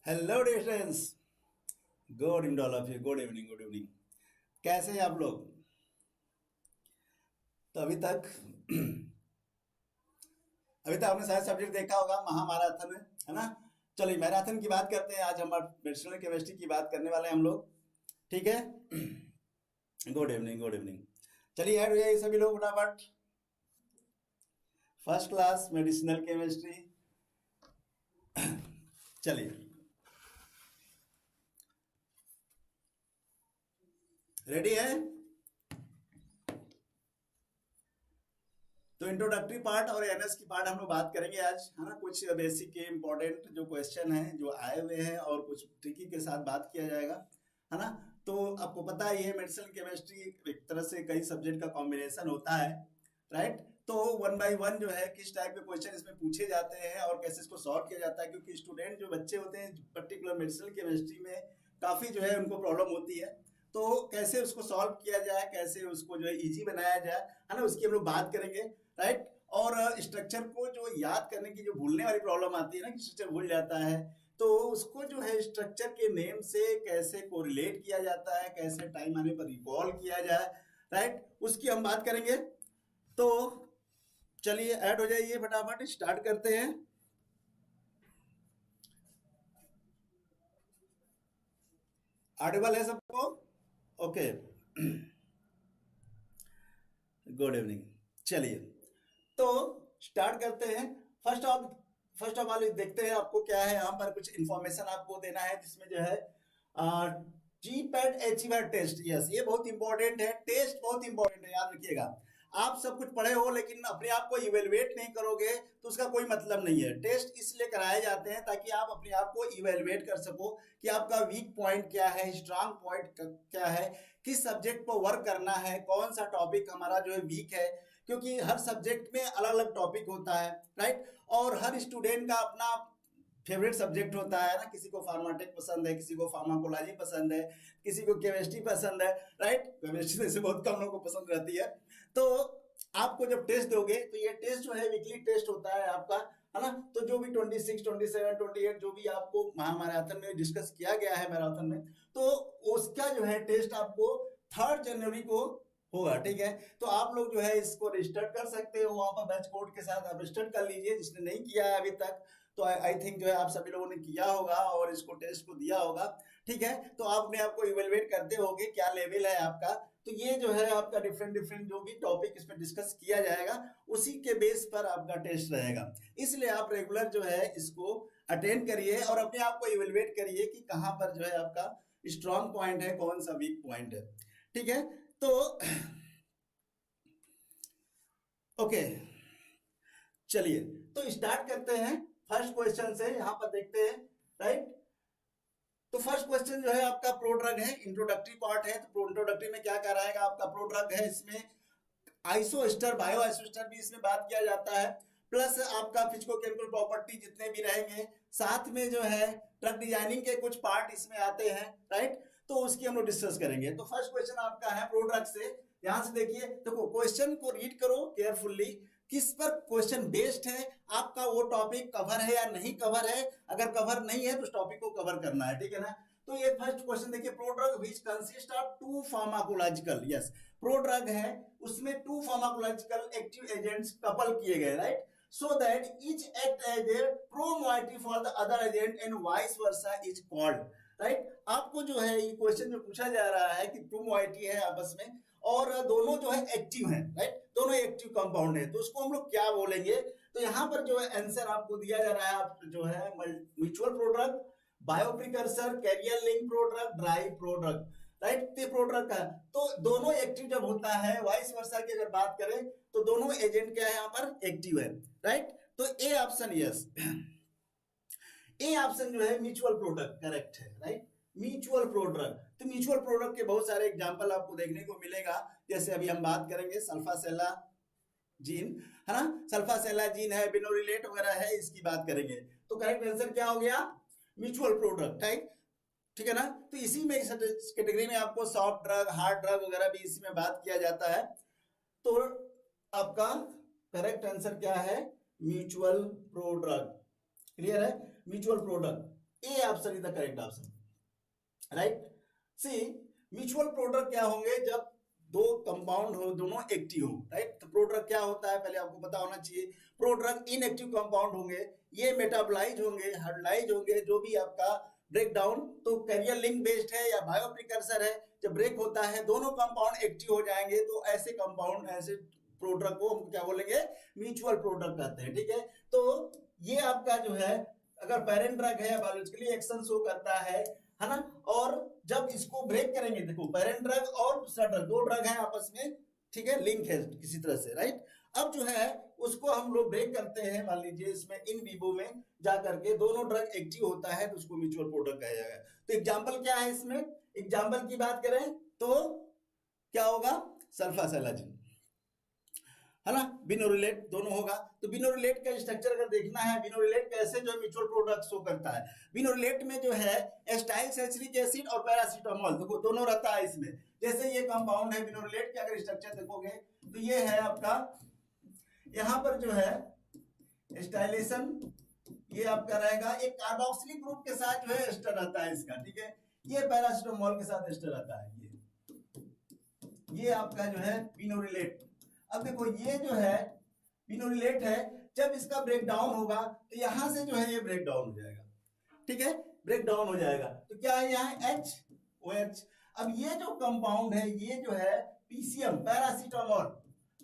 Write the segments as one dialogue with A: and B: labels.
A: Hello dear friends, good evening all of you. Good evening, good evening. कैसे हैं आप लोग? तो अभी तक आपने सारे सब्जेक्ट देखा होगा महामाराथन है ना। चलिए मैराथन की बात करते हैं। आज हम मेडिसिनल केमिस्ट्री की बात करने वाले हैं हम लोग। ठीक है। Good evening, good evening. चलिए ऐड हो जाइए सभी लोग फटाफट। First class medicinal chemistry. चलिए रेडी है। तो इंट्रोडक्टरी पार्ट और एनएस की पार्ट हम लोग बात करेंगे आज, है ना। कुछ बेसिक के इंपॉर्टेंट जो क्वेश्चन हैं जो आए हुए हैं और कुछ ट्रिकी के साथ बात किया जाएगा, है ना। तो आपको पता ही है मेडिसिनल केमिस्ट्री एक तरह से कई सब्जेक्ट का कॉम्बिनेशन होता है, राइट। तो वन बाय वन जो है किस टाइप के क्वेश्चन इसमें पूछे जाते हैं और कैसे इसको सॉल्व किया जाता है, क्योंकि स्टूडेंट जो बच्चे होते हैं पर्टिकुलर मेडिसिनल केमिस्ट्री में काफ़ी जो है उनको प्रॉब्लम होती है। तो कैसे उसको सॉल्व किया जाए, कैसे उसको जो है इजी बनाया जाए, है ना, उसकी हम लोग बात करेंगे, राइट। और स्ट्रक्चर को जो याद करने की जो भूलने वाली प्रॉब्लम आती है ना कि स्ट्रक्चर भूल जाता है, तो उसको जो है स्ट्रक्चर के नेम से कैसे कोरिलेट किया जाता है, कैसे टाइम आने पर रिकॉल किया जाए, राइट, उसकी हम बात करेंगे। तो चलिए ऐड हो जाइए फटाफट, स्टार्ट करते हैं। ऑडिबल है सबको? ओके। Good evening. चलिए तो स्टार्ट करते हैं। फर्स्ट ऑफ ऑल देखते हैं आपको क्या है, यहाँ पर कुछ इंफॉर्मेशन आपको देना है जिसमें जो है G PAT achiever test. Yes, ये बहुत इंपॉर्टेंट है, टेस्ट बहुत इंपॉर्टेंट है, याद रखिएगा। आप सब कुछ पढ़े हो लेकिन अपने आप को इवेलुएट नहीं करोगे तो उसका कोई मतलब नहीं है। टेस्ट इसलिए कराए जाते हैं ताकि आप अपने आप को इवेलुएट कर सको कि आपका वीक पॉइंट क्या है, स्ट्रांग पॉइंट क्या है, किस सब्जेक्ट पर वर्क करना है, कौन सा टॉपिक हमारा जो है वीक है, क्योंकि हर सब्जेक्ट में अलग अलग टॉपिक होता है, राइट। और हर स्टूडेंट का अपना फेवरेट सब्जेक्ट होता है ना, किसी को फार्माटेक पसंद है, किसी को फार्माकोलॉजी पसंद है, किसी को केमिस्ट्री पसंद है, राइट। केमिस्ट्री से बहुत कम लोगों को पसंद रहती है। तो आपको जब टेस्ट दोगे तो ये टेस्ट जो है वीकली टेस्ट होता है आपका, है ना। तो जो भी 26, 27, 28 जो भी आपको महामैराथन में डिस्कस किया गया है मैराथन में, तो उसका जो है टेस्ट आपको 3 जनवरी को होगा, ठीक है। तो आप लोग जो है इसको रजिस्टर कर सकते हो, वहां पर बैच कोड के साथ आप रजिस्टर कर लीजिए जिसने नहीं किया है अभी तक। तो आई थिंक जो है आप सभी लोगों ने किया होगा और इसको टेस्ट को दिया होगा, ठीक है। तो आप अपने आप को इवेलुएट करते होगे क्या लेवल है आपका। तो ये जो है आपका डिफरेंट डिफरेंट जो भी टॉपिक इसमें डिस्कस किया जाएगा उसी के बेस पर आपका टेस्ट रहेगा। इसलिए आप रेगुलर जो है इसको अटेंड करिए और अपने आप को इवेलुएट करिए कि कहाँ पर जो है आपका स्ट्रॉन्ग पॉइंट है, कौन सा वीक पॉइंट है, ठीक है। तो ओके, चलिए तो स्टार्ट करते हैं फर्स्ट क्वेश्चन से। यहां पर देखते हैं, राइट। तो फर्स्ट क्वेश्चन जो है आपका प्रोड्रग है, इंट्रोडक्टरी पार्ट है। तो इंट्रोडक्टरी में क्या कराएगा आपका प्रोड्रग है, इसमें आइसोस्टर बायो आइसोस्टर भी इसमें बात किया जाता है, प्लस आपका फिजिकोकेमिकल प्रॉपर्टी जितने भी रहेंगे, साथ में जो है ड्रग डिजाइनिंग के कुछ पार्ट इसमें आते हैं, राइट। तो उसकी हम लोग डिस्कस करेंगे। तो फर्स्ट क्वेश्चन आपका है प्रोड्रग से। ध्यान से देखिए, देखो क्वेश्चन को रीड करो केयरफुल्ली, किस पर क्वेश्चन बेस्ड है, आपका वो टॉपिक कवर है या नहीं कवर है। अगर कवर नहीं है तो उस टॉपिक को कवर करना है, ठीक है ना। तो ये फर्स्ट क्वेश्चन देखिए, prodrug which consist of 2 pharmacological, yes, prodrug है उसमें 2 फार्माकोलॉजिकल एक्टिव एजेंट्स कपल किए गए, right, so that each act as a pro moiety for the other agent and vice versa is called, right. आपको जो है ये question जो पूछा जा रहा है कि प्रो मोइटी है आपस में और दोनों जो है एक्टिव हैं, राइट, दोनों एक्टिव कंपाउंड है, तो उसको हम लोग क्या बोलेंगे। तो यहां पर जो है आंसर आपको दिया जा रहा है, आप जो है mutual product, bio precursor, carrier link product, dry product, right. ते प्रोडक्ट का तो दोनों एक्टिव जब होता है, वाइस वर्सा की अगर बात करें तो दोनों एजेंट क्या है यहाँ पर एक्टिव है, राइट। तो A option, yes, A option जो है म्यूचुअल प्रोडक्ट करेक्ट है, राइट, म्यूचुअल प्रोडक्ट। तो म्यूचुअल प्रोडक्ट के बहुत सारे एग्जांपल आपको देखने को मिलेगा, जैसे अभी हम बात करेंगे सल्फासेला जीन, है ना, सल्फासेला जीन है, बिनोरिलेट वगैरह है, इसकी बात करेंगे। तो करेक्ट आंसर क्या हो गया, म्यूचुअल प्रोडक्ट, राइट, ठीक है ना। तो इसी में कैटेगरी में आपको सॉफ्ट ड्रग, हार्ड ड्रग वगैरह भी इसी में बात किया जाता है। तो आपका करेक्ट आंसर क्या है, म्यूचुअल प्रोडक्ट, क्लियर है, mutual product. A option is the correct option, right. C mutual product क्या होंगे, जब दो कंपाउंड हो, दोनों एक्टिव हो, राइट। तो प्रोडक्ट क्या होता है पहले आपको पता होना चाहिए। प्रोडक्ट इनएक्टिव कंपाउंड होंगे, ये मेटाबोलाइज होंगे, हाइड्रोलाइज होंगे, जो भी आपका ब्रेक डाउन तो कैरियर लिंक बेस्ड है या बायो प्रिकर्सर है, जब ब्रेक होता है दोनों कंपाउंड एक्टिव हो जाएंगे, तो ऐसे कंपाउंड, ऐसे प्रोडक्ट को हम क्या बोलेंगे, म्यूचुअल प्रोडक्ट कहते हैं, ठीक है। तो ये आपका जो है, अगर पेरेंट ड्रग है बायोलॉजिकली एक्शन शो करता है ना, और जब इसको ब्रेक करेंगे, देखो पेरेंट ड्रग और दूसरा ड्रग, दो ड्रग है आपस में, ठीक है, लिंक है किसी तरह से, राइट। अब जो है उसको हम लोग ब्रेक करते हैं, मान लीजिए इसमें इन विवो में जा करके दोनों ड्रग एक्टिव होता है, तो उसको म्यूचुअल प्रोडक्ट कहा जाएगा। तो एग्जांपल क्या है इसमें, एग्जांपल की बात करें तो क्या होगा, सल्फासेलाजिन, है ना, बिनोरिलेट दोनों होगा। तो बिनोरिलेट का स्ट्रक्चर अगर देखना है, बिनोरिलेट कैसे जो म्यूचुअल प्रोडक्ट शो करता है, बिनोरिलेट में जो है एस्टाइल सैलिसिलिक एसिड और पैरासीटामोल, देखो दोनों रहता है इसमें। जैसे ये कंपाउंड है बिनोरिलेट के, अगर स्ट्रक्चर देखोगे तो ये है आपका, यहां पर जो है एस्टाइलेशन, ये आपका रहेगा एक कार्बोक्सिलिक ग्रुप के साथ जो है एस्टर रहता है इसका, ठीक है। ये पैरासीटामोल के साथ एस्टर रहता है, ये आपका जो है बिनोरिलेट। अब देखो ये जो है बिनोरिलेट है, जब इसका ब्रेक डाउन होगा तो यहां से जो है ये ब्रेक डाउन हो जाएगा, ठीक है, ब्रेक डाउन हो जाएगा। तो क्या है यहाँ OH। अब ये जो कंपाउंड है, ये जो है पीसीएम, पैरासीटामोल,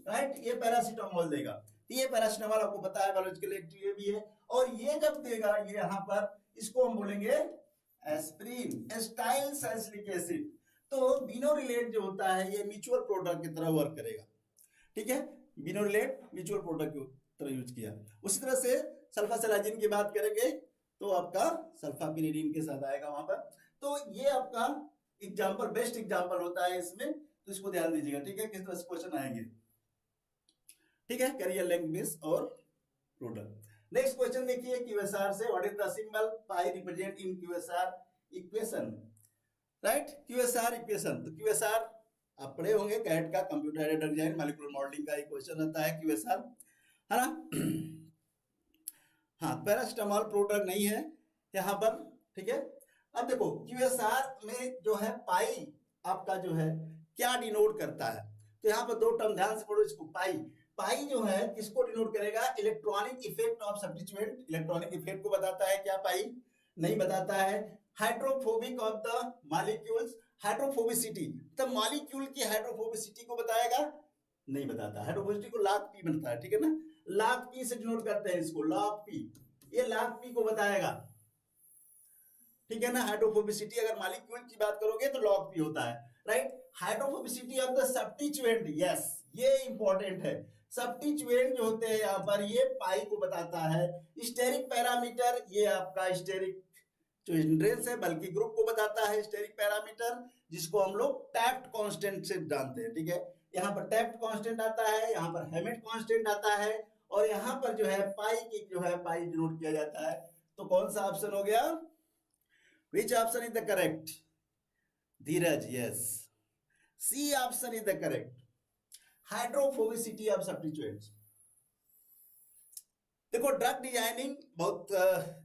A: राइट, ये पैरासीटामोल देगा। तो ये पैरासीटामोल आपको पता है बायोलॉजिकल एक्टिव ये भी है, और ये जब देगा ये यहाँ पर, इसको हम बोलेंगे एस्पिरिन, एस्टाइल सैलिसिलिक एसिड। तो बिनोरिलेट जो होता है ये म्यूचुअल प्रोडक्ट की तरह वर्क करेगा, ठीक है, बिनोरिलेट म्यूचुअल प्रोडक्ट की तरह यूज किया। उसी तरह से सल्फासेलाजिन की बात करेंगे तो आपका सल्फापिरिडीन के साथ आएगा वहां पर। तो ये आपका एग्जांपल, बेस्ट एग्जांपल होता है इसमें, तो इसको ध्यान दीजिएगा, ठीक है, किस तरह से क्वेश्चन आएंगे, ठीक है, कैरियर लिंक बेस और प्रोडक्ट। नेक्स्ट क्वेश्चन देखिए क्यूएसआर से, what is the symbol pi represent in QSR equation, right, QSR equation. तो क्यूएसआर आप पढ़े होंगे, कैट का computer aided drug design molecular modelling का एक क्वेश्चन रहता है क्यूएसआर, है ना। हाँ, पैरासिटामोल प्रोडक्ट नहीं है यहाँ पर, ठीक है। अब देखो क्यूएसआर में जो है पाई आपका जो है क्या डिनोट करता है, तो यहाँ पर दो टर्म ध्यान से पढ़ो इसको। पाई जो है किसको डिनोट करेगा, electronic effect of substituent, electronic effect को बताता है क्या पाई, नहीं बताता है। Hydrophobic of the molecules, hydrophobicity, तो मॉलिक्यूल की हाइड्रोफोबिसिटी को बताएगा, नहीं बताता। हाइड्रोफोबिसिटी को लॉग पी बनता है, ठीक है ना, लॉग पी से डिनोट करते हैं इसको, लॉग पी, ये लॉग पी को बताएगा, ठीक है ना। हाइड्रोफोबिसिटी अगर मॉलिक्यूल की बात करोगे तो लॉग पी होता है, right. Hydrophobicity of the substituent, yes, ये इंपॉर्टेंट है। सब्स्टिट्यूएंट जो होते हैं यहाँ पर ये पाई को बताता है। स्टेरिक पैरामीटर, ये आपका स्टेरिक जो हिंड्रेंस है बल्कि ग्रुप को बताता है, स्टेरिक पैरामीटर, जिसको हम लोग टैफ्ट कांस्टेंट से जानते हैं, ठीक है। यहाँ पर टैफ्ट कांस्टेंट आता है, यहाँ पर हैमिट कांस्टेंट आता है, और यहाँ पर जो है पाई की जो है पाई डिनोट किया जाता है। तो कौन सा ऑप्शन हो गया, which option is the correct, Dheeraj, yes, C option is the correct, hydrophobicity of substituents. देखो ड्रग डिजाइनिंग बहुत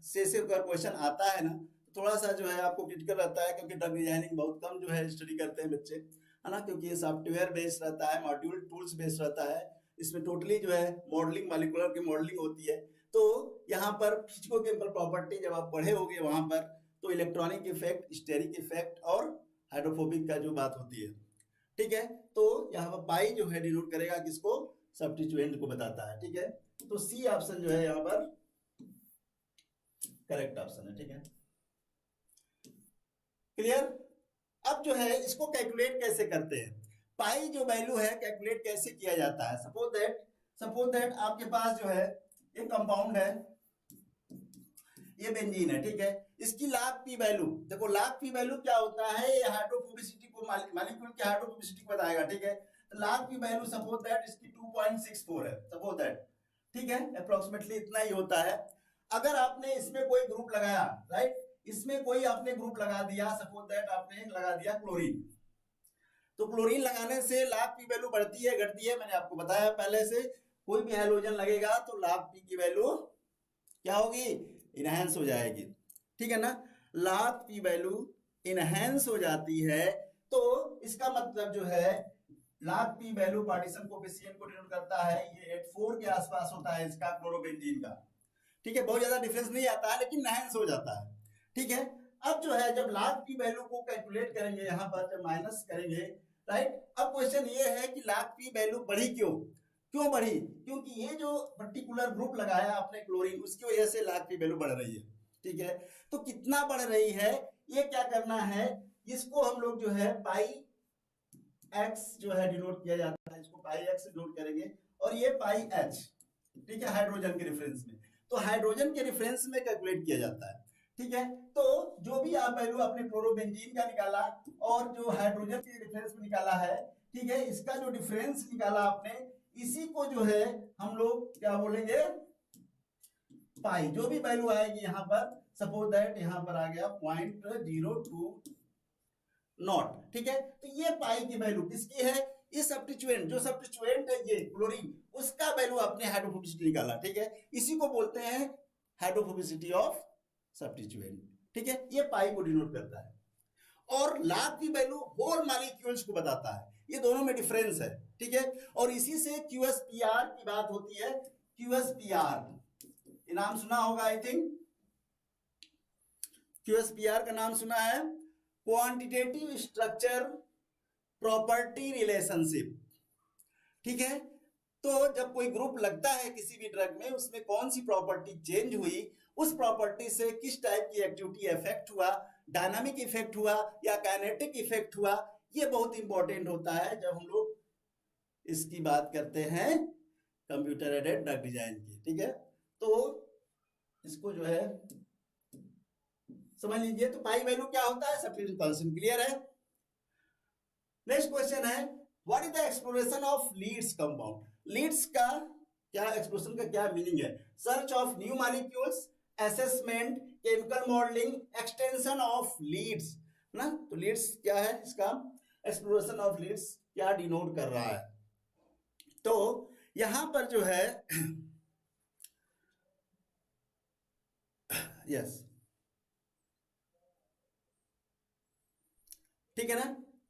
A: से क्वेश्चन आता है ना, तो थोड़ा सा जो है आपको क्रिटिकल रहता है, क्योंकि ड्रग डिजाइनिंग बहुत कम जो है स्टडी करते हैं बच्चे, है ना, क्योंकि ये सॉफ्टवेयर बेस्ड रहता है, मॉड्यूल टूल्स बेस्ड रहता है, इसमें टोटली जो है मॉडलिंग, मॉलिक्यूलर की मॉडलिंग होती है। तो यहाँ पर फिजिकोकेमिकल प्रॉपर्टी जब आप पढ़े होंगे वहां पर, तो इलेक्ट्रॉनिक इफेक्ट, स्टेरिक इफेक्ट और हाइड्रोफोबिक का जो बात होती है, ठीक है। तो यहाँ पर पाई जो है डिनोट करेगा किसको, सब्स्टिट्यूएंट को बताता है, ठीक है। तो सी ऑप्शन जो है यहाँ पर करेक्ट ऑप्शन है, ठीक है, क्लियर। अब जो है इसको कैलकुलेट कैसे करते हैं, पाई जो वैल्यू है कैलकुलेट कैसे किया जाता है। सपोज दैट आपके पास जो है एक कंपाउंड है, ये बेंजीन है, ठीक है, इसकी लॉग पी वैल्यू, देखो लॉग पी वैल्यू क्या होता है, ये हाइड्रोफोबिसिटी को, मॉलिक्यूल की हाइड्रोफोबिसिटी को बताएगा, ठीक है। तो log P value suppose that इसकी 2.64 है, सपोज दैट, ठीक है, अप्रोक्सीमेटली इतना ही होता है। अगर आपने इसमें कोई ग्रुप लगाया, राइट, इसमें कोई आपने ग्रुप लगा दिया, सपोज दैट आपने लगा दिया क्लोरीन, तो क्लोरीन लगाने से लॉग पी वैल्यू बढ़ती है घटती है, मैंने आपको बताया पहले से। कोई भी हैलोजन लगेगा तो लॉग पी की वैल्यू क्या होगी, इनहेंस हो जाएगी, ठीक है ना, log p वैल्यू इनहेंस हो जाती है, तो इसका मतलब जो है log p value partition coefficient को डिनोट करता है, ये 84 के आसपास होता है इसका क्लोरोबेंजीन का। ठीक है, बहुत ज्यादा डिफरेंस नहीं आता है लेकिन इनहेंस हो जाता है। ठीक है, अब जो है जब log p वैल्यू को कैलकुलेट करेंगे, यहाँ पर जब माइनस करेंगे, राइट, अब क्वेश्चन ये है कि log p वैल्यू बढ़ी क्यों? क्यों बढ़ी? क्योंकि ये जो पर्टिकुलर ग्रुप लगाया आपने क्लोरीन, उसकी वजह से log p वैल्यू बढ़ रही है। ठीक है, तो कितना बढ़ रही है ये क्या करना है, इसको हम लोग जो है पाई एक्स जो है डिनोट किया जाता है, इसको पाई एक्स डिनोट करेंगे, और ये पाई एच, ठीक है, हाइड्रोजन के रेफरेंस में, तो हाइड्रोजन के रेफरेंस में कैलकुलेट किया जाता है। ठीक है, तो जो भी आप वैल्यू आपने क्लोरोबेंजीन का निकाला और जो हाइड्रोजन के रेफरेंस में निकाला है, ठीक है, इसका जो डिफरेंस निकाला आपने, इसी को जो है हम लोग क्या बोलेंगे, पाई, जो भी वैल्यू आएगी यहाँ पर, सपोज दैट यहाँ पर आ गया 0.02 नॉट। ठीक है, तो ये पाई की वैल्यू किसकी है, इस सब्स्टिट्यूएंट, जो सब्स्टिट्यूएंट है ये क्लोरीन, उसका वैल्यू आपने हाइड्रोफोबिसिटी निकाला। ठीक है, इसी को बोलते हैं हाइड्रोफोबिसिटी ऑफ सब्स्टिट्यूएंट। ठीक है, ये पाई को डिनोट करता है, और log की वैल्यू होल मॉलिक्यूल्स को बताता है, ये दोनों में डिफरेंस है। ठीक है, और इसी से QSPR की बात होती है, QSPR ये नाम सुना होगा आई थिंक, QSPR का नाम सुना है, क्वांटिटेटिव स्ट्रक्चर प्रॉपर्टी रिलेशनशिप। ठीक है, तो जब कोई ग्रुप लगता है किसी भी ड्रग में, उसमें कौन सी प्रॉपर्टी चेंज हुई, उस प्रॉपर्टी से किस टाइप की एक्टिविटी इफेक्ट हुआ, डायनामिक इफेक्ट हुआ या काइनेटिक इफेक्ट हुआ, ये बहुत इंपॉर्टेंट होता है जब हम लोग इसकी बात करते हैं कंप्यूटर एडेड ड्रग डिजाइन की। ठीक है, तो इसको जो है समझ लीजिए, तो पाई वैल्यू क्या होता है, सब्स्टिट्यूशन कांस्टेंट, क्लियर है। नेक्स्ट क्वेश्चन है, what is the exploration of leads compound. Leads का क्या, एक्सप्लोरेशन का क्या मीनिंग है, search of new molecules, assessment, chemical modelling, extension of leads ना, तो लीड्स क्या है, इसका एक्सप्लोरेशन ऑफ लीड्स क्या डिनोट कर रहा है, तो यहां पर जो है यस ठीक है ना,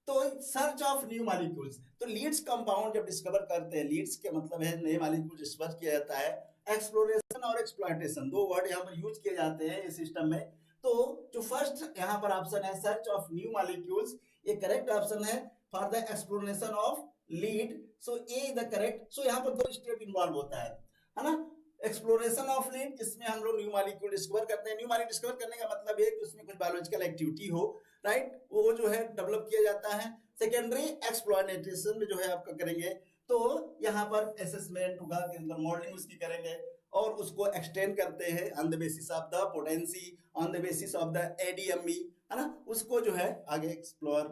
A: तो सर्च ऑफ न्यू मॉलिक्यूल्स, तो लीड्स कंपाउंड जब डिस्कवर करते हैं, लीड्स के मतलब है नए मॉलिक्यूल डिस्कवर किया जाता है, एक्सप्लोरेशन और एक्सप्लॉयटेशन दो वर्ड यहाँ पर यूज किए जाते हैं इस सिस्टम में। तो जो फर्स्ट यहाँ पर ऑप्शन है सर्च ऑफ न्यू मॉलिक्यूल्स, ये करेक्ट ऑप्शन है for the exploration of lead, so A is the correct. So यहाँ पर दो स्टेप इन्वॉल्व होता है ना, एक्सप्लोरेशन ऑफ लीड जिसमें हम लोग न्यू मॉलिक्यूल डिस्कवर करते हैं, न्यू मॉलिक्यूल डिस्कवर करने का मतलब है कि उसमें कुछ बायोलॉजिकल एक्टिविटी हो, राइट, वो जो है डेवलप किया जाता है। सेकेंडरी एक्सप्लॉयटेशन में जो है आपका करेंगे, तो यहाँ पर असेसमेंट होगा, मॉडलिंग उसकी करेंगे और उसको एक्सटेंड करते हैं on the basis of the potency, on the basis of the ADME, है ना, उसको जो है आगे एक्सप्लोर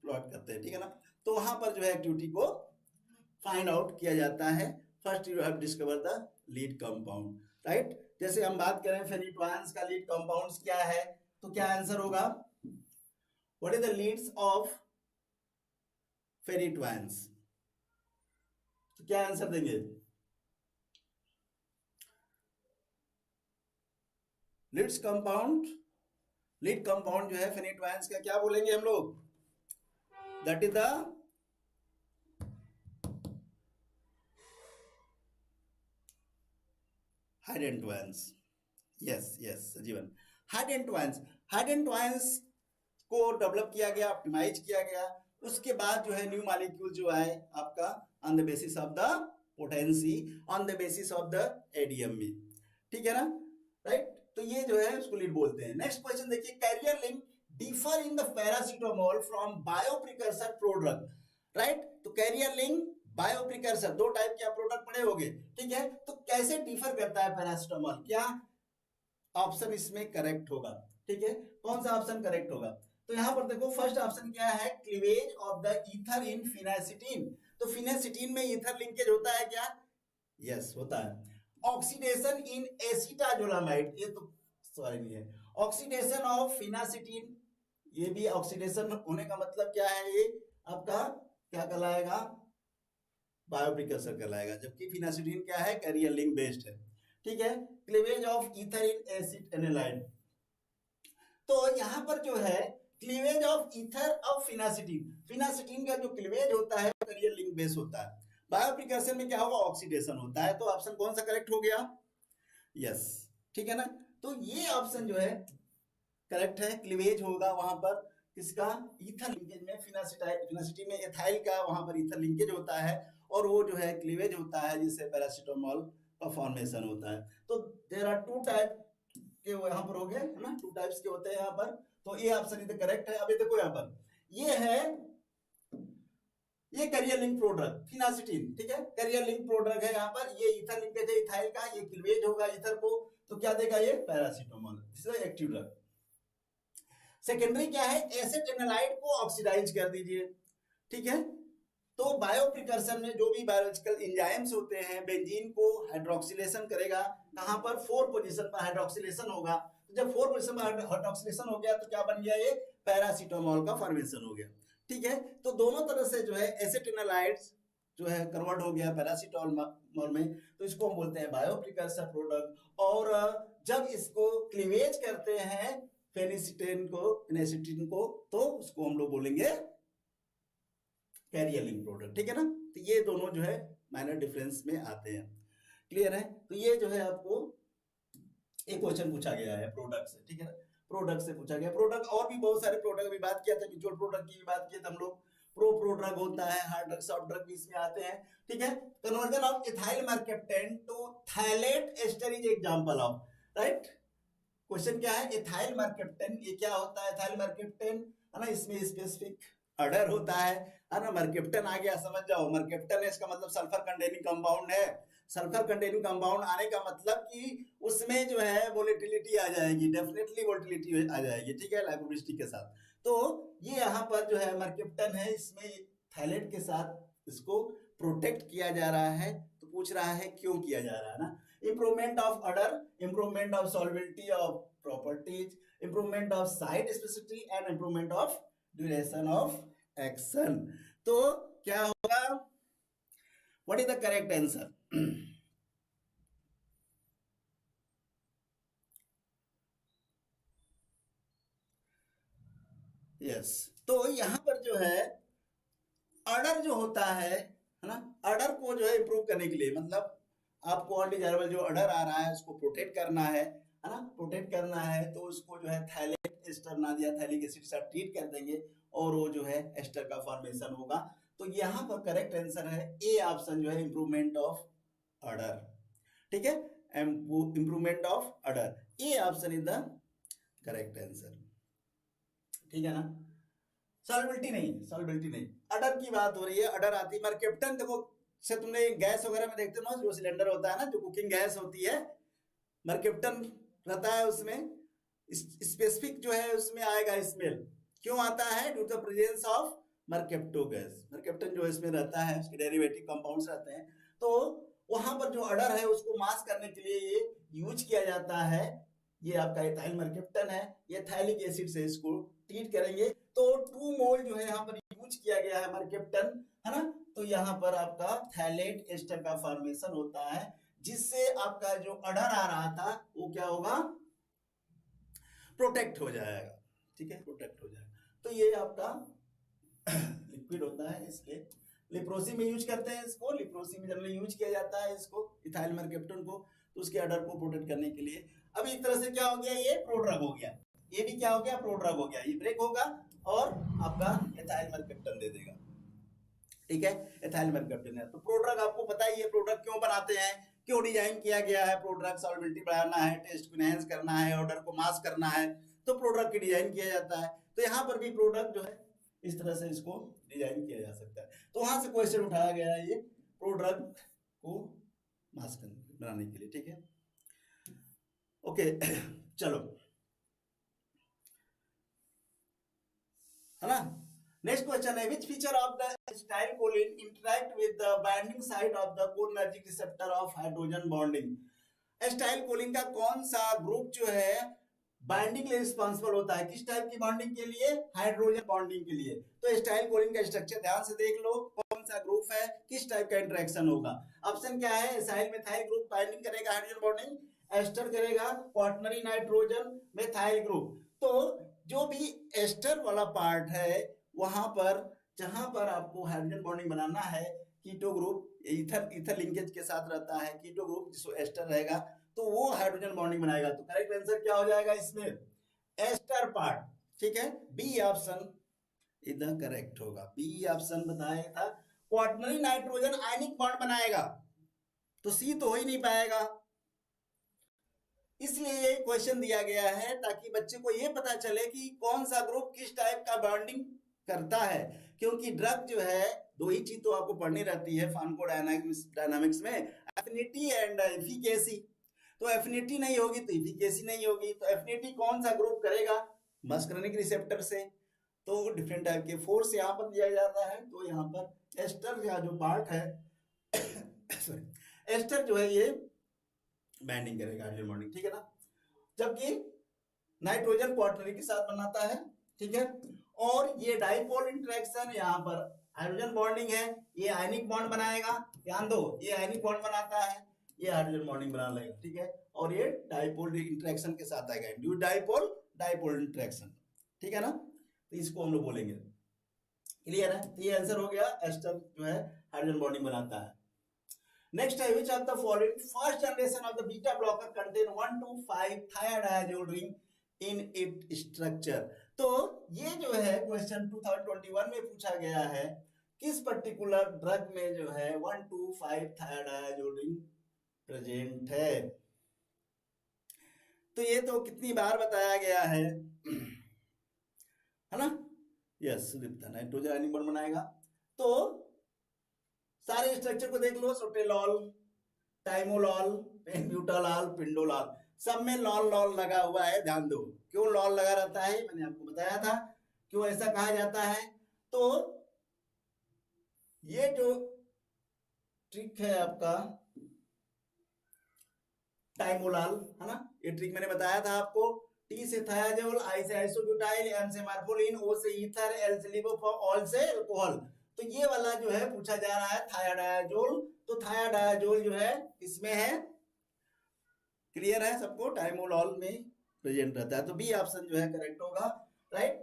A: करते हैं। ठीक है ना, तो वहां पर जो है एक्टिविटी को फाइंड आउट किया जाता है। First you have discover the lead compound, right. जैसे हम बात करें फेनिटोन्स का लीड कंपाउंड्स क्या है, तो क्या आंसर होगा, what is the leads of phenytoins, तो क्या आंसर देंगे, लीड्स कंपाउंड, लीड कंपाउंड जो है फेनिटोन्स का क्या बोलेंगे हम लोग, that is the hydantoins. Yes yes Jeevan, hydantoins को डेवलप किया गया, ऑप्टिमाइज किया गया, उसके बाद जो है न्यू मॉलिक्यूल जो आए आपका on the basis of the potency, on the basis of the ADME। ठीक है ना, राइट, तो ये जो है उसको लीड बोलते हैं। नेक्स्ट क्वेश्चन देखिए, carrier link differ in the paracetamol from bioprecursor product, right, तो कैरियर लिंक बायोप्रिकर्सर, दो टाइप के आप प्रोडक्ट पढ़े होंगे। ठीक है, तो कैसे डिफर करता है पैरासीटामोल, क्या ऑप्शन इसमें करेक्ट होगा, ठीक है, कौन सा ऑप्शन करेक्ट होगा, तो यहां पर देखो फर्स्ट ऑप्शन क्या है, क्लीवेज ऑफ द ईथर इन फिनाइसिटीन, तो फिनाइसिटीन में ईथर लिंकेज होता है क्या, यस होता है। ऑक्सीडेशन इन एसिटाजोलामाइड, ये तो सॉरी नहीं है, ऑक्सीडेशन ऑफ फिनाइसिटीन, ये भी ऑक्सीडेशन होने का मतलब क्या है, ये आपका क्या कहलाएगा, बायोप्रिकर्सर कहलाएगा, जबकि फिनाइसिटीन क्या है, कैरियर लिंक बेस्ड है। ठीक है, cleavage of ether in acid anilide, तो यहाँ पर जो है cleavage of ether of phenacetin, phenacetin का जो क्लीवेज होता है करियर लिंक बेस होता है। बायोप्रिकर्सन में क्या होगा, ऑक्सीडेशन होता है। तो ऑप्शन कौन सा करेक्ट हो गया, यस, ठीक है ना। तो ये ऑप्शन जो है करेक्ट है, क्लीवेज होगा वहां पर किसका, ईथर लिंकेज में, फिनासिटी में एथाइल का वहां पर ईथर लिंकेज होता है और वो जो है क्लीवेज होता है जिससे पैरासीटामोल का फॉर्मेशन होता है। तो देयर आर टू टाइप के यहाँ पर हो गए है ना, टू टाइप्स के होते हैं यहाँ पर। तो ये ऑप्शन इधर करेक्ट है। अभी देखो यहाँ पर ये है, ये करियर लिंक प्रोडक्ट फिनासिटीन, ठीक है, करियर लिंक प्रोडक्ट है यहाँ पर। ये ईथर लिंकेज है इथाइल का, ये क्लीवेज होगा ईथर को, तो क्या देगा ये paracetamol, this is active drug. Secondary क्या है, एसिड एनालाइड को ऑक्सीडाइज कर दीजिए, ठीक है। तो बायोप्रिकर्सन में जो भी बायोलॉजिकल एंजाइम्स होते हैं बेंजीन को हाइड्रोक्सिलेशन करेगा, कहां पर, 4 पोजीशन पर हाइड्रोक्सिलेशन होगा। तो जब 4 पोजीशन पर हाइड्रोक्सिलेशन हो गया तो क्या बन गया, ये पैरासीटामोल का फॉर्मेशन हो गया, ठीक है। तो दोनों तरह से जो है एसिटिनालाइड्स जो है कन्वर्ट हो गया पैरासीटामोल में, तो इसको हम बोलते हैं बायोप्रिकर्सर प्रोडक्ट। और जब इसको क्लीवेज करते हैं फेनिसिटिन को, तो उसको हम लोग बोलेंगे कैरियर लिंक प्रोडक्ट, ठीक है ना। तो ये दोनों जो है माइनर डिफरेंस में आते हैं, क्लियर है। तो ये जो है आपको एक क्वेश्चन पूछा गया है प्रोडक्ट से, ठीक है ना, प्रोडक्ट से पूछा गया। प्रोडक्ट और भी बहुत सारे प्रोडक्ट अभी बात किया था, म्यूचुअल प्रोडक्ट की भी बात किया था हम लोग, प्रो ड्रग होता है, हार्ड ड्रग, सॉफ्ट ड्रग भी इसमें आते हैं, ठीक है। Conversion of ethyl mercaptan to thiolate ester is example of, right. Question क्या है, इथाइल मर्केप्टेन, ये क्या होता है इथाइल मर्केप्टेन, है ना, इसमें स्पेसिफिक अडर होता है ना। मर्केप्टन आ गया, समझ जाओ, मर्केप्टन है, इसका मतलब सल्फर कंटेनिंग कंपाउंड है। सल्फर कंटेनिंग कंपाउंड आने का मतलब कि उसमें जो है वोलेटिलिटी आ जाएगी, डेफिनेटली वोलेटिलिटी आ जाएगी, ठीक है, लाइपोबिलिटी के साथ। तो ये यहाँ पर जो है मर्केप्टन है, इसमें थायलेट के साथ इसको प्रोटेक्ट किया जा रहा है। तो पूछ रहा है क्यों किया जा रहा है ना, improvement of order, improvement of solubility of properties, improvement of site specificity and improvement of duration of action. तो क्या होगा, what is the correct answer, yes. तो यहां पर जो है ऑर्डर जो होता है ना, ऑर्डर को जो है इंप्रूव करने के लिए, मतलब आपको अनडिजायरेबल जो ऑर्डर आ रहा है उसको प्रोटेक्ट करना है ना, प्रोटेक्ट करना है। तो उसको जो है थैलेट एस्टर नादिया थैलिक एसिड से ट्रीट कर देंगे और वो जो है एस्टर का फॉर्मेशन होगा। तो यहाँ पर करेक्ट आंसर है ए ऑप्शन जो है इंप्रूवमेंट ऑफ ऑर्डर, ठीक है, improvement of order, A option is the correct answer, ठीक है ना। सॉल्युबिलिटी नहीं, सॉल्युबिलिटी नहीं, अडर की बात हो रही है, अडर आती है मर्केप्टन। देखो से तुमने गैस वगैरह में देखते हो ना, जो सिलेंडर होता है ना, जो कुकिंग गैस होती है, मर्केप्टन रहता है उसमें, स्पेसिफिक जो है उसमें आएगा स्मेल, क्यों आता है, due to the presence of mercapto gas. Mercaptan जो इसमें रहता है, उसके डेरिवेटिव कंपाउंड्स रहते हैं। तो वहां पर जो अडर है उसको मास्क करने के लिए ये यूज किया जाता है। ये आपका इथाइल मर्केप्टन है, ये थाइलिक एसिड से इसको ट्रीट करेंगे। तो 2 मोल जो है यहाँ पर यूज किया गया है मर्केप्टन, है ना। तो यहाँ पर आपका थैलेट एस्टर का फॉर्मेशन होता है, जिससे आपका जो अडर आ रहा था वो क्या होगा, प्रोटेक्ट हो जाएगा, ठीक है, प्रोटेक्ट हो जाएगा। तो ये आपका लिक्विड होता है, इसलिए लिप्रोसी में यूज करते हैं इसको, लिप्रोसी में जनरली यूज किया जाता है इसको, इथाइल मर्केप्टन को, तो उसके अडर को प्रोटेक्ट करने के लिए। अब एक तरह से क्या हो गया, ये प्रोड्रग हो गया, ये भी क्या हो गया, प्रोड्रग हो गया, ये ब्रेक होगा और आपका एथाइल मर्केप्टन दे देगा, ठीक है, एथाइल मर्केप्टन है। तो प्रोड्रग आपको पता ही है, प्रोड्रग क्यों बनाते हैं, क्यों डिजाइन किया गया है, प्रोड्रग सॉल्युबिलिटी बढ़ाना है, टेस्ट को एनहांस करना है, ऑर्डर को मास्क करना है, तो प्रोड्रग की डिजाइन किया जाता है। तो यहाँ पर भी प्रोडक्ट जो है इस तरह से इसको डिजाइन किया जा सकता है। तो वहां से क्वेश्चन उठाया गया है ये प्रोड्रग को मास्क बनाने के लिए, ठीक है, ओके। चलो, है ना। नेक्स्ट क्वेश्चन है, which feature of the acetylcholine interact with the binding site of the cholinergic receptor of hydrogen bonding. Acetylcholine का कौन सा ग्रुप जो है बाइंडिंग के लिए रिस्पॉन्सिबल होता है, किस टाइप की बॉन्डिंग के लिए, हाइड्रोजन बॉन्डिंग के लिए। तो एसिटाइलकोलिन का स्ट्रक्चर ध्यान से देख लो, कौन सा ग्रुप है, किस टाइप का इंटरेक्शन होगा। ऑप्शन क्या है, एसाइल मिथाइल ग्रुप बाइंडिंग करेगा हाइड्रोजन बॉन्डिंग, एस्टर करेगा क्वाटरनरी नाइट्रोजन मिथाइल ग्रुप। तो जो भी एस्टर वाला पार्ट है वहां पर जहां पर आपको हाइड्रोजन बॉन्डिंग बनाना है, keto group ether ether linkage के साथ रहता है, कीटो ग्रुप जिसको एस्टर रहेगा तो वो हाइड्रोजन बॉन्डिंग बनाएगा। तो करेक्ट आंसर क्या हो जाएगा इसमें? Ester part. ठीक है, बी ऑप्शन इधर करेक्ट होगा। बी ऑप्शन बताया था, क्वाटरनरी नाइट्रोजन आयनिक बॉन्ड बनाएगा, तो सी तो हो ही नहीं पाएगा। इसलिए ये क्वेश्चन दिया गया है ताकि बच्चे को ये पता चले कि कौन सा ग्रुप किस टाइप का बॉन्डिंग करता है। क्योंकि ड्रग जो है दो ही चीज तो आपको पढ़नी रहती है फार्माकोडायनामिक्स में, एफिनिटी एंड एफिकेसी। तो एफिनिटी नहीं होगी तो एफिकेसी नहीं होगी। तो एफिनिटी कौन सा ग्रुप करेगा? मस्करनिक रिसेप्टर से। तो डिफरेंट टाइप के फोर्स यहाँ पर दिया जाता है। तो यहाँ पर एस्टर का जो पार्ट है सॉरी एस्टर जो है ये बाइंडिंग करेगा हाइड्रोजन बॉन्डिंग। ठीक है ना, जबकि नाइट्रोजन क्वाटरनरी के साथ बनाता है। ठीक है, और ये डाइपोल इंटरेक्शन यहाँ पर हाइड्रोजन बॉन्डिंग है, ये आयनिक बॉन्ड बनाएगा। ध्यान दो, ये आयनिक बॉन्ड बनाता है, ये हाइड्रोजन बॉन्डिंग बना लेगा। ठीक है, और ये डाइपोल इंटरेक्शन के साथ आएगा, इंड्यूस्ड डाइपोल इंटरेक्शन। ठीक है ना, तो इसको हम लोग बोलेंगे। क्लियर है? तो ये आंसर हो गया, एस्टर जो है हाइड्रोजन बॉन्डिंग बनाता है। Next है, which of the following first generation of the beta blocker contain 1 to 5 thiazole ring in its structure? तो ये जो है क्वेश्चन 2021 में पूछा गया है, किस पर्टिकुलर ड्रग में जो है 1 to 5 thiazole ring प्रेजेंट है। तो ये तो कितनी बार बताया गया है ना? यस, नाइट्रोजन आयनिक बॉन्ड बनाएगा। तो सारे स्ट्रक्चर को देख लो, सोटेलॉल, टाइमोलॉल, पेनब्यूटालॉल, पिंडोलॉल, सब में लॉल लॉल लगा हुआ है। ध्यान दो, क्यों लॉल लगा रहता है मैंने आपको बताया था, क्यों ऐसा कहा जाता है। तो ये जो ट्रिक है आपका टाइमोलॉल है ना, ये ट्रिक मैंने बताया था आपको। टी से थायाजोल, आई से आइसोब्यूटाइल, एम से मार्फोलिन, ओ से ईथर, एल से लिवोफॉर्म, से अल्कोहल। तो ये वाला जो है पूछा जा रहा है थायाडायाजोल। तो थायाडायाजोल जो है इसमें है, क्लियर है सबको, टाइमोलॉल में प्रेजेंट रहता है। तो बी ऑप्शन जो है करेक्ट होगा। राइट,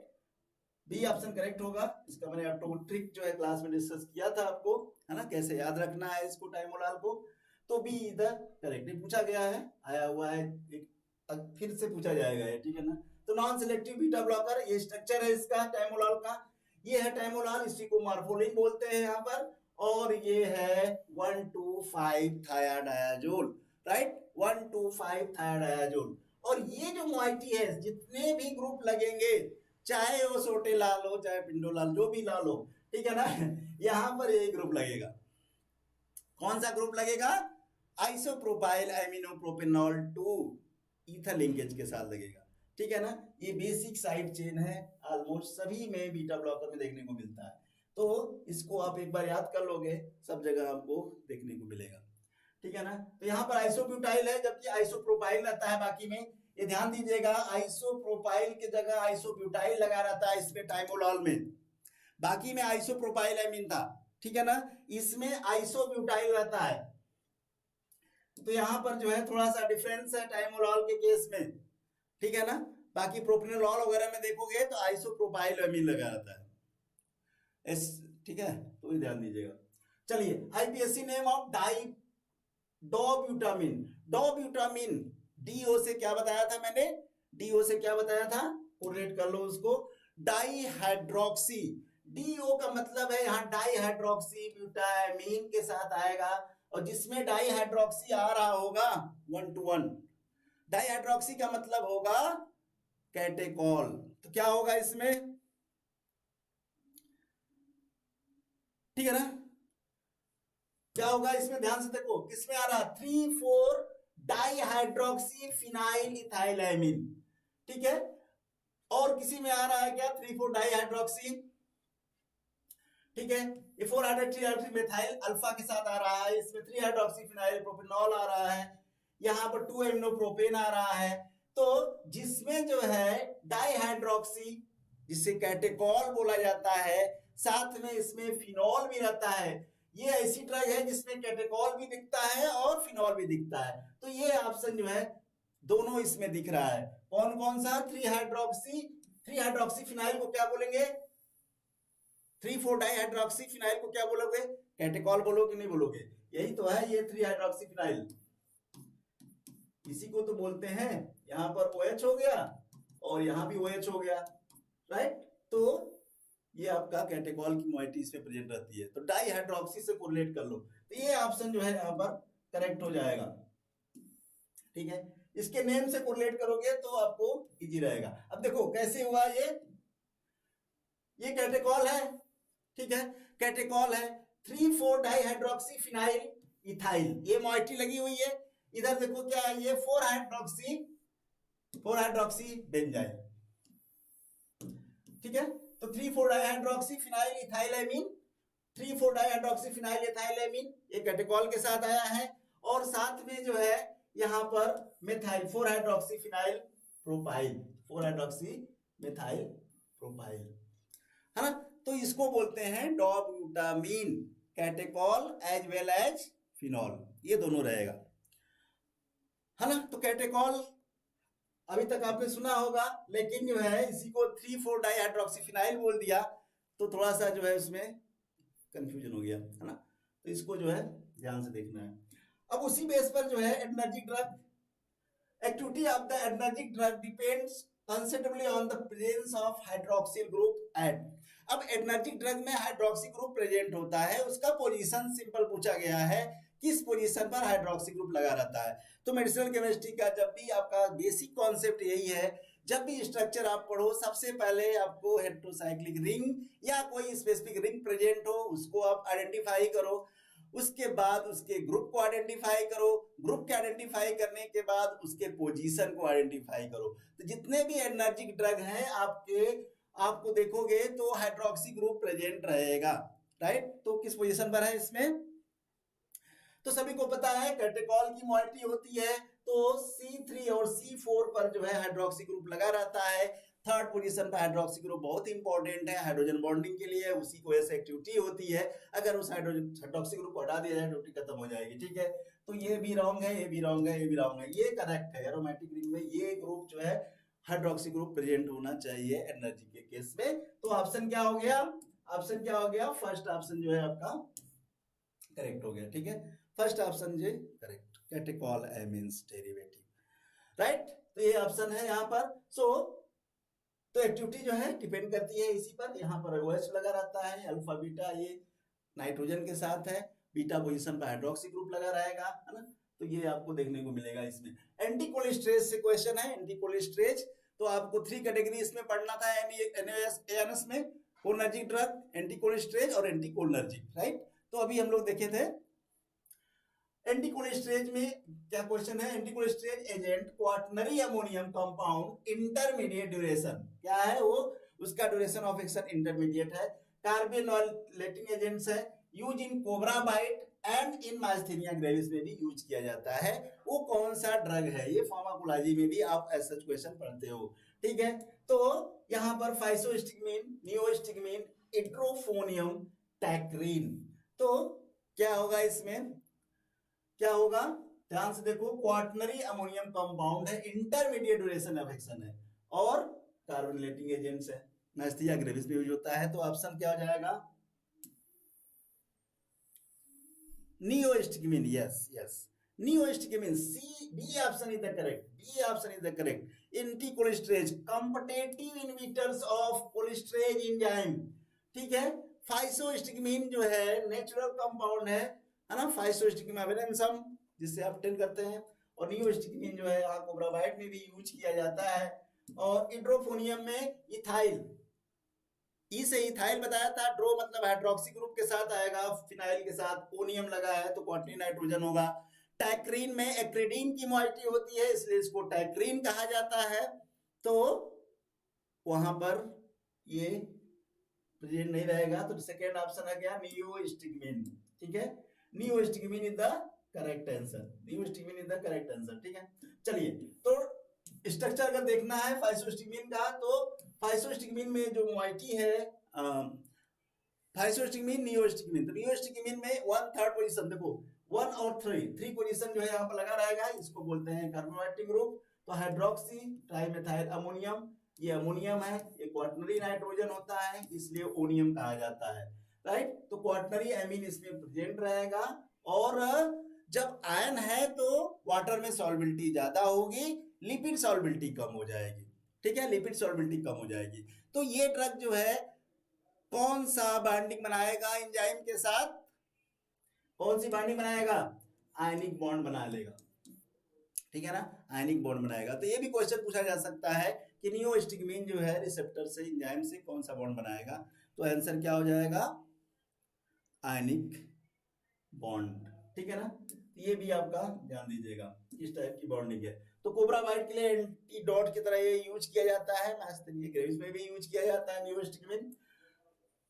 A: बी ऑप्शन करेक्ट होगा। इसका मैंने आपको ट्रिक जो है क्लास में डिस्कस किया था आपको, है ना, कैसे याद रखना है इसको टाइमोलॉल को। तो बी इधर करेक्टली पूछा गया है, आया हुआ है, फिर से पूछा जाएगा ये। ठीक है ना, तो नॉन सिलेक्टिव बीटा ब्लॉकर, ये स्ट्रक्चर है इसका टाइमोलॉल का। ये है टाइमोलॉल, इसी को मार्फोलिन बोलते हैं यहाँ पर। और ये है 1 to 5 thiadiazole. Right, 1 to 5 thiadiazole. और ये जो मोइटी है, जितने भी ग्रुप लगेंगे, चाहे वो सोटेलाल हो चाहे पिंडोलाल, जो भी लाल हो, ठीक है ना, यहाँ पर ये ग्रुप लगेगा। कौन सा ग्रुप लगेगा? आइसोप्रोपाइल एमिनोप्रोपेनॉल 2 ईथर लिंकेज के साथ लगेगा। ठीक है ना, ये बेसिक साइड चेन है, ऑलमोस्ट सभी में बीटा ब्लॉकर में देखने को मिलता है। तो इसको आप एक बार याद कर लोगे, सब जगह आपको देखने को मिलेगा। ठीक है ना, तो यहाँ पर आइसोब्यूटाइल है, जबकि आइसोप्रोपाइल रहता है बाकी में। ये ध्यान दीजिएगा, आइसोप्रोपाइल की जगह आइसोब्यूटाइल लगा रहता है इसमें टाइमोलॉल में, बाकी में आइसोप्रोपाइल एमीन था। ठीक है ना, इसमें आइसोब्यूटाइल रहता है। तो यहाँ पर जो है थोड़ा सा डिफरेंस है टाइमोलॉल के केस में। ठीक है ना, बाकी प्रोपिनोलॉल वगैरह में देखोगे तो आइसोप्रोपाइल एमीन लगा रहता है। ठीक है, तो ये ध्यान दीजिएगा। चलिए, IUPAC name of dobutamine. Dobutamine, DO से क्या बताया था मैंने? डीओ से क्या बताया था? कोरिलेट कर लो उसको, डाईहाइड्रोक्सी। डीओ का मतलब है यहाँ डाईहाइड्रोक्सी ब्यूटामीन के साथ आएगा, और जिसमें डाईहाइड्रोक्सी आ रहा होगा 1 to 1, डाईहाइड्रोक्सी का मतलब होगा कैटेकॉल। तो क्या होगा इसमें? ठीक है ना, क्या होगा इसमें? ध्यान से देखो, किसमें आ रहा? 3,4 डाईहाइड्रोक्सी फिनाइल इथाइलएमीन। ठीक है, और किसी में आ रहा है क्या? 3,4 डाईहाइड्रोक्सी। ठीक है, ये 4 हाइड्रोक्सी मेथाइल अल्फा के साथ आ रहा है, इसमें 3 हाइड्रोक्सी फिनाइल प्रोपेनॉल आ रहा है, यहाँ पर 2 एमिनोप्रोपेन आ रहा है। तो जिसमें जो है डाईहाइड्रोक्सी, जिसे कैटेकॉल बोला जाता है, साथ में इसमें फिनॉल भी रहता है। ये ऐसी ड्रग है जिसमें कैटेकॉल भी दिखता है और फिनॉल भी दिखता है। तो ये ऑप्शन जो है दोनों इसमें दिख रहा है। कौन कौन सा? 3 हाइड्रोक्सी फिनाइल को क्या बोलेंगे? 3,4 डाइहाइड्रोक्सी फिनाइल को क्या बोलोगे? कैटेकॉल बोलोगे नहीं बोलोगे? यही तो है ये 3 हाइड्रोक्सी फिनाइल, इसी को तो बोलते हैं। यहां पर OH हो गया और यहां भी OH हो गया, राइट? तो ये आपका कैटेकॉल की मॉइटी इसमें प्रेजेंट रहती है, तो डाइहाइड्रोक्सी से कोरिलेट कर लो, तो ये ऑप्शन जो है यहाँ पर करेक्ट हो जाएगा। ठीक है, इसके नेम से कोरिलेट करोगे तो आपको इजी रहेगा। अब देखो कैसे हुआ ये कैटेकॉल है, ठीक है, कैटेकॉल है। 3,4 डाइहाइड्रोक्सी फिनाइल इथाइल, ये मॉइटी लगी हुई है। इधर देखो क्या है, ये 4 हाइड्रोक्सी बेंजाइल, ठीक है। तो 3,4 dihydroxy phenyl ethyl amine, 3,4 dihydroxy phenyl ethyl amine, ये कैटेकॉल के साथ आया है। और साथ में जो है यहाँ पर methyl 4 hydroxy phenyl propyl, 4 hydroxy methyl propyl, है ना। तो इसको बोलते हैं डॉब्यूटामीन, catechol as well as phenol, ये दोनों रहेगा, है ना। तो कैटेकॉल अभी तक आपने सुना होगा, लेकिन जो है इसी को 3,4 डाइहाइड्रोक्सी फिनाइल बोल दिया तो थोड़ा सा जो है उसमें कंफ्यूजन हो गया, है ना। तो इसको जो है ध्यान से देखना है। अब उसी बेस पर जो है adrenergic drug, activity of the adrenergic drug depends considerably on the presence of hydroxyl group at. अब एडर्जिक ड्रग में हाइड्रोक्सी ग्रुप प्रेजेंट होता है, उसका पोजीशन सिंपल पूछा गया है, किस पोजीशन पर हाइड्रोक्सी ग्रुप लगा रहता है। तो मेडिसिनल केमिस्ट्री का जब भी आपका बेसिक कॉन्सेप्ट यही है, जब भी स्ट्रक्चर आप पढ़ो सबसे पहले आपको हेटेरोसाइक्लिक रिंग या कोई स्पेसिफिक रिंग प्रेजेंट हो उसको आप आइडेंटिफाई करो, उसके बाद उसके ग्रुप को आइडेंटिफाई करो, ग्रुप के आइडेंटिफाई करने के बाद उसके पोजीशन को आइडेंटिफाई करो। तो जितने भी एनर्जिक ड्रग हैं आपको देखोगे तो हाइड्रोक्सी ग्रुप प्रेजेंट रहेगा, राइट। तो किस पोजीशन पर है इसमें? तो सभी को पता है कैटेकॉल की मॉइटी होती है तो C3 और C4 पर जो है हाइड्रोक्सी ग्रुप लगा रहता है। थर्ड पोजीशन पर हाइड्रोक्सी ग्रुप बहुत इंपॉर्टेंट है हाइड्रोजन बॉन्डिंग के लिए, उसी को ऐसे एक्टिविटी होती है। अगर उस हाइड्रोक्सी ग्रुप को हटा दिया जाए एक्टिविटी खत्म हो जाएगी, ठीक है। तो ये भी रॉन्ग है, ये भी रॉन्ग है, ये भी रॉन्ग है, ये करेक्ट है। एरोमेटिक रिंग में ये ग्रुप जो है हाइड्रोक्सी ग्रुप प्रेजेंट होना चाहिए एनर्जी के केस में। तो ऑप्शन क्या हो गया? ऑप्शन क्या हो गया? फर्स्ट ऑप्शन जो है आपका करेक्ट हो गया, ठीक है। फर्स्ट ऑप्शन जो correct, catechol amines derivative, right. तो ये ऑप्शन है यहाँ पर। तो एक्टिविटी जो है डिपेंड करती है इसी पर। यहाँ पर OH लगा रहता है, अल्फा बीटा ये नाइट्रोजन के साथ है, बीटा पोजीशन पर हाइड्रोक्सी ग्रुप लगा रहेगा, है ना। तो ये आपको देखने को मिलेगा इसमें। एंटीकोलिस्ट्रेज से क्वेश्चन है, एंटीकोलिस्ट्रेज तो आपको 3 कैटेगरी इसमें पढ़ना था NAS में, कोलिनर्जिक ड्रग, एंटीकोलिस्ट्रेज और एंटीकोलिनर्जिक, राइट। तो अभी हम लोग देखे थे एंटीकोलिस्ट्रेज में क्या क्वेश्चन है। Anticholinesterase agent quaternary ammonium compound intermediate duration, क्या है वो? उसका ड्यूरेशन ऑफ एक्शन इंटरमीडिएट है। कार्बोनोलेटिंग एजेंट्स है, use in cobra bite and in myasthenia gravis में भी यूज किया जाता है। वो कौन सा ड्रग है? ये फार्माकोलॉजी में भी आप ऐसा क्वेश्चन पढ़ते हो, ठीक है। तो यहाँ पर फाइसोस्टिग्मीन, नियोस्टिग्मीन, इट्रोफोनियम, टैक्रीन, तो क्या होगा इसमें? क्या होगा? ध्यान से देखो, क्वाटरनरी अमोनियम कंपाउंड है, इंटरमीडिएट ड्यूरेशन ऑफ एक्शन है और कार्बोनिलेटिंग एजेंट्स है, नाइस्थेनिया ग्रेविस में यूज होता है। तो ऑप्शन क्या हो जाएगा? Neostigmine, yes yes, neostigmine, B option is the correct, B option is the correct. Anticholinesterase competitive inhibitors of cholinesterase enzyme, ठीक है। फाइसोस्टिग्मीन जो है नेचुरल कंपाउंड है ना, फाइसोस्टिग्मीन एवेरेंसम जिससे आप टेन करते हैं, और नियोस्टिग्मीन जो है यहाँ कोबरा बाइट में भी यूज किया जाता है। और इड्रोफोनियम में इथाइल, ई से इथाइल बताया था, ड्रो मतलब हाइड्रोक्सी ग्रुप के साथ आएगा, फिनाइल के साथ ओनियम लगा है तो क्वाटरनरी नाइट्रोजन होगा। टैक्रीन में एक्रिडीन की मॉइटी होती है इसलिए इसको टैक्रीन कहा जाता है। तो वहां पर ये प्रेजेंट नहीं रहेगा, तो सेकेंड ऑप्शन आ गया नियोस्टिग्मीन, ठीक है। Neostigmine is the correct answer, neostigmine is the correct answer, ठीक है। चलिए, तो स्ट्रक्चर अगर देखना है फाइसोस्टिग्मीन का, तो फाइसोस्टिग्मीन में जो मॉइटी है फाइसोस्टिग्मीन, नियोस्टिग्मीन, तो नियोस्टिग्मीन में 1/3 पोजीशन, देखो 1 और 3 पोजीशन जो है यहाँ पर लगा रहेगा, इसको बोलते हैं कार्बोनाइटिक ग्रुप। तो हाइड्रोक्सी ट्राइमेथाइल अमोनियम, ये अमोनियम है, ये क्वाटरनरी नाइट्रोजन होता है, इसलिए ओनियम कहा जाता है, राइट। तो क्वाटरनरी एमीन इसमें प्रेजेंट रहेगा, और जब आयन है तो वाटर में सॉल्बिलिटी ज्यादा होगी, लिपिड सॉल्बिलिटी कम हो जाएगी, ठीक है, लिपिड सॉल्बिलिटी कम हो जाएगी। तो ये ड्रग जो है कौन सा बॉन्डिंग बनाएगा एंजाइम के साथ, कौन सी बॉन्डिंग बनाएगा, आयनिक बॉन्ड बना लेगा, ठीक है ना, आयनिक बॉन्ड बनाएगा। तो ये भी क्वेश्चन पूछा जा सकता है कि नियोस्टिग्मीन जो है रिसेप्टर से एंजाइम से कौन सा बॉन्ड बनाएगा, तो आंसर क्या हो जाएगा, आयनिक बॉन्ड, ठीक है ना। ये भी आपका ध्यान दीजिएगा, किस टाइप की बॉन्डिंग है। तो कोबरा बाइट के लिए एंटीडोट की तरह ये यूज किया जाता है, ग्रेविस में भी यूज किया जाता है नियोस्टिग्मीन।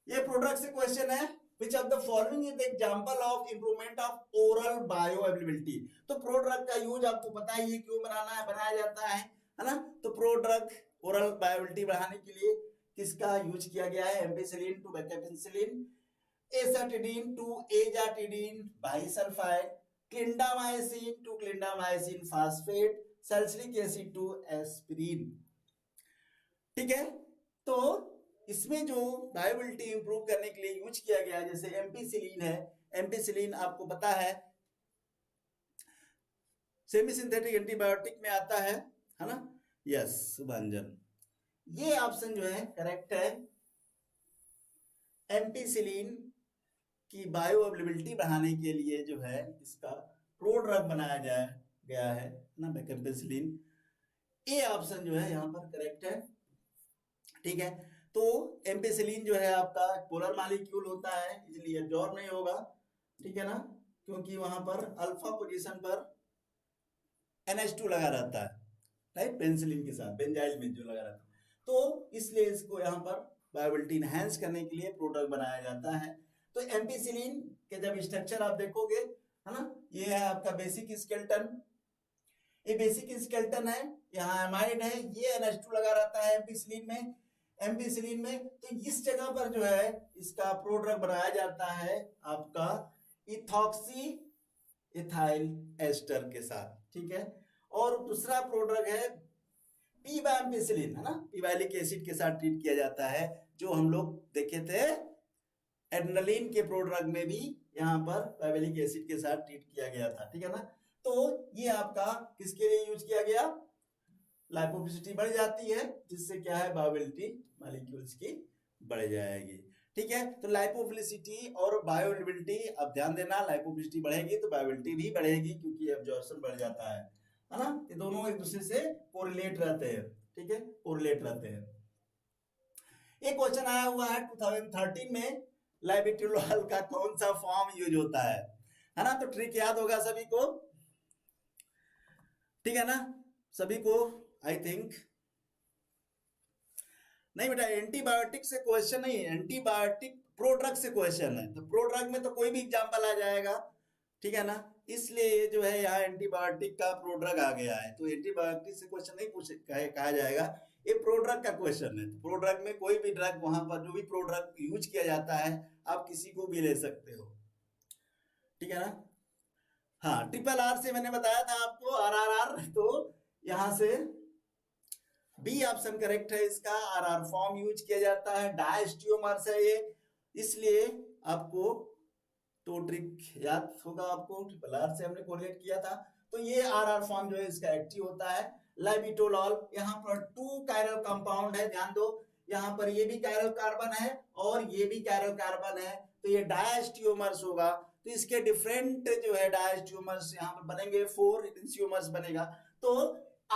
A: ये प्रोडक्ट से क्वेश्चन है, which of the following is the example of improvement of oral bioavailability। तो प्रोड्रग का यूज आपको पता ही है क्यों बनाया जाता है ना। तो प्रोड्रग ओरल बायोएबिलिटी बढ़ाने के लिए किसका यूज किया गया है, ampicillin to bacampicillin, azatadine to azatadine bisulphide, clindamycin to clindamycin phosphate, salicylic acid to aspirin, ठीक है। तो इसमें जो बायोएबिलिटी इंप्रूव करने के लिए यूज किया गया, जैसे एम्पिसिलिन है, एम्पिसिलिन आपको पता है सेमी सिंथेटिक एंटीबायोटिक में आता है ना, यस सुभांजन, ये ऑप्शन जो है करेक्ट है। एम्पिसिलिन की बायोअवेलेबिलिटी बढ़ाने के लिए जो है इसका प्रोड्रग बनाया गया है ना, बेकेपेंसिलिन, ये ऑप्शन जो है यहाँ पर करेक्ट है, ठीक है। तो एम्पिसिलिन जो है आपका पोलर मॉलिक्यूल होता है, इसलिए एब्जॉर्ब नहीं होगा, ठीक है ना, क्योंकि वहां पर अल्फा पोजीशन पर NH2 लगा रहता है, राइट, पेंसिलिन के साथ बेंजाइल में जो लगा रहता है, तो इसलिए इसको यहाँ पर बायोएबिलिटी इनहैंस करने के लिए प्रोडक्ट बनाया जाता है। तो एम्पिसिलिन के जब स्ट्रक्चर आप देखोगे, है ना, ये है आपका बेसिक स्केलेटन, ये बेसिक स्केलेटन है, यहाँ एमाइड है, ये NH2 लगा रहता है एम्पिसिलिन में, तो इस जगह पर जो है इसका प्रोड्रग बनाया जाता है आपका इथॉक्सी इथाइल एस्टर के साथ, ठीक है। और दूसरा प्रोड्रग है पीवाम्पिसिलिन, है ना, पीवाइलिक एसिड के साथ ट्रीट किया जाता है, जो हम लोग देखे थे एड्रेनलिन के प्रोड्रग में भी यहाँ पर पीवाइलिक एसिड के साथ ट्रीट किया गया था, ठीक है ना। तो ये आपका किसके लिए यूज किया गया, लाइपोफिलिसिटी बढ़ जाती है, जिससे क्या है बायोएबिलिटी मॉलिक्यूल्स की बढ़ जाएगी, ठीक है। तो लाइपोफिलिसिटी और बायोअवेलेबिलिटी, अब ध्यान देना, लाइपोफिलिसिटी बढ़ेगी तो बायोएबिलिटी भी बढ़ेगी, क्योंकि एब्जॉर्प्शन बढ़ जाता है ना, ये दोनों एक दूसरे से कोरिलेट रहते हैं, ठीक है, कोरिलेट रहते हैं। एक क्वेश्चन आया हुआ है 2013 में, लाइबिटोलॉल का कौन सा फॉर्म यूज होता है ना, तो ट्रिक याद होगा सभी को, ठीक है ना, सभी को आई थिंक, नहीं बेटा एंटीबायोटिक से क्वेश्चन नहीं है, एंटीबायोटिक प्रोड्रग से क्वेश्चन है, तो प्रोड्रग में तो कोई भी एग्जांपल आ जाएगा, ठीक है ना, इसलिए जो है यहाँ एंटीबायोटिक का प्रोड्रग आ गया है, तो एंटीबायोटिक से क्वेश्चन नहीं कहा जाएगा, ये प्रोड्रग का क्वेश्चन है। तो प्रोड्रग में कोई भी ड्रग, वहां पर जो भी प्रोड्रग यूज किया जाता है आप किसी को भी ले सकते हो, ठीक है ना। हाँ, RRR से मैंने बताया था आपको, RRR, तो यहां से बी ऑप्शन करेक्ट है इसका, RR फॉर्म यूज किया जाता है, डायस्टियोमर्स है ये, इसलिए आपको तो ट्रिक याद होगा आपको, RRR से हमने कोरिलेट किया था, तो ये RR फॉर्म जो है इसका एक्टिव होता है। लाइबिटोलॉल, यहाँ पर 2 कायरल कंपाउंड है, ध्यान दो, यहाँ पर ये भी कायरल कार्बन है और ये भी कायरल कार्बन है, तो ये डायस्टियोमर्स होगा, तो इसके डिफरेंट जो है डायस्टियोमर्स यहाँ पर बनेंगे, 4 इंसियोमर्स बनेगा, तो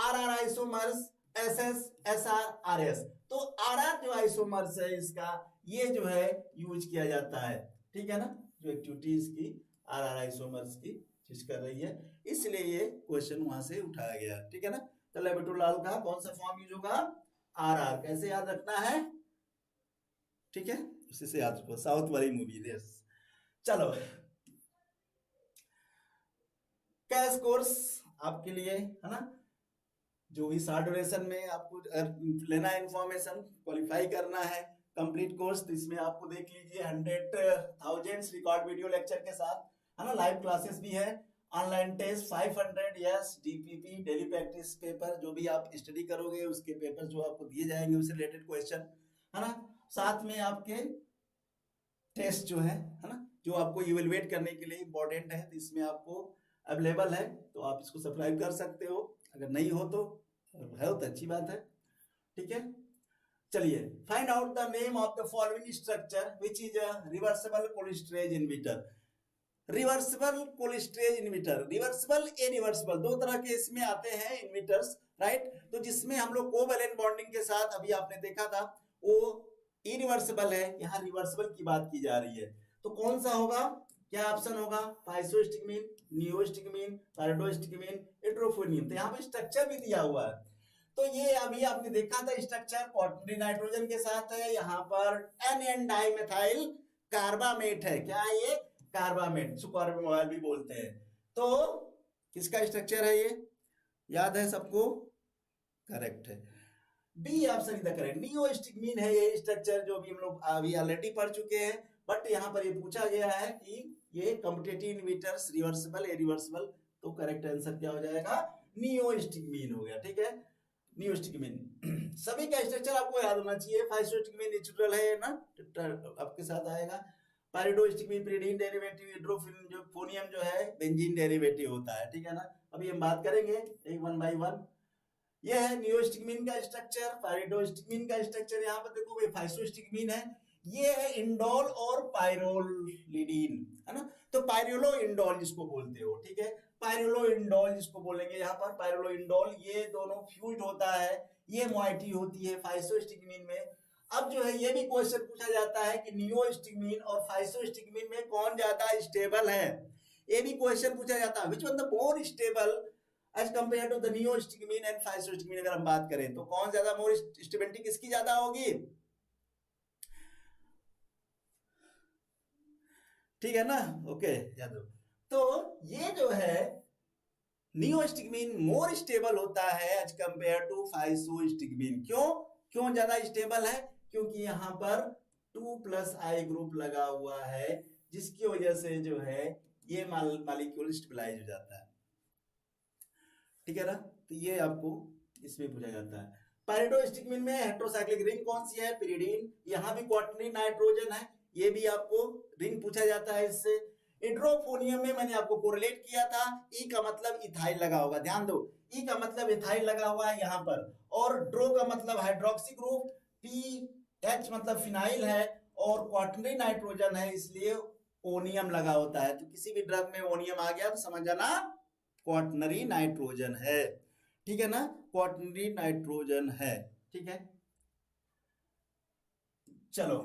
A: RR isomers, SS, SR, RS, तो RR जो आइसोमर्स है इसका, ये जो है यूज किया जाता है, ठीक है ना, जो एक्टिविटीज की RR आइसोमर्स की चीज कर रही है, इसलिए ये क्वेश्चन वहां से उठाया गया, ठीक है ना। तो लाइबिटोलॉल का कौन सा फॉर्म यूज होगा, RR, कैसे याद रखना है, ठीक है, उसी से याद रखो, साउथ वाली मूवी है। चलो, कैश कोर्स आपके लिए, है ना, जो भी शॉर्ट ड्यूरेशन में आपको लेना है इंफॉर्मेशन, क्वालिफाई करना है कंप्लीट कोर्स, तो इसमें आपको देख लीजिए 100,000 रिकॉर्ड वीडियो लेक्चर के साथ, है ना, लाइव क्लासेस भी है, online test 500, yes, DPP daily practice paper, जो भी आप स्टडी करोगे उसके पेपर जो आपको दिए जाएंगे उससे रिलेटेड क्वेश्चन, है ना। साथ में आपके टेस्ट जो है ना, जो आपको इवेलुएट करने के लिए इंपॉर्टेंट है, तो इसमें आपको अवेलेबल है, तो आप इसको सब्सक्राइब कर सकते हो। अगर नहीं हो तो है तो अच्छी बात है, ठीक है। चलिए, find out the name of the following structure which is a reversible cholinesterase inhibitor. Reversible cholinesterase inhibitor, reversible irreversible, दो तरह के इसमें आते हैं इनहिबिटर्स, राइट। तो जिसमें हम लोग कोवैलेंट बॉन्डिंग के साथ अभी आपने देखा था वो इरिवर्सिबल है, यहाँ रिवर्सिबल की बात की जा रही है। तो कौन सा होगा, क्या ऑप्शन होगा, पाइसोस्टिग्मीन, नियोस्टिग्मीन, पायरिडोस्टिग्मीन, इट्रोफोनियम। तो यहाँ पे स्ट्रक्चर भी दिया हुआ है। तो ये अभी आपने देखा था स्ट्रक्चर क्वाटरनरी नाइट्रोजन के साथ है, यहाँ पर एन डाइमेथाइल कार्बामेट है, क्या है ये, कार्बामेट, जिसको कार्बामेट भी बोलते हैं। तो किसका स्ट्रक्चर है ये, याद है सबको, करेक्ट है, B option is the correct, neostigmine है ये स्ट्रक्चर, जो भी हम लोग अभी ऑलरेडी पढ़ चुके हैं। बट यहाँ पर ये पूछा गया है कि ये कम्पिटिटिव इनहिबिटर्स रिवर्सिबल इरिवर्सिबल, तो करेक्ट आंसर क्या हो जाएगा, नियोस्टिग्मीन हो गया, ठीक है, नियोस्टिग्मीन। सभी का स्ट्रक्चर आपको याद होना चाहिए, फाइसोस्टिग्मीन नेचुरल है ना, आपके साथ आएगा, पायरिडोस्टिग्मीन pyridine डेरिवेटिव, हाइड्रोफोनियम जो है बेंजीन डेरिवेटिव होता है, ठीक है ना। अभी हम बात करेंगे एक वन बाय वन। ये है नियोस्टिग्मीन का स्ट्रक्चर, पायरिडोस्टिग्मीन का स्ट्रक्चर, यहाँ पर देखो ये फाइसोस्टिग्मीन है, ये है इंडोल और पायरोलिडीन, है ना। तो पायरोलो इंडोल जिसको बोलते हो, ठीक है, पायरोलो इंडोल जिसको बोलेंगे यहाँ पर, पायरोलो इंडोल, ये दोनों फ्यूज होता है, ये मोइटी होती है फाइसोस्टिग्मीन में। अब जो है ये भी क्वेश्चन पूछा जाता है कि नियोस्टिग्मीन और फाइसोस्टिग्मीन में कौन ज्यादा स्टेबल है, ये भी क्वेश्चन पूछा जाता है, which one the more stable as compare to the neostigmine and physostigmine. अगर हम बात करें तो कौन ज्यादा मोर स्टेबिलिटी किसकी ज्यादा होगी, ठीक है ना, ओके यादव। तो ये जो है नियोस्टिग्मीन मोर स्टेबल होता है एज कंपेयर टू फाइसोस्टिग्मीन। क्यों, क्यों ज्यादा स्टेबल है, क्योंकि यहाँ पर 2+I ग्रुप लगा हुआ है, जिसकी वजह से जो है ये मॉलिक्यूल स्टेबलाइज हो जाता है, ठीक है ना। तो ये आपको इसमें पूछा जाता है। पायरिडोस्टिग्मीन में हेटेरोसाइक्लिक रिंग कौन सी है, पिरिडीन, यहाँ भी क्वाटरनरी नाइट्रोजन है, ये भी आपको रिंग पूछा जाता है इससे। इट्रोफोनियम में मैंने आपको कोरिलेट किया था, ई का मतलब इथाइल लगा होगा, ध्यान दो, ई का मतलब इथाइल लगा हुआ है यहाँ पर, और ड्रो का मतलब हाइड्रोक्सी ग्रुप, पी एच मतलब फिनाइल है, और क्वाटरनरी नाइट्रोजन है इसलिए ओनियम लगा होता है। तो किसी भी ड्रग में ओनियम आ गया तो समझ जाना क्वाटरनरी नाइट्रोजन है, ठीक है ना, क्वाटरनरी नाइट्रोजन है, ठीक है। चलो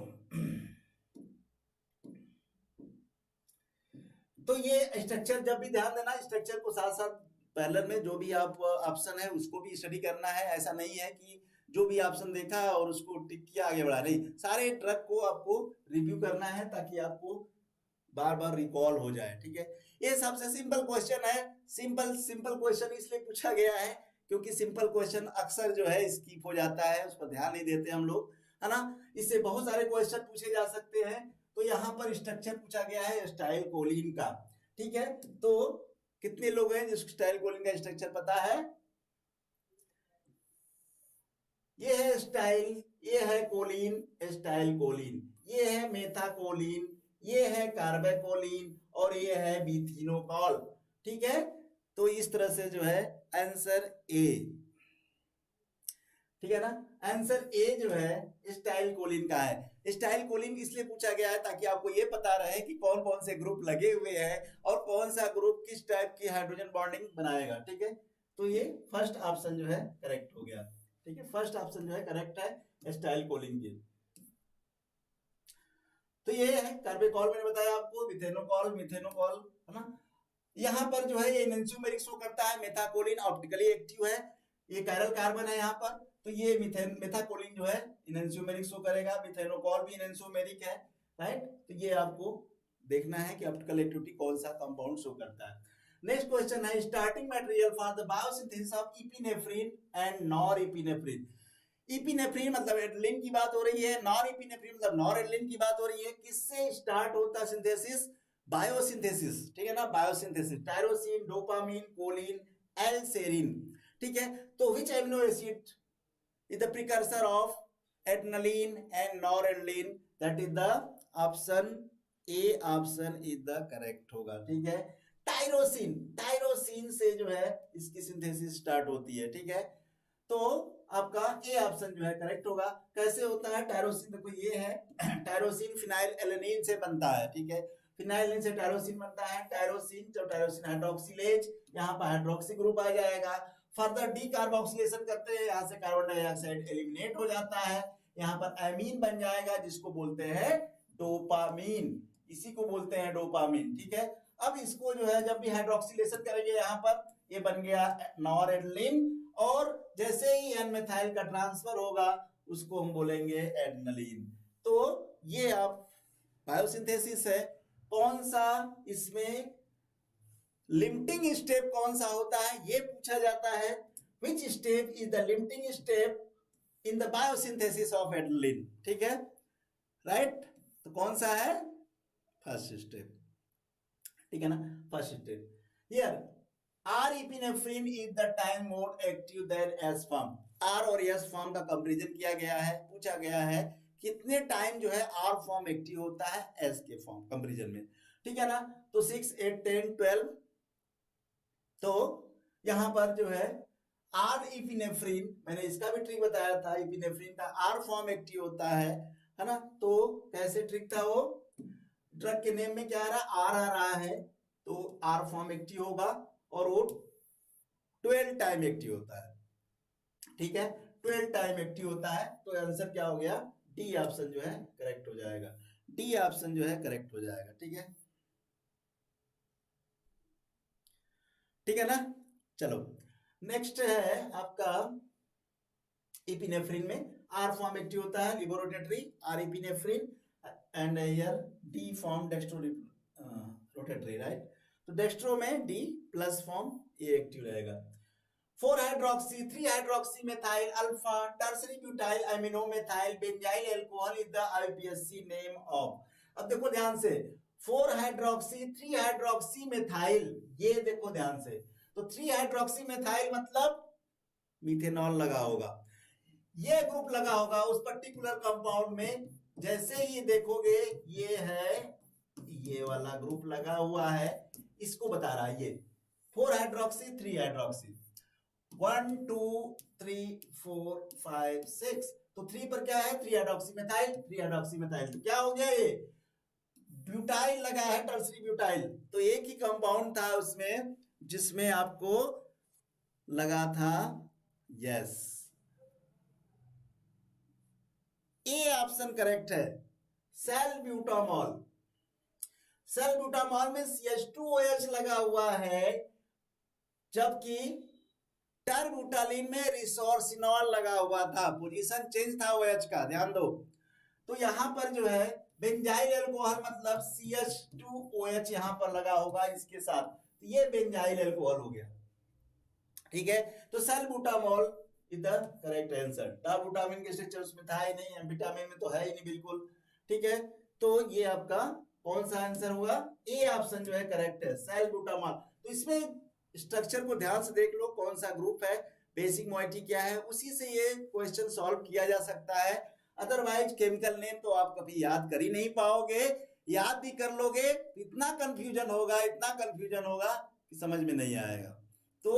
A: तो ये स्ट्रक्चर जब भी ध्यान देना, स्ट्रक्चर को साथ साथ पैरेलल में जो भी आप ऑप्शन है उसको भी स्टडी करना है। ऐसा नहीं है कि जो भी ऑप्शन देखा और उसको टिक किया आगे बढ़ा, नहीं, सारे ट्रक को आपको रिव्यू करना है ताकि आपको बार बार रिकॉल हो जाए, ठीक है। ये सबसे सिंपल क्वेश्चन है, सिंपल क्वेश्चन इसलिए पूछा गया है क्योंकि सिंपल क्वेश्चन अक्सर जो है स्किप हो जाता है, उस पर ध्यान नहीं देते हम लोग, है ना। इससे बहुत सारे क्वेश्चन पूछे जा सकते हैं। तो यहाँ पर स्ट्रक्चर पूछा गया है स्टाइल कोलिन का, ठीक है। तो कितने लोग हैं जिसको स्टाइल कोलिन का स्ट्रक्चर पता है, ये है स्टाइल, ये है कोलिन, स्टाइल कोलिन, ये है मेथाकोलिन, ये है कार्बेकोलिन, और ये है बीथिनोकॉल, ठीक है। तो इस तरह से जो है आंसर ए, ठीक है ना, आंसर ए जो है स्टाइल कोलिन का है। स्टाइल कोलिन इसलिए पूछा गया है ताकि आपको ये पता रहे कि कौन कौन से ग्रुप लगे हुए हैं और कौन सा ग्रुप किस टाइप की हाइड्रोजन बॉन्डिंग बनाएगा, ठीक है। तो ये फर्स्ट ऑप्शन जो है करेक्ट हो गया, ठीक है, फर्स्ट ऑप्शन जो है करेक्ट है स्टाइल कोलिन की। तो ये है कार्बेकॉल, मैंने बताया आपको, मिथेनोकॉल, मिथेनोकॉल, है ना। यहाँ पर जो है ये एनएनसियोमेरिक शो करता है, मेथाकोलिन ऑप्टिकली एक्टिव है, ये कायरल कार्बन है यहाँ पर, तो ये मेथाकोलिन जो है एनएनसियोमेरिक शो करेगा, मिथेनोकॉल भी एनएनसियोमेरिक है, राइट। तो ये आपको देखना है कि ऑप्टिकल एक्टिविटी कौन सा कंपाउंड शो करता है। नेक्स्ट क्वेश्चन है starting material for the biosynthesis of epinephrine and norepinephrine. Epinephrine मतलब एड्रेनालिन की बात हो रही है, नॉरएपिनेफ्रिन मतलब नॉरएड्रेनालिन की बात हो रही है। किससे स्टार्ट होता है सिंथेसिस, बायोसिंथेसिस, ठीक है ना, biosynthesis, tyrosine, dopamine, choline, L serine, ठीक है। तो which amino acid is the precursor of adrenaline and noradrenaline, that is the option A, option is the correct होगा, ठीक है। टायरोसिन, टायरोसिन से जो है इसकी सिंथेसिस स्टार्ट होती है, ठीक है। तो आपका ए ऑप्शन जो है करेक्ट होगा। कैसे होता है टायरोसिन, देखो ये है टायरोसिन फिनाइल एलेनिन से बनता है, ठीक है। फिनाइल एलेनिन से टायरोसिन बनता है। टायरोसिन, जब टायरोसिन हाइड्रोक्सिलेज, यहाँ पर हाइड्रोक्सी ग्रुप आ जाएगा। फर्दर डी कार्बोक्सिलेशन करते हैं, यहाँ से कार्बन डाइऑक्साइड एलिमिनेट हो जाता है, यहाँ पर एमीन बन जाएगा जिसको बोलते हैं डोपामीन, इसी को बोलते हैं डोपामीन, ठीक है। अब इसको जो है जब भी हाइड्रोक्सिलेशन करेंगे यहाँ पर ये बन गया नॉरएड्रेनालिन, और जैसे ही एन मेथाइल का ट्रांसफर होगा उसको हम बोलेंगे एड्रेनालिन। तो ये आप बायोसिंथेसिस है। कौन सा इसमें लिमिटिंग स्टेप कौन सा होता है ये पूछा जाता है। Which step is the limiting step in the biosynthesis of adrenaline, ठीक है, राइट। तो कौन सा है, फर्स्ट स्टेप, ठीक है ना, first step. Here R epinephrine is the time mode active then S form. R और एस फॉर्म का कंपैरिजन किया गया है, पूछा गया है कितने टाइम जो है आर फॉर्म एक्टिव होता है एस के फॉर्म कंपैरिजन में, ठीक है ना। तो 6, 8, 10, 12। तो यहां पर जो है आर इपिनेफ्रिन, मैंने इसका भी ट्रिक बताया था, इपिनेफ्रिन का आर फॉर्म एक्टिव होता है ना। तो कैसे ट्रिक था वो, ड्रग के नेम में क्या आ रहा, आर आ रहा है, तो आर फॉर्म एक्टिव होगा और वो 12 टाइम एक्टिव होता है, ठीक है, 12 टाइम एक्टिव होता है। तो आंसर क्या हो गया, डी ऑप्शन जो है करेक्ट हो जाएगा, डी ऑप्शन जो है करेक्ट हो जाएगा, ठीक है, ठीक है ना। चलो नेक्स्ट है आपका इपिनेफ्रिन में आर फॉर्म एक्टिव होता है, levorotatory R epinephrine, and here D form dextro rotatory, right. तो डेक्स्ट्रो में D plus form a active रहेगा। 4 hydroxy 3 hydroxy methyl alpha tertiary butyl amino methyl benzyl alcohol is the IUPAC name of. अब देखो ध्यान से, 4 hydroxy 3 hydroxy methyl, ये देखो ध्यान से, तो 3 हाइड्रोक्सी मेथाइल मतलब मिथेनॉल लगा होगा, ये ग्रुप लगा होगा उस पर्टिकुलर कंपाउंड में। जैसे ही देखोगे ये है, ये वाला ग्रुप लगा हुआ है, इसको बता रहा है ये 4 हाइड्रोक्सी 3 हाइड्रोक्सी, 1 2 3 4 5 6। तो 3 पर क्या है, 3 हाइड्रोक्सी मेथाइल, 3 हाइड्रोक्सी मेथाइल, तो क्या हो गया, ये ब्यूटाइल लगा है, टर्सरी ब्यूटाइल। तो एक ही कंपाउंड था उसमें जिसमें आपको लगा था, यस, ए ऑप्शन करेक्ट है, सैल्ब्यूटामॉल। सैल्ब्यूटामॉल में CH2OH लगा हुआ है, जबकि टर्बुटालिन में रिसोर्सिनॉल लगा हुआ था, पोजीशन चेंज था OH का, ध्यान दो। तो यहां पर जो है बेंजाइल अल्कोहल मतलब CH2OH यहां पर लगा होगा इसके साथ, तो ये बेंजाइल अल्कोहल हो गया, ठीक है। तो सैल्ब्यूटामॉल इज द करेक्ट आंसर। डाबूटामिन के स्ट्रक्चर उसमें था ही नहीं, एम्फेटामिन में तो है ही नहीं बिल्कुल, ठीक है। तो ये आपका कौन सा आंसर होगा, ए ऑप्शन जो है करेक्ट है, सैल्ब्यूटामॉल। तो इसमें स्ट्रक्चर को ध्यान से देख लो, कौन सा ग्रुप है, बेसिक मोइटी क्या है, उसी से ये क्वेश्चन सॉल्व किया जा सकता है। अदरवाइज केमिकल नेम तो आप कभी याद कर ही नहीं पाओगे, याद भी कर लोगे इतना कंफ्यूजन होगा, इतना कंफ्यूजन होगा कि समझ में नहीं आएगा। तो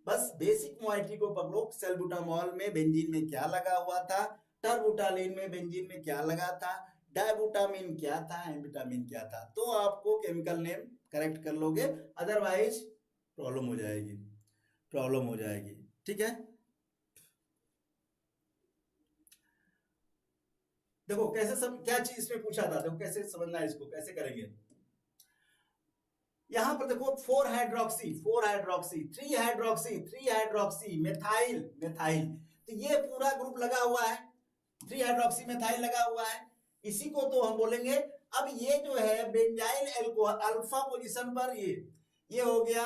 A: बस बेसिक मोइटी को पकड़ो, सैल्ब्यूटामॉल में बेंजीन में क्या लगा हुआ था, टर्बुटालिन में बेंजीन में क्या लगा था, डायबूटामिन क्या था, एम्फेटामिन क्या था, तो आपको केमिकल नेम करेक्ट कर लोगे, अदरवाइज प्रॉब्लम हो जाएगी, प्रॉब्लम हो जाएगी, ठीक है। देखो कैसे क्या चीज इसमें पूछा था, देखो कैसे समझना है इसको, कैसे करेंगे। यहां पर देखो 4 hydroxy 4 hydroxy 3 hydroxy 3 hydroxy methyl methyl, तो ये पूरा ग्रुप लगा हुआ है, 3 हाइड्रोक्सी मेथाइल लगा हुआ है, इसी को तो हम बोलेंगे। अब ये जो है बेंजाइल अल्कोहल अल्फा पोजीशन पर, ये हो गया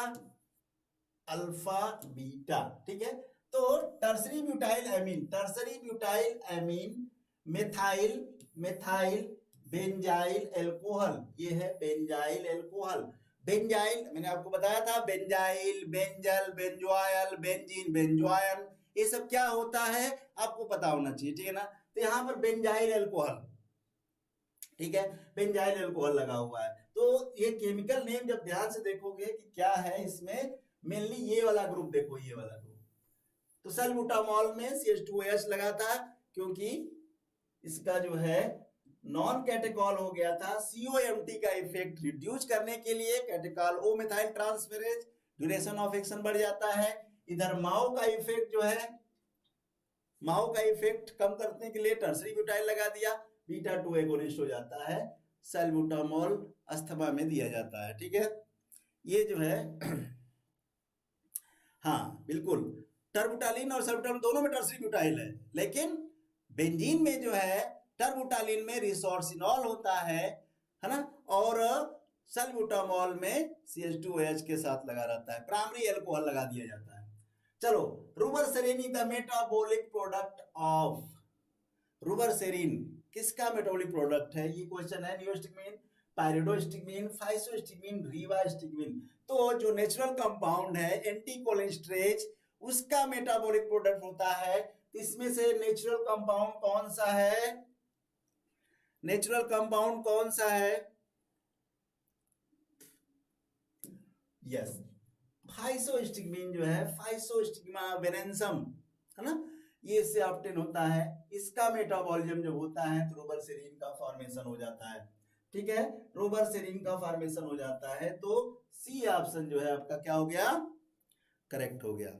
A: अल्फा बीटा, ठीक है। तो tertiary butyl amine, tertiary butyl amine methyl methyl, benzyl alcohol, ये है बेंजाइल एल्कोहल। बेंजाइल मैंने आपको बताया था, बेंजाइल, बेंजल, बेंजोयल, बेंजीन, बेंजोयन, ये सब क्या होता है आपको पता होना चाहिए, ठीक है ना। तो यहाँ पर बेंजाइल एल्कोहल, ठीक है, बेंजाइल एल्कोहल लगा हुआ है। तो ये केमिकल नेम जब ध्यान से देखोगे कि क्या है इसमें, मेनली ये वाला ग्रुप देखो, ये वाला ग्रुप। तो सल्ब्यूटामॉल में CH2OH लगा था क्योंकि इसका जो है नॉन कैटेकॉल हो गया था। COMT का इफेक्ट रिड्यूस करने के लिए catechol O methyl transferase, duration of action बढ़ जाता है। इधर माओ का इफेक्ट जो है, माओ का इफेक्ट कम करने के लिए टर्सरी ब्यूटाइल लगा दिया, बीटा 2 एगोनिस्ट हो जाता है, सल्ब्यूटामॉल अस्थमा में दिया जाता है, ठीक है। ये जो है हाँ बिल्कुल, टर्बुटालिन और सल्ब्यूटामॉल दोनों में टर्सरी ब्यूटाइल है, लेकिन बेंजीन में जो है टर्बुटालिन में रिसोर्सिनॉल होता है ना, और सल्ब्यूटामॉल में CH2OH के साथ लगा रहता है, प्राइमरी अल्कोहल लगा दिया जाता है। चलो, rubreserine is the metabolic product of, rubreserine किसका मेटाबॉलिक प्रोडक्ट है, ये क्वेश्चन है। Neostigmine, pyridostigmine, physostigmine, rivastigmine. तो जो नेचुरल कंपाउंड है एंटीकोलिनेस्टरेज, उसका मेटाबॉलिक प्रोडक्ट होता है। इसमें से नेचुरल कंपाउंड कौन सा है, नेचुरल कंपाउंड कौन सा है, यस, फाइसोस्टिगमिन जो है, फाइसोस्टिग्मा वेनेंसम, है ना, ये इससे ऑब्टेन होता है। इसका मेटाबॉलिज्म जब होता है तो रुबरसेरिन का फॉर्मेशन हो जाता है, ठीक है, रुबरसेरिन का फॉर्मेशन हो जाता है। तो सी ऑप्शन जो है आपका क्या हो गया, करेक्ट हो गया,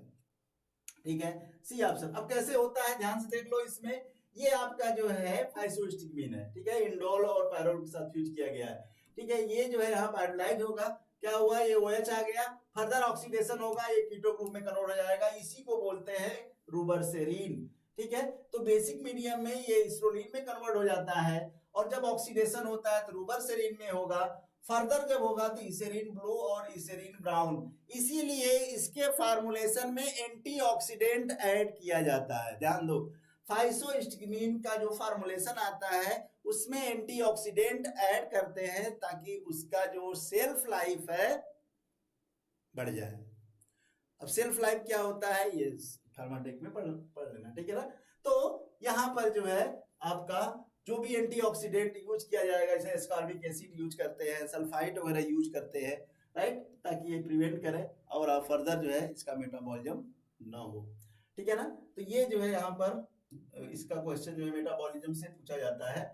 A: ठीक है, सी ऑप्शन। अब कैसे होता है ध्यान से देख लो, इसमें ये आपका जो है फाइसोस्टिग्मिन है, ठीक है, इंडोल और पायरोल के साथ फ्यूज किया गया है, ठीक है। ये जो है यहाँ पायरोलाइज होगा, क्या हुआ, ये OH आ गया, फर्दर ऑक्सीडेशन होगा, ये कीटो ग्रुप में कन्वर्ट हो जाएगा, इसी को बोलते हैं रुबरसेरिन, ठीक है। तो बेसिक मीडियम में ये इस्ट्रोलिन में कन्वर्ट हो जाता है, और जब ऑक्सीडेशन होता है तो रुबरसेरिन में होगा, फर्दर जब होगा तो इसेरिन ब्लू और इसेरिन ब्राउन। इसीलिए इसके फार्मूलेशन में एंटीऑक्सीडेंट ऐड किया जाता है, ध्यान दो, फाइसोस्टिग्मिन का जो फार्मूलेशन आता है उसमें एंटीऑक्सीडेंट ऐड करते हैं ताकि उसका जो सेल्फ लाइफ है बढ़ जाए। अब सेल्फ लाइफ क्या होता है ये फार्माटेक में पढ़ लेना, ठीक है ना। तो यहाँ पर जो है आपका जो भी एंटीऑक्सीडेंट यूज किया जाएगा, जैसे एस्कॉर्बिक एसिड यूज करते हैं, सल्फाइड वगैरह यूज करते हैं, राइट, ताकि ये प्रिवेंट करे और फर्दर जो है इसका मेटाबॉलिज्म ना हो, ठीक है ना। तो ये जो है यहाँ पर इसका क्वेश्चन जो है मेटाबॉलिज्म से पूछा जाता है,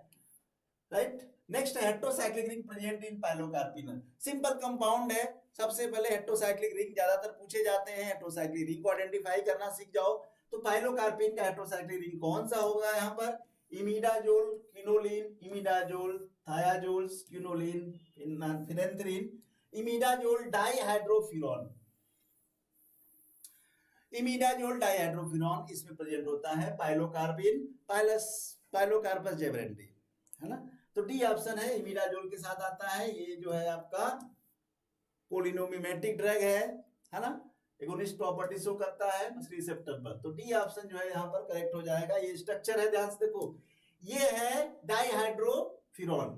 A: राइट। नेक्स्ट है heterocyclic ring present in pilocarpine, simple compound है। सबसे पहले हेटेरोसाइक्लिक रिंग ज्यादातर पूछे जाते हैं, हेटेरोसाइक्लिक रिंग को आइडेंटिफाई करना सीख जाओ। तो पाइलोकार्पिन का हेटेरोसाइक्लिक रिंग कौन सा होगा यहाँ पर, imidazole, quinoline, imidazole, thiazole, quinoline, phenanthrene, imidazole dihydrofuranone, imidazole dihydrofuranone इसमें प्रेजेंट होता है। पाइलोकार्पिन, पाइलोकार्पस जेबरेंटी, है ना। तो डी ऑप्शन है, इमिडाजोल के साथ आता है। ये जो है आपका कोलिनोमिमेटिक ड्रग है ना, एगोनिस्ट प्रॉपर्टी शो करता है रिसेप्टर पर। तो डी ऑप्शन जो है यहाँ पर करेक्ट हो जाएगा। ये स्ट्रक्चर है, ध्यान से देखो, ये है डाइहाइड्रोफिनॉन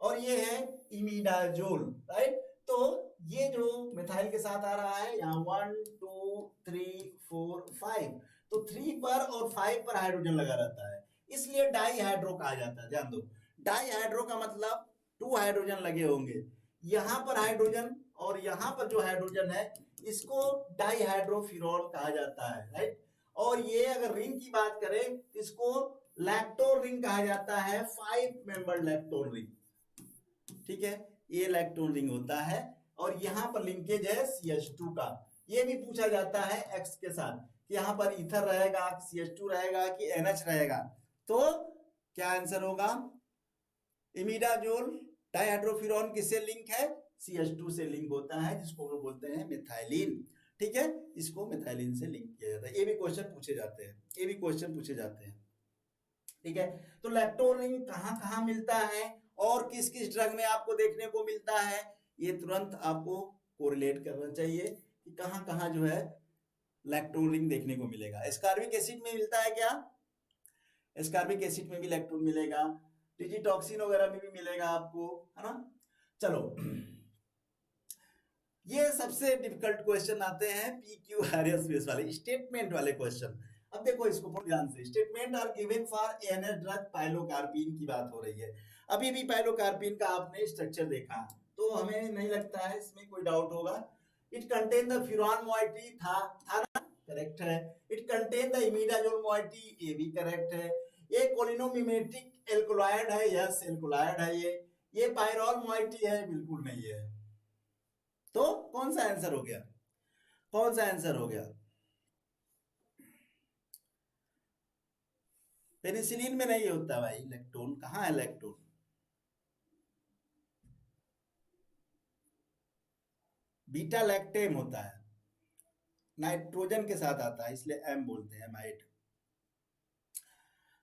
A: और ये है इमिडाजोल, राइट। तो ये जो मिथाइल के साथ आ रहा है यहाँ 1 2 3 4 5, तो 3 पर और 5 पर हाइड्रोजन लगा रहता है, इसलिए डाइहाइड्रो कहा जाता है। ध्यान दो, डाइहाइड्रो का मतलब 2 हाइड्रोजन लगे होंगे, यहाँ पर हाइड्रोजन और यहाँ पर जो हाइड्रोजन है इसको डाइहाइड्रोफिनॉल कहा जाता है, राइट। और ये अगर रिंग की बात करें इसको लैक्टोन रिंग कहा जाता है, 5 मेंबर लैक्टोन रिंग, ठीक है, ये लैक्टोन रिंग होता है। और यहाँ पर लिंकेज है CH2 का। ये भी पूछा जाता है X के साथ कि यहाँ पर ईथर रहेगा, CH2 रहेगा कि NH रहेगा। तो क्या आंसर होगा, इमिडाजोल डाइहाइड्रोफिनॉन किससे लिंक है, CH2 से लिंक होता है, जिसको हम बोलते हैं मिथाइलिन, ठीक है, इसको मिथाइलिन से लिंक किया जाता है। ये भी क्वेश्चन पूछे जाते हैं, ये भी क्वेश्चन पूछे जाते हैं, ठीक है। तो लैक्टोन रिंग कहाँ कहाँ मिलता है और किस किस ड्रग में आपको देखने को मिलता है, ये तुरंत आपको कोरिलेट करना चाहिए कि कहाँ कहाँ जो है लैक्टोन रिंग देखने को मिलेगा। एस्कॉर्बिक एसिड में मिलता है क्या, एस्कॉर्बिक एसिड में भी लैक्टोन मिलेगा, डिजिटॉक्सिन वगैरह में भी मिलेगा आपको, है ना। चलो ये सबसे डिफिकल्ट क्वेश्चन आते हैं PQRS बेस वाले, स्टेटमेंट वाले क्वेश्चन। अब देखो इसको बहुत ध्यान से, statement are given for NS drug pilocarpine की बात हो रही है। अभी भी पाइलोकार्पिन का आपने स्ट्रक्चर देखा, तो हमें नहीं लगता है इसमें कोई डाउट होगा। It contain the furan moiety, था ना, करेक्ट है। It contain the imidazole moiety, ये भी करेक्ट है। ये कोलिनोमिमेटिक एल्कोलॉइड है, यस एल्कोलॉइड है ये पायरॉल मोइटी है, बिल्कुल नहीं है। तो कौन सा आंसर हो गया, कौन सा आंसर हो गया? पेनिसिलिन में नहीं होता भाई लैक्टोन, कहाँ है लैक्टोन? बीटा लैक्टेम होता है, नाइट्रोजन के साथ आता है, इसलिए एम बोलते हैं, एमाइड।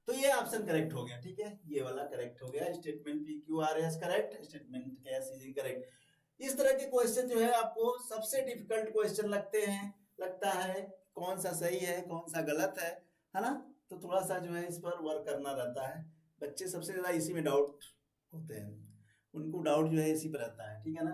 A: तो ये ऑप्शन करेक्ट हो गया, ठीक है, ये वाला करेक्ट हो गया। Statement PQRS correct, statement S is incorrect. इस तरह के क्वेश्चन जो है आपको सबसे डिफिकल्ट क्वेश्चन लगते हैं, लगता है कौन सा सही है कौन सा गलत है ना। तो थोड़ा सा जो है इस पर वर्क करना रहता है। बच्चे सबसे ज्यादा इसी में डाउट होते हैं, उनको डाउट जो है इसी पर रहता है, ठीक है ना।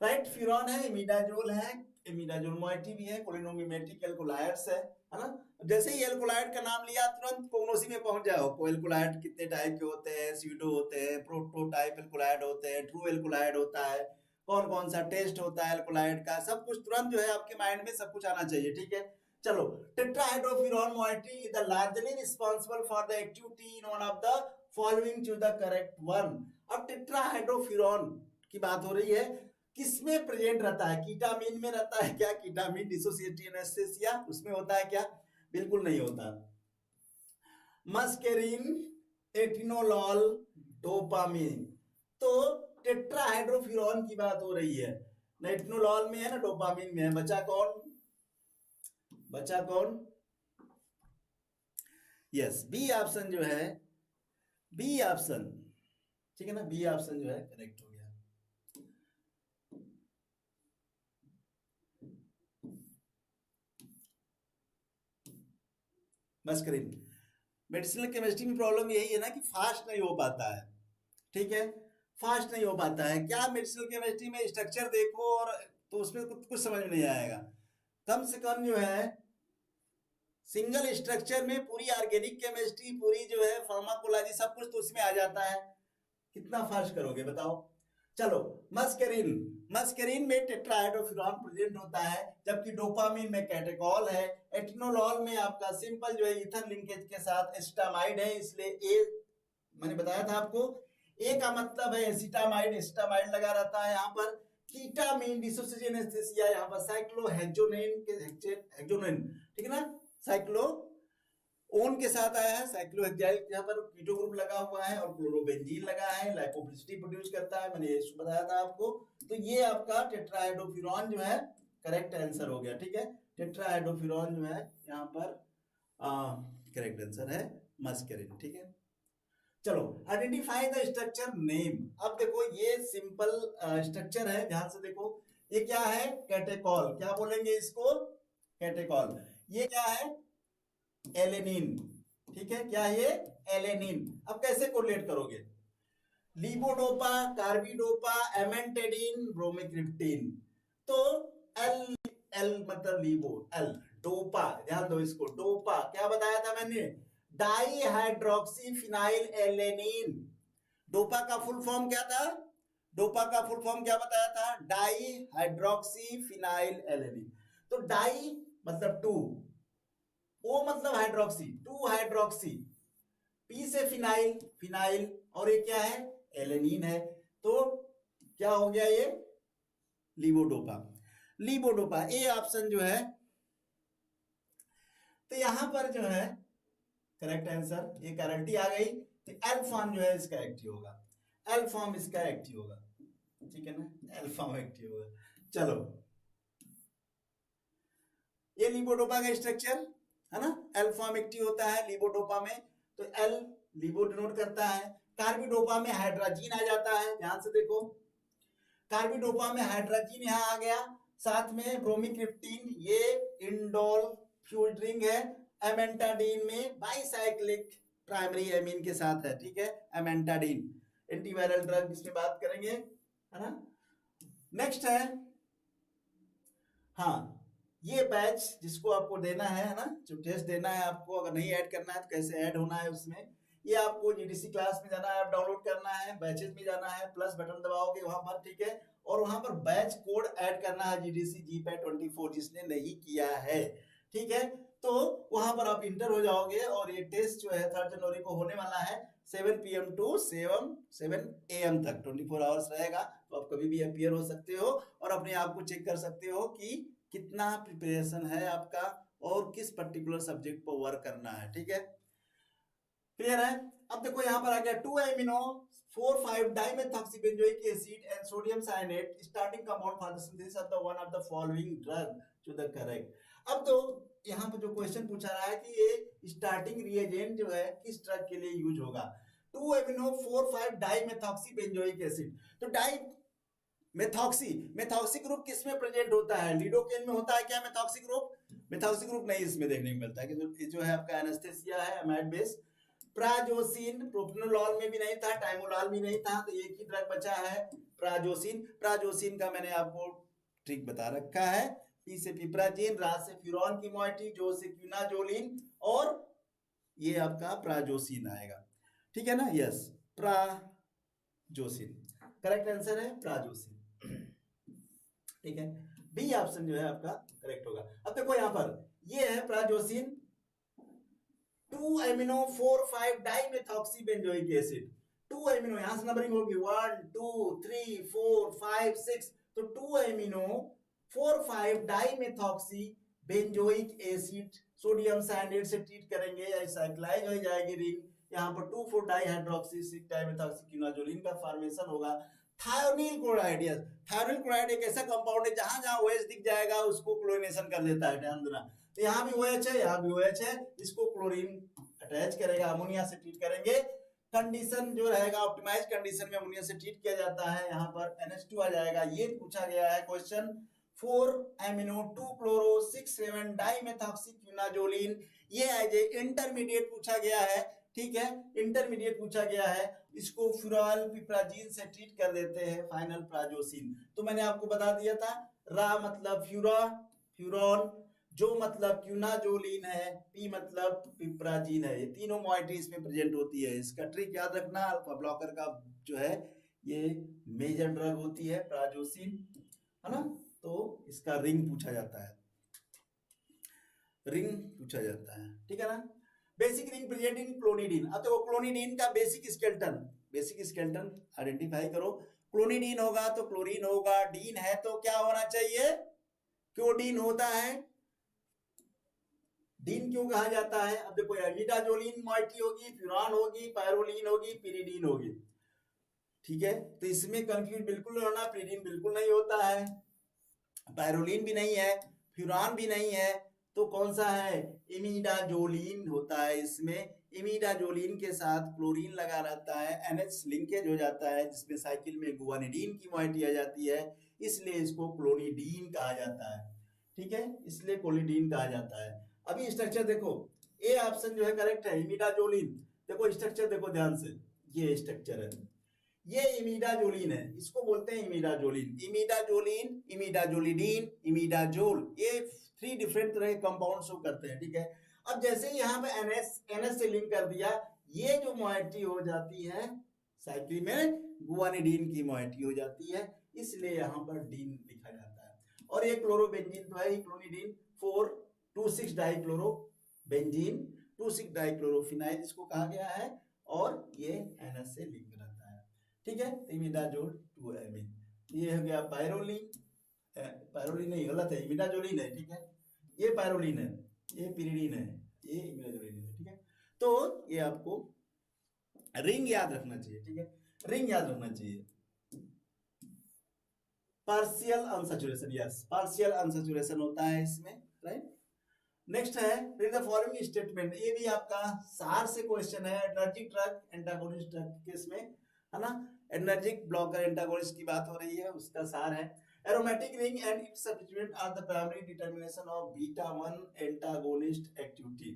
A: राइट, फ्यूरॉन है, इमिडाजोल है, इमिडाजोल मोइटी भी है, कोलिनोमिमेटिक एल्कोलाइड्स है ना। जैसे ही एल्कोलाइड का नाम लिया तुरंत कॉग्नोसी में पहुंच जाओ। एल्कोलाइड कितने टाइप के होते हैं, स्यूडो होते हैं, प्रोटोटाइप एल्कोलाइड होते हैं, ट्रू एल्कोलाइड होता है, कौन कौन सा टेस्ट होता है एल्कोलाइड का, सब कुछ तुरंत जो है आपके माइंड में सब कुछ आना चाहिए, ठीक है। चलो, tetrahydrofuran moiety is the largely responsible for the activity in one of the following, choose the correct one. अब टेट्राहाइड्रोफ्यूरॉन की बात हो रही है, किसमें प्रेजेंट रहता है? कीटामीन में रहता है क्या? कीटामीन डिसोसिएटिव एनेस्थेसिया उसमें होता है क्या? बिल्कुल नहीं होता। Muscarine, atenolol, dopamine. तो टेट्राहाइड्रोफ्यूरॉन की बात हो रही है, ना एटिनोलॉल में है ना डोपामीन में है। बचा कौन? बचा कौन? यस, बी ऑप्शन जो है, बी ऑप्शन, ठीक है ना, बी ऑप्शन जो है करेक्ट हो गया। मस्करीन, मेडिसिनल केमिस्ट्री में प्रॉब्लम यही है ना कि फास्ट नहीं हो पाता है, ठीक है, फास्ट नहीं हो पाता है। क्या मेडिसिनल केमिस्ट्री में स्ट्रक्चर देखो और तो उसमें कुछ समझ में नहीं आएगा। कम से कम जो है सिंगल स्ट्रक्चर में पूरी ऑर्गेनिक केमिस्ट्री, पूरी जो है फार्माकोलॉजी, सब कुछ तो उसमें आ जाता है। कितना फास्ट करोगे बताओ। चलो, मस्करीन, मस्करीन में टेट्राहाइड्रोफ्यूरॉन प्रेजेंट होता है, जबकि डोपामीन में कैटेकॉल है। एटिनोलॉल में आपका सिंपल जो है ईथर लिंकेज के साथ एसिटामाइड है, इसलिए ए मैंने बताया था आपको, ए का मतलब है एसिटामाइड, एसिटामाइड लगा रहता है यहाँ पर। कीटामीन डिसोसिएटिव एनेस्थेसिया, यहाँ पर साइक्लोहेक्सोनेन के हेक्सोनेन, ठीक है ना, साइक्लो ओन के साथ आया है, साइक्लोहेक्साइल यहाँ पर कीटो ग्रुप लगा हुआ है और क्लोरोबेंजीन लगा है, लाइपोप्रोटीन प्रोड्यूस करता है, मैंने ये बताया था आपको। तो ये आपका टेट्राहाइड्रोफ्यूरॉन जो है करेक्ट आंसर हो गया, ठीक है। टेट्राहाइड्रोफ्यूरॉन जो है यहाँ पर करेक्ट आंसर है मस्करीन, ठीक है। चलो, आइडेंटिफाई द स्ट्रक्चर नेम। अब देखो ये सिंपल स्ट्रक्चर है, ध्यान से देखो। ये क्या है? कैटेकॉल, क्या बोलेंगे इसको? कैटेकॉल। ये क्या है? एलेनिन, ठीक है, क्या ये? एलेनिन। अब कैसे कोरिलेट करोगे? Levodopa, carbidopa, amantadine, bromocriptine. तो एल, एल मतलब लीवो, एल, डोपा, ध्यान दो इसको, डोपा क्या बताया था मैंने? Di hydroxy phenyl alanine. Dopa का फुल फॉर्म क्या था? डोपा का फुल फॉर्म क्या बताया था? Di hydroxy phenyl alanine. तो डाई मतलब टू, ओ मतलब हाइड्रोक्सी, टू हाइड्रोक्सी, पी से फिनाइल, फिनाइल, और ये क्या है? एलेनिन है। तो क्या हो गया ये? लीवोडोपा, लीवोडोपा, ए ऑप्शन जो है। तो यहां पर जो है करेक्ट आंसर, ये गारंटी आ गई। तो एल फॉर्म जो है इसका एक्टिव होगा, एल फॉर्म इसका एक्टिव होगा, ठीक है ना, एल फॉर्म एक्टिव होगा। चलो, ये लीवोडोपा का स्ट्रक्चर है ना, एल फॉर्म एक्टिव होता है लीवोडोपा में। तो एल लीवो डिनोट करता है। कार्बिडोपा में हाइड्रोजन आ जाता है, ध्यान से देखो, कार्बिडोपा में हाइड्रोजन यहाँ आ गया, साथ में ब्रोमीक्रिप्टिन, ये इंडोल फ्यूल रिंग है। एमेंटाडीन में बाइसाइक्लिक प्राइमरी एमीन के साथ है, ठीक है, एमेंटाडीन, एंटीवायरल ड्रग इसमें बात करेंगे, है ना। नेक्स्ट है, हाँ, ये बैच जिसको आपको देना है ना, जो टेस्ट देना है आपको, अगर नहीं ऐड करना है तो कैसे ऐड होना है उसमें, ये आपको जीडीसी क्लास में जाना है, डाउनलोड करना है, बैचेस में जाना है, प्लस बटन दबाओगे वहां पर, ठीक है, और वहां पर बैच कोड ऐड करना है जीडीसी जीपैट 24, जिसने नहीं किया है, ठीक है, तो वहां पर आप इंटर हो जाओगे। और ये टेस्ट जो है 3 जनवरी को होने वाला है 7 PM टू 7 AM तक, 24 आवर्स रहेगा, तो आप कभी भी अपीयर हो सकते हो और अपने आप को चेक कर सकते हो कि कितना प्रिपरेशन है आपका और किस पर्टिकुलर सब्जेक्ट पर वर्क करना है, ठीक है, क्लियर है। अब देखो यहाँ पर आ गया 2 amino 4,5 dimethoxybenzoic acid and sodium cyanate starting compound for the synthesis of the one of the following drug to the correct. अब तो यहाँ पर जो क्वेश्चन पूछा रहा है कि ये स्टार्टिंग रिएजेंट जो है किस ड्रग के लिए यूज होगा, 2 एमिनो 4,5 डाइमेथॉक्सीबेंजोइक एसिड, तो डाई मेथॉक्सी ग्रुप किस में प्रेजेंट होता है, लिडोकेन में होता है क्या मेथॉक्सी ग्रुप, मेथॉक्सी ग्रुप नहीं इसमें देखने को मिलता है कि जो है आपका एनेस्थेसिया है अमाइड बेस। प्राजोसिन प्रोप्रानोलॉल में भी नहीं था, टाइमोलॉल भी नहीं था, तो एक ही ड्रग बचा है प्राजोसिन। प्राजोसिन का मैंने आपको ट्रिक बता रखा है, पी से पिप्राजीन, रा से फ्यूरॉन की मोइटी, जो से क्यूनाजोलिन, और ये आपका प्राजोसिन आएगा, ठीक है ना, यस, प्राजोसिन करेक्ट आंसर है, प्राजोसिन, ठीक है, बी ऑप्शन जो है आपका करेक्ट होगा। अब देखो यहां पर ये है prazosin 2 amino 4,5 dimethoxybenzoic acid, 2 amino, यहां से नंबरिंग होगी 1 2 3 4 5 6, तो 2 एमिनो 4,5 डाइमेथॉक्सीबेंजोइक एसिड सोडियम साइनेट से ट्रीट करेंगे, या साइक्लाइज हो जाएगी रिंग, यहाँ पर 2,4 डाइहाइड्रोक्सी 6 डाइमेथॉक्सीक्यूनाजोलिन का फॉर्मेशन होगा। Thionyl chloride, yes, thionyl chloride एक ऐसा कंपाउंड है जहां जहां OH दिख जाएगा उसको क्लोरीनेशन कर देता है, ध्यान देना, तो यहाँ भी OH है, यहाँ भी OH है, इसको क्लोरीन अटैच करेगा, अमोनिया से ट्रीट करेंगे, कंडीशन जो रहेगा ऑप्टिमाइज कंडीशन में अमोनिया से ट्रीट किया जाता है, यहाँ पर NH2 आ जाएगा। ये पूछा गया है क्वेश्चन 4 एमिनो 2 क्लोरो 6 7 डाइमेथॉक्सीक्यूनाजोलिन, ये एज ए इंटरमीडिएट पूछा गया है, ठीक है, इंटरमीडिएट पूछा गया है, इसको फ्यूराल पिप्राजीन से ट्रीट कर देते हैं, फाइनल प्राजोसिन। तो मैंने आपको बता दिया था, रा मतलब फ्यूरॉन, जो मतलब क्यूनाजोलिन है, पी मतलब पिप्राजीन है, ये तीनों मॉइटी इसमें प्रेजेंट होती है। इसका ट्रिक याद रखना, अल्फा ब्लॉकर का जो है ये मेजर ड्रग होती है प्राजोसिन, है ना, तो इसका रिंग पूछा जाता है, रिंग पूछा जाता है, ठीक है ना। बेसिक रिंग प्रेजेंट इन क्लोनिडीन, अब तो क्लोनिडीन का बेसिक स्केलेटन आइडेंटिफाई करो, क्लोनिडीन होगा तो क्लोरीन होगा, डीन है तो क्या होना चाहिए, क्योडीन होता है, डीन क्यों कहा जाता है, अब देखो एमिडाजोलिन मॉइटी होगी, फ्यूरान होगी, पायरोलिन होगी, पिरिडीन होगी, ठीक है, तो इसमें कंफ्यूज बिल्कुल नहीं होना, पिरिडीन बिल्कुल नहीं होता है, पायरोलिन भी नहीं है, फ्यूरान भी नहीं है, तो कौन सा है, इमिडाजोलिन होता है, इसमें इमिडाजोलिन के साथ क्लोरीन लगा रहता है, NH लिंकेज हो जाता है, जिसमें साइकिल में गुआनिडीन की मॉइटी आ जाती है, इसलिए इसको क्लोनिडीन कहा जाता है, ठीक है, इसलिए क्लोनिडीन कहा जाता है। अभी स्ट्रक्चर देखो, ए ऑप्शन जो है करेक्ट है, इमिडाजोलिन, देखो स्ट्रक्चर देखो ध्यान से, ये स्ट्रक्चर है, ये इमिडाजोलिन है, इसको बोलते हैं इमिडाजोलिन, इमिडाजोलिन, इमिडाजोलिडीन, इमिडाजोल, ये 3 डिफरेंट तरह के कंपाउंड शो करते हैं, ठीक है। अब जैसे ही यहाँ पे NS से लिंक कर दिया, ये जो मॉइटी हो जाती है साइकिल में गुआनिडीन की मॉइटी हो जाती है, इसलिए यहाँ पर डीन लिखा जाता है। और ये क्लोरोबेंजीन तो है ही, क्लोनिडीन 4,2,6 डाइक्लोरोबेंजीन, 2,6 डाइक्लोरोफिनाइल इसको कहा गया है, और ये NS से लिंक रहता है, ठीक है, इमिडाजोल 2 एमीन, ये हो गया पायरोलिन, पायरोलिन नहीं, गलत है, इमिडाजोलिन है, ठीक है, ये पायरोलिन है, ये पिरिडीन है, ये इमिडाजोलिन है, ठीक है, तो ये आपको रिंग याद रखना चाहिए, ठीक है, रिंग याद रखना चाहिए, partial unsaturation, yes, partial unsaturation होता है इसमें, राइट। नेक्स्ट है रीड द फॉलोइंग स्टेटमेंट, ये भी आपका सार से क्वेश्चन है, energic drug antagonist drug case में, है ना, एनर्जिक ब्लॉकर एंटागोनिस्ट की बात हो रही है, उसका सार है, aromatic ring and its substituent are the primary determination of beta 1 antagonist activity,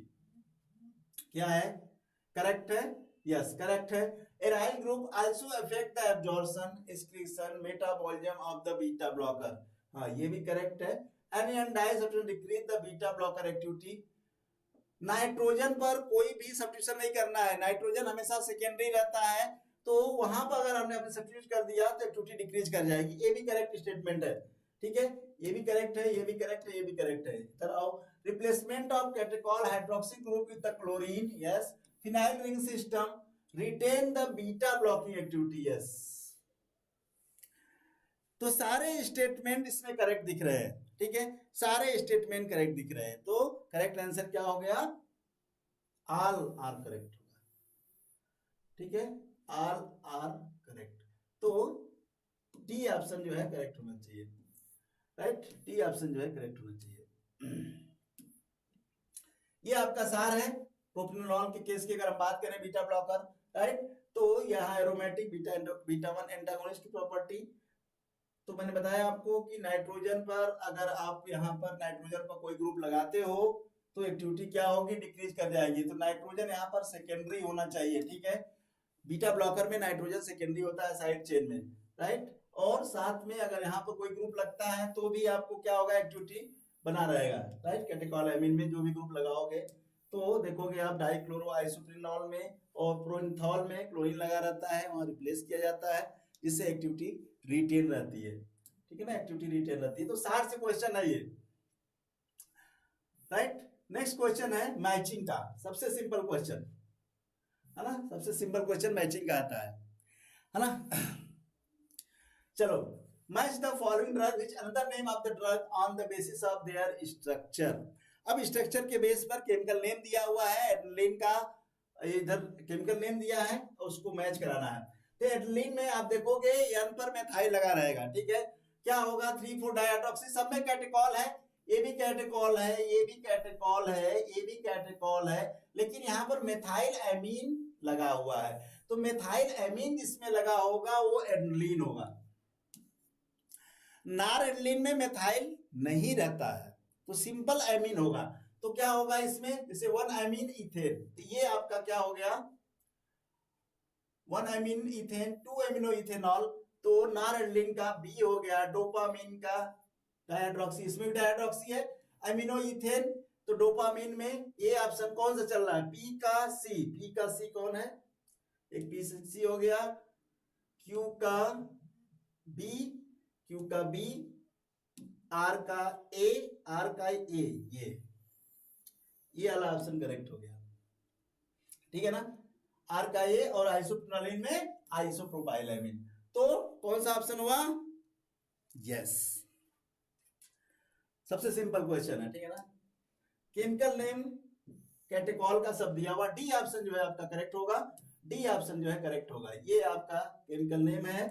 A: क्या है, करेक्ट है, यस करेक्ट है। Aryl group also affect the absorption, excretion, metabolism of the beta blocker, हाँ ये भी करेक्ट है। Any disubstitution decrease the beta blocker activity. Nitrogen पर कोई भी सब्स्टिट्यूशन नहीं करना है, नाइट्रोजन हमेशा सेकेंडरी रहता है, तो वहां पर अगर हमने अपने सब्स्टिट्यूट कर दिया तो एक्टिविटी डिक्रीज कर जाएगी, ये भी करेक्ट स्टेटमेंट है, ठीक है, ये भी करेक्ट है, ये भी करेक्ट है, ये भी करेक्ट है। इधर आओ, replacement of catechol hydroxy group with the chlorine, yes. Phenyl ring system retain the beta blocking activity, yes. तो सारे स्टेटमेंट इसमें करेक्ट दिख रहे हैं, ठीक है, सारे स्टेटमेंट करेक्ट दिख रहे हैं, तो करेक्ट आंसर क्या हो गया, ऑल आर करेक्ट होगा, ठीक है, ऑल आर करेक्ट। तो डी ऑप्शन जो है करेक्ट होना चाहिए, राइट, डी ऑप्शन जो है करेक्ट होना चाहिए। ये आपका सार है प्रोप्रानोलॉल के केस की, अगर हम बात करें बीटा ब्लॉकर, राइट, तो यहाँ एरोमेटिक बीटा 1 एंटागोनिस्ट की प्रॉपर्टी, तो मैंने बताया आपको कि नाइट्रोजन पर अगर आप यहाँ पर नाइट्रोजन पर कोई ग्रुप लगाते हो तो एक्टिविटी क्या होगी, डिक्रीज कर जाएगी, तो नाइट्रोजन यहाँ पर सेकेंडरी होना चाहिए, ठीक है, बीटा ब्लॉकर में नाइट्रोजन सेकेंडरी होता है साइड चेन में, राइट, और साथ में अगर यहाँ पर कोई ग्रुप लगता है तो भी आपको क्या होगा, एक्टिविटी बना रहेगा, राइट, कैटेकोलामिन में जो भी ग्रुप लगाओगे तो देखोगे आप डाइक्लोरो आइसोप्रिनॉल में और प्रोइनथॉल में क्लोरीन लगा रहता है, वहां रिप्लेस किया जाता है, जिससे एक्टिविटी रिटेन रहती है, ठीक है ना, एक्टिविटी रिटेन रहती है। तो 60 से क्वेश्चन है ये, राइट। नेक्स्ट क्वेश्चन है मैचिंग का, सबसे सिंपल क्वेश्चन है ना, सबसे सिंपल क्वेश्चन मैचिंग का आता है ना। चलो, match the following drug which another name of the drug on the basis of their structure. अब स्ट्रक्चर के बेस पर केमिकल नेम दिया हुआ है, एड्रेनालिन का इधर केमिकल नेम दिया है, उसको मैच कराना है। तो एड्रेनालिन में आप देखोगे एन पर मेथाइल लगा रहेगा, ठीक है, क्या होगा 3,4 डाइहाइड्रोक्सी, सब में कैटेकॉल है, ये भी कैटेकॉल है, ये भी कैटेकॉल है, ये भी कैटेकॉल है, लेकिन यहाँ पर मेथाइल एमीन लगा हुआ है, तो मेथाइल एमीन जिसमें लगा होगा वो एड्रेनालिन होगा। नार एड्रेनालिन में मेथाइल नहीं रहता है, तो सिंपल एमीन होगा, तो क्या होगा इसमें, जैसे 1 एमीन इथेन, तो ये आपका क्या हो गया 1 एमीन इथेन, 2 एमिनो इथेनॉल, तो नार एड्रेनालिन का बी हो गया, डोपामीन का डाइहाइड्रोक्सी, इसमें भी डाइहाइड्रोक्सी है, एमिनो इथेन, तो डोपामीन में ये ऑप्शन कौन सा चल रहा है, पी का सी, पी का सी कौन है, एक पी सी हो गया, क्यू का बी, क्यू का बी, आर का ए, आर का ए, ये वाला ऑप्शन करेक्ट हो गया, ठीक है ना, आर का ए, और आइसोप्रोपाइलिन में आइसोप्रोपाइलैमिन, तो कौन सा ऑप्शन हुआ, यस, सबसे सिंपल क्वेश्चन है, ठीक है ना। केमिकल नेम कैटेकॉल का सब दिया हुआ, डी ऑप्शन जो है आपका करेक्ट होगा, डी ऑप्शन जो है करेक्ट होगा, ये आपका केमिकल नेम है,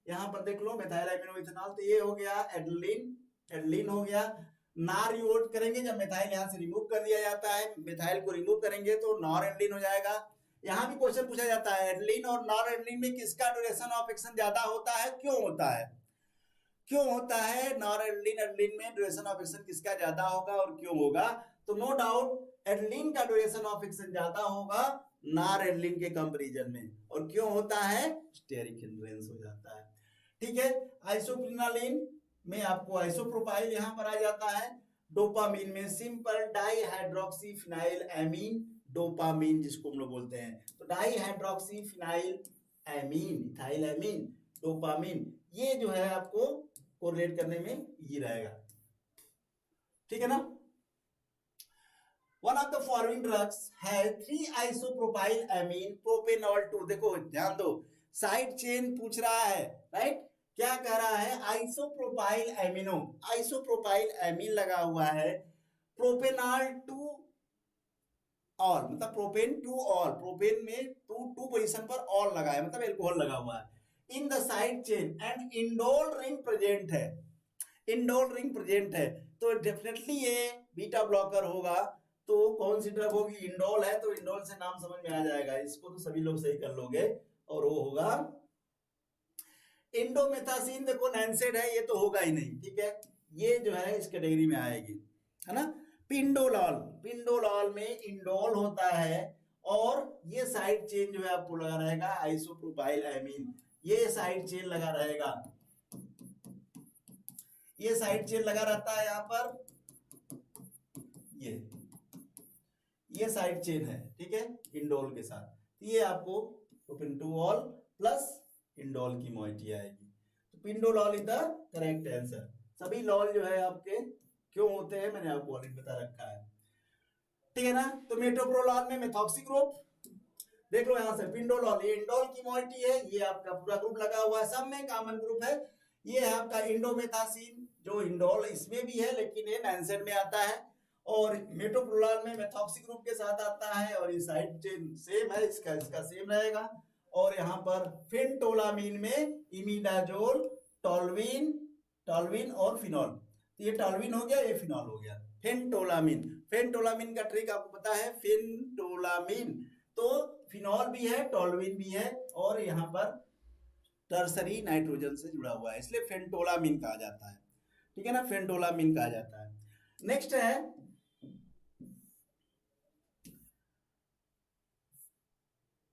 A: यहां पर देख लो मेथाइल एमिनो इथेनॉल, तो ये हो गया एड्रेनालिन, एड्रेनालिन हो गया। नार यूज करेंगे जब मेथाइल यहां से रिमूव कर दिया जाता है, मेथाइल को रिमूव करेंगे तो नॉर एड्रेनालिन हो जाएगा। यहां भी क्वेश्चन पूछा जाता है एड्रेनालिन और नॉर एड्रेनालिन में किसका ड्यूरेशन ऑफ एक्शन ज्यादा होता है, क्यों होता है, क्यों होता है नॉर एड्रेनालिन एड्रेनालिन में ड्यूरेशन ऑफ एक्शन किसका ज्यादा होगा और क्यों होगा, तो नो डाउट एड्रेनालिन का ड्यूरेशन ऑफ एक्शन ज्यादा होगा नॉर एड्रेनालिन के कंपैरिजन में, और क्यों होता है, स्टेरिक हिंड्रेंस हो जाता है, ठीक है। आइसोप्रिनालिन में आपको आइसोप्रोपाइल यहां पर आ जाता है, डोपामीन में simple dihydroxy phenyl amine, dopamine जिसको हम लोग बोलते हैं, तो dihydroxy phenyl amine, ethyl amine, dopamine, ये जो है आपको कोरिलेट करने में ये रहेगा, ठीक है ना। One of the following drugs है 3 आइसोप्रोपाइल एमीन प्रोपेनॉल 2, देखो ध्यान दो, साइड चेन पूछ रहा है, राइट, क्या कह रहा है, आइसोप्रोपाइल एमिनो, आइसोप्रोपाइल एमीन लगा हुआ है, प्रोपेनॉल 2 ऑल, मतलब प्रोपेन 2 ऑल, प्रोपेन में 2 पोजीशन पर ऑल लगा है, मतलब एल्कोहल लगा हुआ है, in the side chain and indole ring present है, इंडोल रिंग प्रेजेंट है, तो डेफिनेटली ये बीटा ब्लॉकर होगा, तो कौन सी ड्रग होगी, इंडोल है, तो इंडोल से नाम समझ में आ जाएगा, इसको तो सभी लोग सही कर लोगे, और वो होगा इंडोमेथासिन, देखो नैनसेड है, ये तो होगा ही नहीं, ठीक है, ये जो है इस कैटेगरी में आएगी, है ना। पिंडोलॉल, पिंडोलॉल में इंडोल होता है और ये साइड चेन जो है आपको लगा रहेगा आइसोप्रोपाइल एमीन, ये साइड चेन लगा रहेगा, ये साइड चेन लगा रहता है यहाँ पर, ये साइड चेन है, ठीक है, इंडोल के साथ। ये आपको प्रोपेंटोल प्लस इंडोल की मोइटी आएगी। तो पिंडोलॉल इज द करेक्ट आंसर। सभी लॉल जो है आपके क्यों होते हैं मैंने आपको ऑलरेडी बता रखा है, ठीक है ना। तो मेटोप्रोलॉल में मेथॉक्सी ग्रुप देख लो यहां से, पिंडोलॉल ये इंडोल की मोइटी है, ये आपका पूरा ग्रुप लगा हुआ है, सब में कॉमन ग्रुप है। ये है आपका इंडोमेथासिन जो इंडोल इसमें भी है लेकिन ये नैनसेन में आता है, और मेटोप्रोलॉल में मेथॉक्सी ग्रुप के साथ आता है, और ये साइड चेन सेम है, इसका सेम रहेगा। और यहाँ पर फेंटोलामीन में इमिडाजोल, टॉल्विन और फिनॉल, तो ये टॉल्विन हो गया, ये फिनॉल हो गया। फेंटोलामीन का ट्रिक आपको पता है, फेंटोलामीन तो फिनॉल भी है, टॉल्विन भी है, और यहाँ पर टर्सरी नाइट्रोजन से जुड़ा हुआ है, इसलिए फेंटोलामीन कहा जाता है, ठीक है ना, फेंटोलामीन कहा जाता है। नेक्स्ट है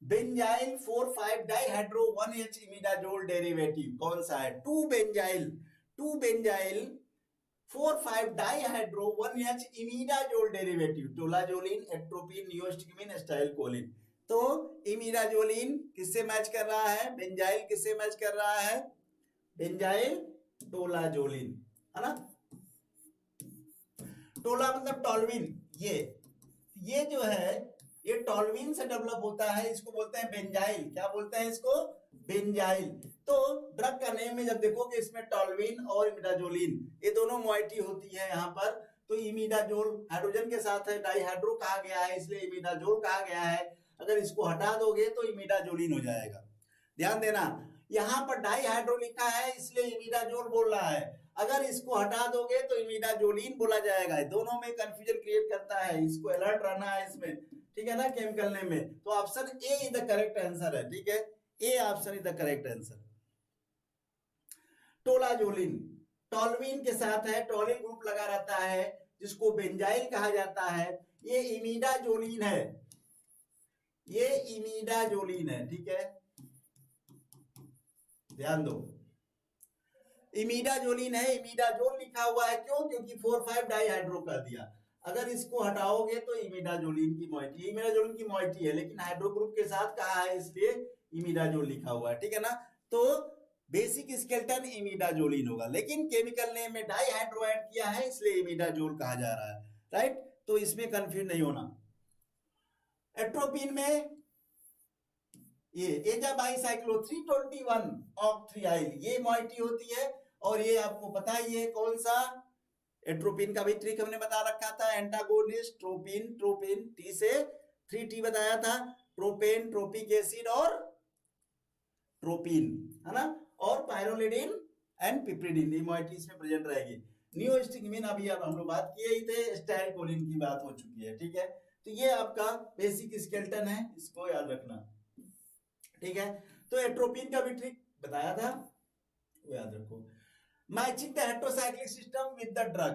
A: benzyl 4,5 dihydro 1H imidazole derivative कौन सा है? 2 benzyl 4,5 dihydro 1H imidazole derivative, tolazoline, atropine, neostigmine, acetylcholine. तो इमिडाजोलिन किससे मैच कर रहा है? बेंजाइल किससे मैच कर रहा है? बेंजाइल टोलाजोलिन, है ना। टोला मतलब टॉल्विन, ये जो है ये टॉल्विन से डेवलप होता है, इसको बोलते हैं बेंजाइल। क्या बोलते हैं इसको? बेंजाइल। तो ड्रग का नेम में जब देखोगे इसमें टॉल्विन और इमिडाजोलिन ये दोनों मोइटी होती है यहाँ पर। तो इमिडाजोल हाइड्रोजन के साथ है, डाइहाइड्रो कहा गया है इसलिए इमिडाजोल कहा गया है। अगर इसको हटा दोगे तो इमिडाजोलिन हो जाएगा। ध्यान देना, यहाँ पर डाइहाइड्रो लिखा है इसलिए इमिडाजोल बोल रहा है, अगर इसको हटा दोगे तो इमिडाजोलिन बोला जाएगा। दोनों में कंफ्यूजन क्रिएट करता है, इसको अलर्ट रहना है इसमें, ठीक है ना, केमिकल नेम में। तो option A is the correct answer है, ठीक है, A option is the correct answer. Tolazoline टॉल्विन के साथ है, टॉलिन ग्रुप लगा रहता है जिसको बेंजाइल कहा जाता है। ये इमिडाजोलिन है, ये इमिडाजोलिन है, ठीक है, ध्यान दो, इमिडाजोलिन है, इमिडाजोल लिखा हुआ है, क्यों? क्योंकि 4,5 डाइहाइड्रो कर दिया। अगर इसको हटाओगे तो इमिडाजोलिन की मोइटी है, लेकिन हाइड्रो ग्रुप के साथ कहा है इसलिए इमिडाजोल लिखा हुआ है, ठीक है ना। तो बेसिक स्केलेटन इमिडाजोलिन होगा, लेकिन केमिकल नेम में डाइहाइड्रो ऐड किया है इसलिए इमिडाजोल कहा जा रहा है, राइट। तो इसमें कंफ्यूज नहीं होना। एट्रोपिन में ये एजाबाइसाइक्लो 321 ऑक्ट्रियाइल ये मोइटी होती है, और ये आपको पता ही है कौन सा। एट्रोपिन का भी ट्रिक हमने बता रखा था, एंटागोनिस्ट ट्रोपिन टी से 3T बताया था, ट्रोपेन, ट्रोपिक एसिड और ट्रोपिन, है ना, और पायरोलिडिन एंड पिप्रिडिन ये मोइटी इसमें प्रेजेंट रहेगी। नियोस्टिकमिन अभी अब हम लोग बात किए ही थे, एस्टाइलकोलिन की बात हो चुकी है, ठीक है। तो ये आपका बेसिक स्केलेटन है, इसको याद रखना, ठीक है। तो एट्रोपिन का भी ट्रिक बताया था, वो याद रखो। Matching the heterocyclic system with the drug,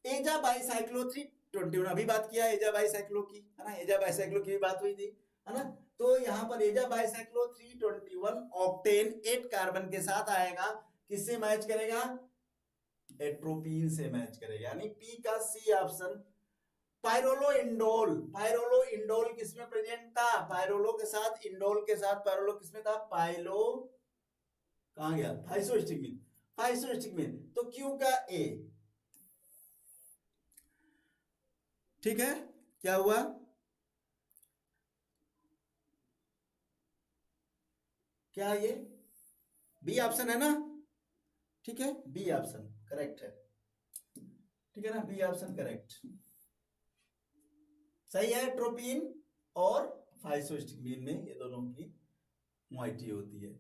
A: azabicyclo 321 अभी बात किया एजाबाइसाइक्लो की, है ना, एजाबाइसाइक्लो की भी बात हुई थी, है ना। तो यहाँ पर एजाबाइसाइक्लो 321 ऑक्टेन 8 कार्बन के साथ आएगा, किससे मैच करेगा? एट्रोपिन से मैच करेगा, यानी पी का सी ऑप्शन। पायरोलो इंडोल किसमें प्रेजेंट था? पायरोलो के साथ, इंडोल के साथ, पायरोलो किसमें था? पाइलो कहां गया? फाइसोस्टिकमिन, तो क्यू का ए, ठीक है। क्या हुआ? क्या ये बी ऑप्शन है ना, ठीक है, बी ऑप्शन करेक्ट है, ठीक है ना, बी ऑप्शन करेक्ट सही है। ट्रोपिन और फाइसोस्टिकमिन में ये दोनों की मोइटी होती है,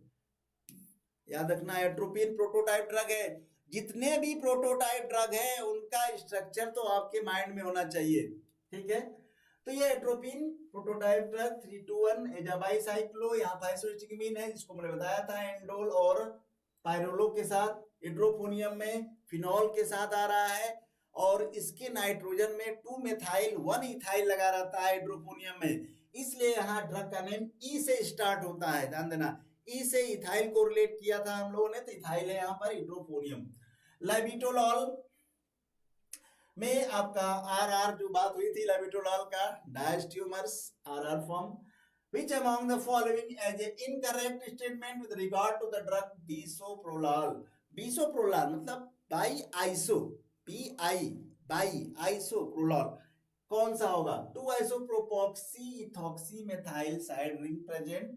A: याद रखना। एट्रोपिन प्रोटोटाइप ड्रग है, जितने भी प्रोटोटाइप ड्रग है उनका स्ट्रक्चर तो आपके माइंड में होना चाहिए, ठीक है। तो ये एट्रोपिन प्रोटोटाइप ड्रग 321 एजाबाइसाइक्लो, यहाँ फाइसोस्टिकमिन है जिसको मैंने बताया था, एंडोल और पायरोलो के साथ, हाइड्रोफोनियम में फिनॉल के साथ आ रहा है, और इसके नाइट्रोजन में 2 मेथाइल 1 इथाइल लगा रहता है हाइड्रोफोनियम में, इसलिए यहाँ ड्रग का नेम ई से स्टार्ट होता है, ध्यान देना। ई से इथाइल को रिलेट किया था हम लोगों ने, तो इथाइल है यहाँ पर इड्रोफोनियम। लाइबिटोलॉल में आपका आर आर जो बात हुई थी लाइबिटोलॉल का, diastereomers R R form. Which among the following as a incorrect statement with regard to the drug bisoprolol? Bisoprolol मतलब बाई आइसो, बाई आइसोप्रोलॉल कौन सा होगा? 2 isopropoxy ethoxy methyl side ring present,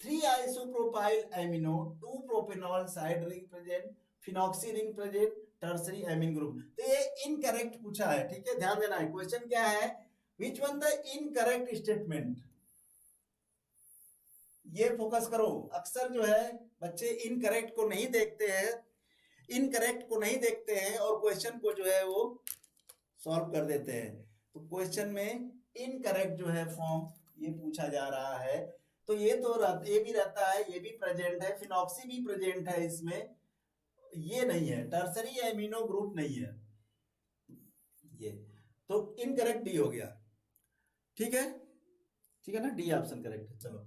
A: 3 isopropyl amino, 2 propanol side ring present, phenoxy ring present, tertiary amine group. तो ये incorrect पूछा है, ठीक है, ध्यान देना है। क्वेश्चन क्या है? Which one the incorrect statement, ये फोकस करो। अक्सर जो है बच्चे इनकरेक्ट को नहीं देखते हैं, इनकरेक्ट को नहीं देखते हैं और क्वेश्चन को जो है वो सॉल्व कर देते हैं। तो क्वेश्चन में इनकरेक्ट जो है फॉर्म ये पूछा जा रहा है, तो ये तो ये भी रहता है, ये भी प्रेजेंट है, फिनॉक्सी भी प्रेजेंट है इसमें, ये नहीं है, टर्सरी एमिनो ग्रुप नहीं है ये, तो इनकरेक्ट डी हो गया, ठीक है, ठीक है ना, डी ऑप्शन करेक्ट है। चलो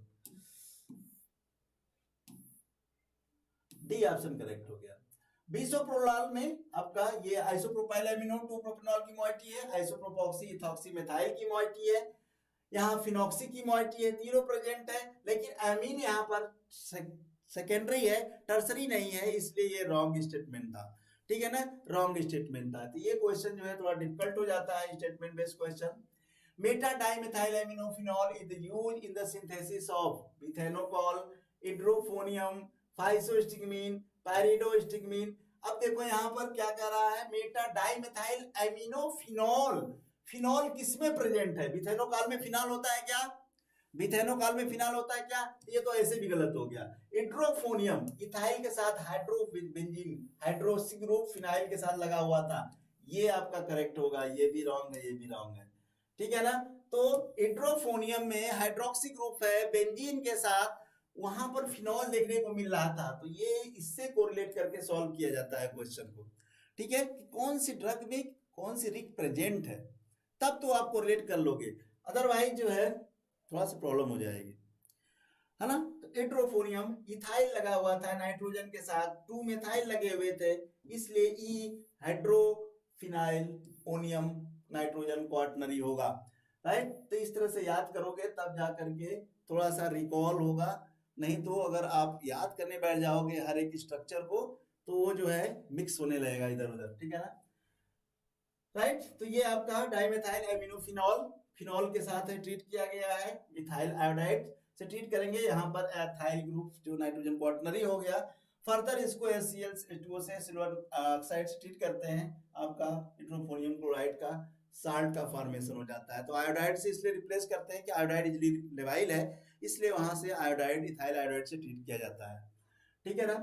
A: डी ऑप्शन करेक्ट हो गया। बिसोप्रोलॉल में आपका ये आइसोप्रोपाइल एमिनो 2 प्रोपेनॉल की मॉइटी है, आइसोप्रोपॉक्सी इथॉक्सी मेथाइल की मॉइटी है, यहाँ फिनॉक्सी की मॉइटी है, तीनों प्रेजेंट है, लेकिन एमीन यहाँ पर सेकेंडरी है, टर्सरी नहीं है, इसलिए ये रॉन्ग स्टेटमेंट था, ठीक है ना, रॉन्ग स्टेटमेंट था। तो ये क्वेश्चन जो है थोड़ा डिफिकल्ट हो जाता है, statement based question. Meta dimethyl aminophenol is used in the synthesis of मिथेनोकॉल, इड्रोफोनियम, फाइसोस्टिग्मीन, पायरिडोस्टिग्मीन। अब देखो यहाँ पर क्या कर रहा है, मेटा डाइमेथाइल एमिनोफिनॉल, फिनॉल किसमें प्रेजेंट है? मिथेनोकॉल में फिनॉल होता है क्या? मिथेनोकॉल में फिनॉल होता है क्या? ये तो ऐसे भी गलत हो गया। इड्रोफोनियम इथाइल के साथ हाइड्रोबेंजीन, हाइड्रोक्सी ग्रुप फिनाइल के साथ लगा हुआ था, ये आपका करेक्ट होगा, ये भी रॉन्ग है, ये भी रॉन्ग है, ठीक है ना। तो इड्रोफोनियम में हाइड्रोक्सी ग्रुप है बेंजीन के साथ, वहां पर फिनॉल देखने को मिल रहा था, तो ये इससे कोरिलेट करके सॉल्व किया जाता है क्वेश्चन को, ठीक है, कि कौन सी ड्रग में कौन सी रिंग प्रेजेंट है, तब तो आप कोरिलेट कर लोगे, अदरवाइज जो है थोड़ा सा प्रॉब्लम हो जाएगी, है ना। तो इड्रोफोनियम इथाइल लगा हुआ था नाइट्रोजन के साथ, 2 मेथाइल लगे हुए थे, इसलिए ई हाइड्रोफिनाइल ओनियम नाइट्रोजन क्वाटनरी होगा, राइट। तो इस तरह से याद करोगे तब जा करके थोड़ा सा रिकॉल होगा, नहीं तो अगर आप याद करने बैठ जाओगे हर एक स्ट्रक्चर को तो वो जो है मिक्स होने लगेगा इधर उधर, ठीक है ना, राइट। तो ये आपका डाइमेथाइल एमिनोफिनॉल, फिनॉल के साथ ट्रीट किया गया है, मिथाइल आयोडाइड से ट्रीट करेंगे, यहाँ पर एथाइल ग्रुप जो नाइट्रोजन क्वाटनरी हो गया। फर्दर इसको HCl से सिल्वर ऑक्साइड से ट्रीट करते हैं, आपका इड्रोफोनियम क्लोराइड का साल्ट का फॉर्मेशन हो जाता है। तो आयोडाइड से इसलिए रिप्लेस करते हैं कि आयोडाइड इजिली लेवाइल है, इसलिए वहां से आयोडाइड इथाइल आयोडाइड से ट्रीट किया जाता है, ठीक है ना।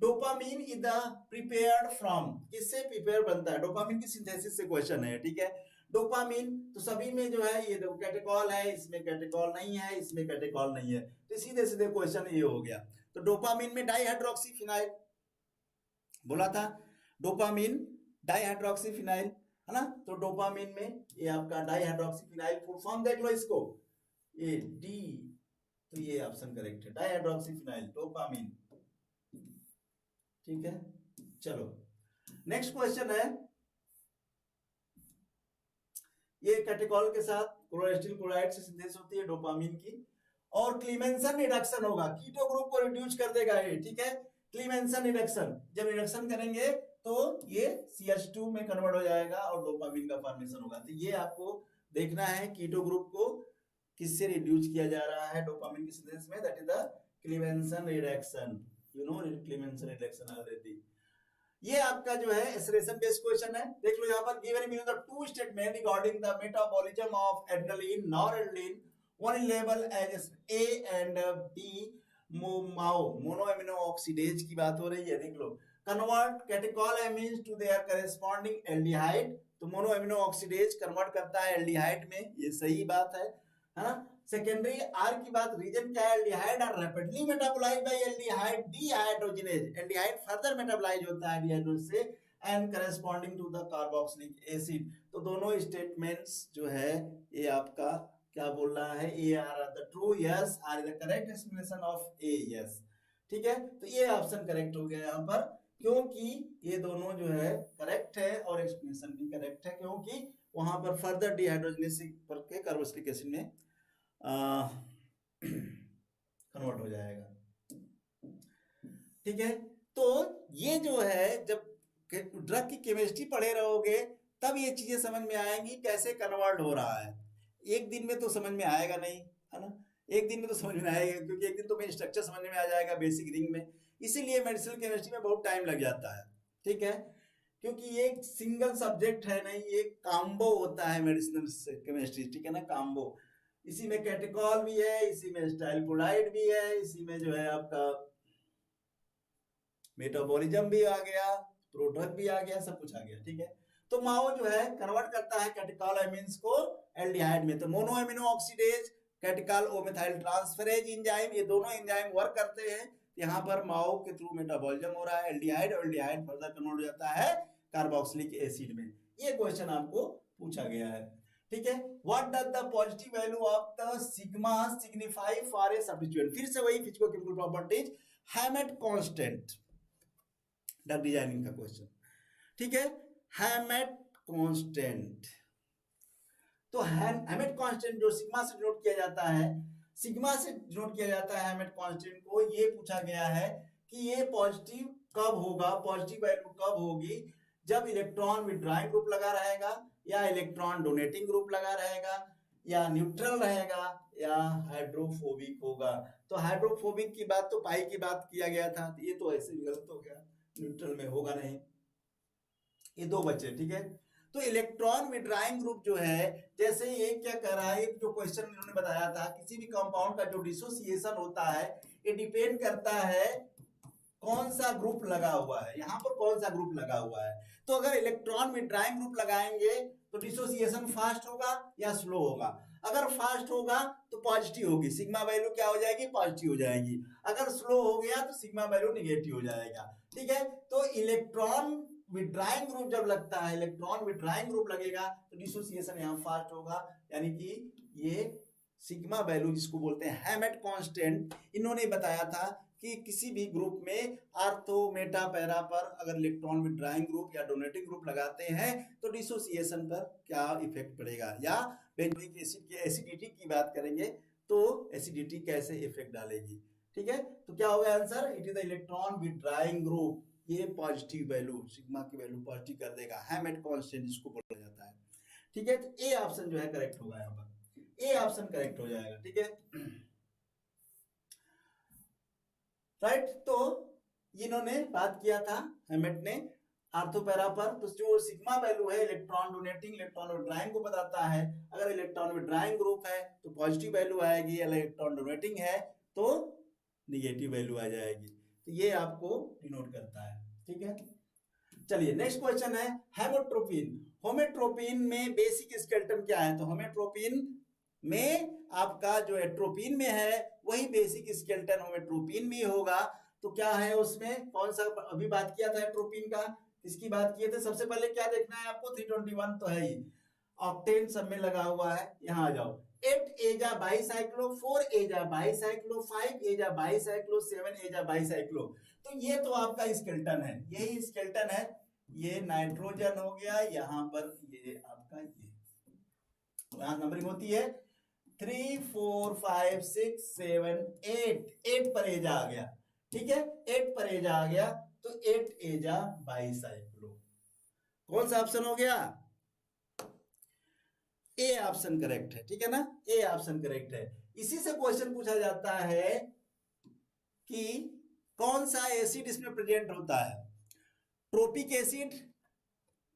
A: Dopamine is the prepared from, किससे प्रिपेयर बनता है? डोपामीन की सिंथेसिस से क्वेश्चन है, ठीक है। डोपामीन तो सभी में जो है, ये देखो कैटेकॉल है, इसमें कैटेकॉल नहीं है, इसमें कैटेकॉल नहीं है, तो सीधे सीधे क्वेश्चन ये हो गया। तो डोपामीन में डाइहाइड्रोक्सीफिनाइल बोला था, डोपामीन डाइहाइड्रोक्सीफिनाइल, है ना। तो डोपामीन में ये आपका डाइहाइड्रोक्सीफिनाइल, फुल फॉर्म देख लो इसको, ये डी, तो ये ऑप्शन करेक्ट है, डाइहाइड्रोक्सीफिनाइल डोपामीन, ठीक है। चलो नेक्स्ट क्वेश्चन है, ये कैटेकॉल के साथ क्लोरेस्टिल क्लोराइड से सिंथेसिस होती है डोपामीन की, और क्लीमेंसन रिडक्शन होगा, कीटो ग्रुप को रिड्यूस कर देगा ये, ठीक है। क्लीमेंसन रिडक्शन, जब रिडक्शन करेंगे तो ये CH2 में कन्वर्ट हो जाएगा और डोपामीन का फॉर्मेशन होगा। तो ये आपको देखना है कीटो ग्रुप को किससे रिड्यूस किया जा रहा है डोपामीन की सिंथेसिस में, that is the क्लीमेंसन reduction, you know क्लीमेंसन reduction already. ये आपका जो है एसरेशन बेस्ड क्वेश्चन है, देख लो यहाँ पर given in the two statement regarding the metabolism of adrenaline noradrenaline, one is label as A and B mono amino oxidase की बात हो रही है, देख लो। Convert catechol amines to their corresponding aldehyde, तो मोनो एमिनो ऑक्सीडेज कन्वर्ट करता है एल्डिहाइड में, ये सही बात है ना। सेकेंडरी आर की बात, रीजन क्या है? Aldehyde are rapidly metabolised by aldehyde dehydrogenase, aldehyde further metabolise होता है डीहाइड्रोज से and corresponding to the carboxylic acid. तो दोनों स्टेटमेंट्स जो है ये आपका क्या बोल रहा है, A R the true, yes R the correct explanation of A, yes. ठीक है, तो ये ऑप्शन करेक्ट हो गया यहाँ पर, क्योंकि ये दोनों जो है करेक्ट है और एक्सप्लेनेशन भी करेक्ट है, क्योंकि वहां पर फर्दर डिहाइड्रोजनेस करके कार्बोक्सिलिक एसिड में कन्वर्ट हो जाएगा। ठीक है, तो ये जो है जब ड्रग की केमिस्ट्री पढ़े रहोगे तब ये चीजें समझ में आएंगी कैसे कन्वर्ट हो रहा है। एक दिन में तो समझ में आएगा नहीं, है ना, एक दिन में तो समझ में आएगा, क्योंकि एक दिन तो मैं स्ट्रक्चर समझ में आ जाएगा बेसिक रिंग में, इसीलिए मेडिसिनल केमिस्ट्री में बहुत टाइम लग जाता है। ठीक है, क्योंकि ये सिंगल सब्जेक्ट है नहीं, ये काम्बो होता है मेडिसिनल केमिस्ट्री। ठीक है ना, काम्बो, इसी में कैटेकॉल भी है, इसी में स्टाइलकोलाइड भी है, इसी में जो है आपका मेटाबॉलिज्म भी आ गया, प्रोड्रग भी आ गया, सब कुछ आ गया। ठीक है, तो माओ जो है कन्वर्ट करता है कैटेकॉल एमीन्स को एल्डिहाइड में, तो मोनो एमिनो ऑक्सीडेज कैटेकॉल ओ मेथाइल ट्रांसफरेज एंजाइम, ये दोनों एंजाइम वर्क करते हैं। यहाँ पर माओ के थ्रू मेटाबॉलिज्म हो रहा है एल्डिहाइड, और एल्डिहाइड फर्दर कन्वर्ट हो जाता है कार्बोक्सिलिक एसिड में। ये क्वेश्चन आपको पूछा गया है। ठीक है, what does the positive value of the sigma signify for a substituent, फिर से वही physico-chemical properties, हैमेट constant, drug designing का क्वेश्चन। ठीक है, हैमेट कांस्टेंट, तो हैमेट कांस्टेंट जो सिग्मा से डिनोट किया जाता है, सिग्मा से डिनोट किया जाता है हैमेट कांस्टेंट को, ये पूछा गया है कि ये पॉजिटिव कब होगा, पॉजिटिव वैल्यू कब होगी, जब इलेक्ट्रॉन विथड्रॉइंग ग्रुप लगा रहेगा, या इलेक्ट्रॉन डोनेटिंग ग्रुप लगा रहेगा, या न्यूट्रल रहेगा, या हाइड्रोफोबिक होगा। तो हाइड्रोफोबिक की बात तो पाई की बात किया गया था, ये तो ऐसे गलत हो गया, न्यूट्रल में होगा नहीं, ये दो बचे। ठीक है, तो इलेक्ट्रॉन विथड्रॉइंग ग्रुप जो है, जैसे ये क्या कर रहा है, जो क्वेश्चन इन्होंने बताया था, किसी भी कंपाउंड का जो डिसोसिएशन होता है ये डिपेंड करता है कौन सा ग्रुप लगा हुआ है, यहाँ पर कौन सा ग्रुप लगा हुआ है। तो अगर इलेक्ट्रॉन विथड्रॉइंग ग्रुप लगाएंगे तो डिसोसिएशन फास्ट होगा या स्लो होगा, अगर फास्ट होगा तो पॉजिटिव होगी, सिग्मा वैल्यू क्या हो जाएगी, पॉजिटिव हो जाएगी, अगर स्लो हो गया तो सिग्मा वैल्यू निगेटिव हो जाएगा। ठीक है, तो इलेक्ट्रॉन विथड्रॉइंग ग्रुप जब लगता है, इलेक्ट्रॉन विथड्रॉइंग ग्रुप लगेगा तो डिसोसिएशन यहाँ फास्ट होगा, यानी कि ये सिग्मा वैल्यू जिसको बोलते हैं हैमेट कांस्टेंट, इन्होंने बताया था कि किसी भी ग्रुप में आर्थो मेटा पैरा पर अगर इलेक्ट्रॉन विथड्रॉइंग ग्रुप या डोनेटिंग ग्रुप लगाते हैं तो डिसोसिएशन पर क्या इफेक्ट पड़ेगा, या बेंजोइक एसिड की एसिडिटी की बात करेंगे तो एसिडिटी कैसे इफेक्ट डालेगी। ठीक है, तो क्या होगा answer, it is the electron withdrawing group, ये पॉजिटिव वैल्यू सिग्मा की वैल्यू पॉजिटिव कर देगा, हैमेट कांस्टेंट जिसको बोला जाता है। ठीक है, तो ए ऑप्शन जो है करेक्ट होगा, यहाँ पर ए ऑप्शन करेक्ट हो जाएगा। ठीक है, राइट, तो इन्होंने बात किया था हेमेट ने आर्थोपैरा पर, तो जो सिग्मा वैल्यू है इलेक्ट्रॉन डोनेटिंग इलेक्ट्रॉन विथड्रॉइंग को बताता है, अगर इलेक्ट्रॉन विथड्रॉइंग ग्रुप है तो पॉजिटिव वैल्यू आएगी, इलेक्ट्रॉन डोनेटिंग है तो निगेटिव वैल्यू आ जाएगी, तो ये आपको डिनोट करता है। ठीक है, चलिए नेक्स्ट क्वेश्चन है हेमोट्रोपिन। होमेट्रोपिन में बेसिक स्केलेटन क्या है, तो होमेट्रोपिन में आपका जो एट्रोपिन में है वही बेसिक स्केलेटन होमेट्रोपिन में होगा। तो क्या है उसमें, कौन सा, अभी बात किया था एट्रोपिन का, किसकी बात किए थे, सबसे पहले क्या देखना है आपको, 321 तो है ही, ऑक्टेन सब में लगा हुआ है, यहाँ आ जाओ, 8 एजा बाईसाइक्लो, 4 एजा बाईसाइक्लो, 5 एजा बाईसाइक्लो, 7 एजा बाईसाइक्लो, तो ये तो आपका स्केलेटन है, यही स्केलेटन है, ये नाइट्रोजन हो गया, यहाँ पर ये आपका ये यहां नंबरिंग होती है 3 4 5 6 7 8 पर एजा आ गया। ठीक है, 8 पर एजा आ गया तो 8 एजा बाईसाइक्लो, कौन सा ऑप्शन हो गया, ए ऑप्शन करेक्ट है। ठीक है ना, ए ऑप्शन करेक्ट है। इसी से क्वेश्चन पूछा जाता है कि कौन सा एसिड इसमें प्रेजेंट होता है, tropic acid,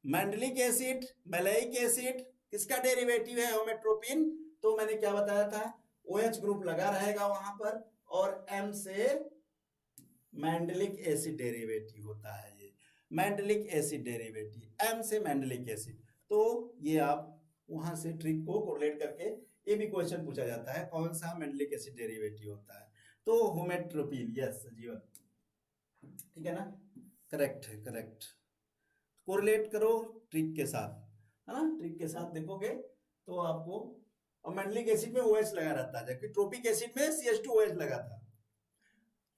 A: mandelic acid, maleic acid, किसका डेरिवेटिव है होमेट्रोपिन, तो मैंने क्या बताया था, OH ग्रुप लगा रहेगा वहां पर, और M से मैंडलिक एसिड डेरिवेटिव होता है, ये मैंडलिक एसिड डेरिवेटिव, M से मैंडलिक एसिड, तो ये आप वहां से ट्रिक को कोरिलेट करके ये भी क्वेश्चन पूछा जाता है कौन सा मैंडलिक एसिड डेरिवेटिव होता है, तो होमेट्रोपिन, यस जीवन, ठीक है ना, करेक्ट है, करेक्ट, कोरिलेट करो ट्रिक के साथ, है ना, ट्रिक के साथ देखोगे तो आपको और मेंडलिक एसिड में OH लगा रहता है, जबकि ट्रोपिक एसिड में CH2OH लगा था,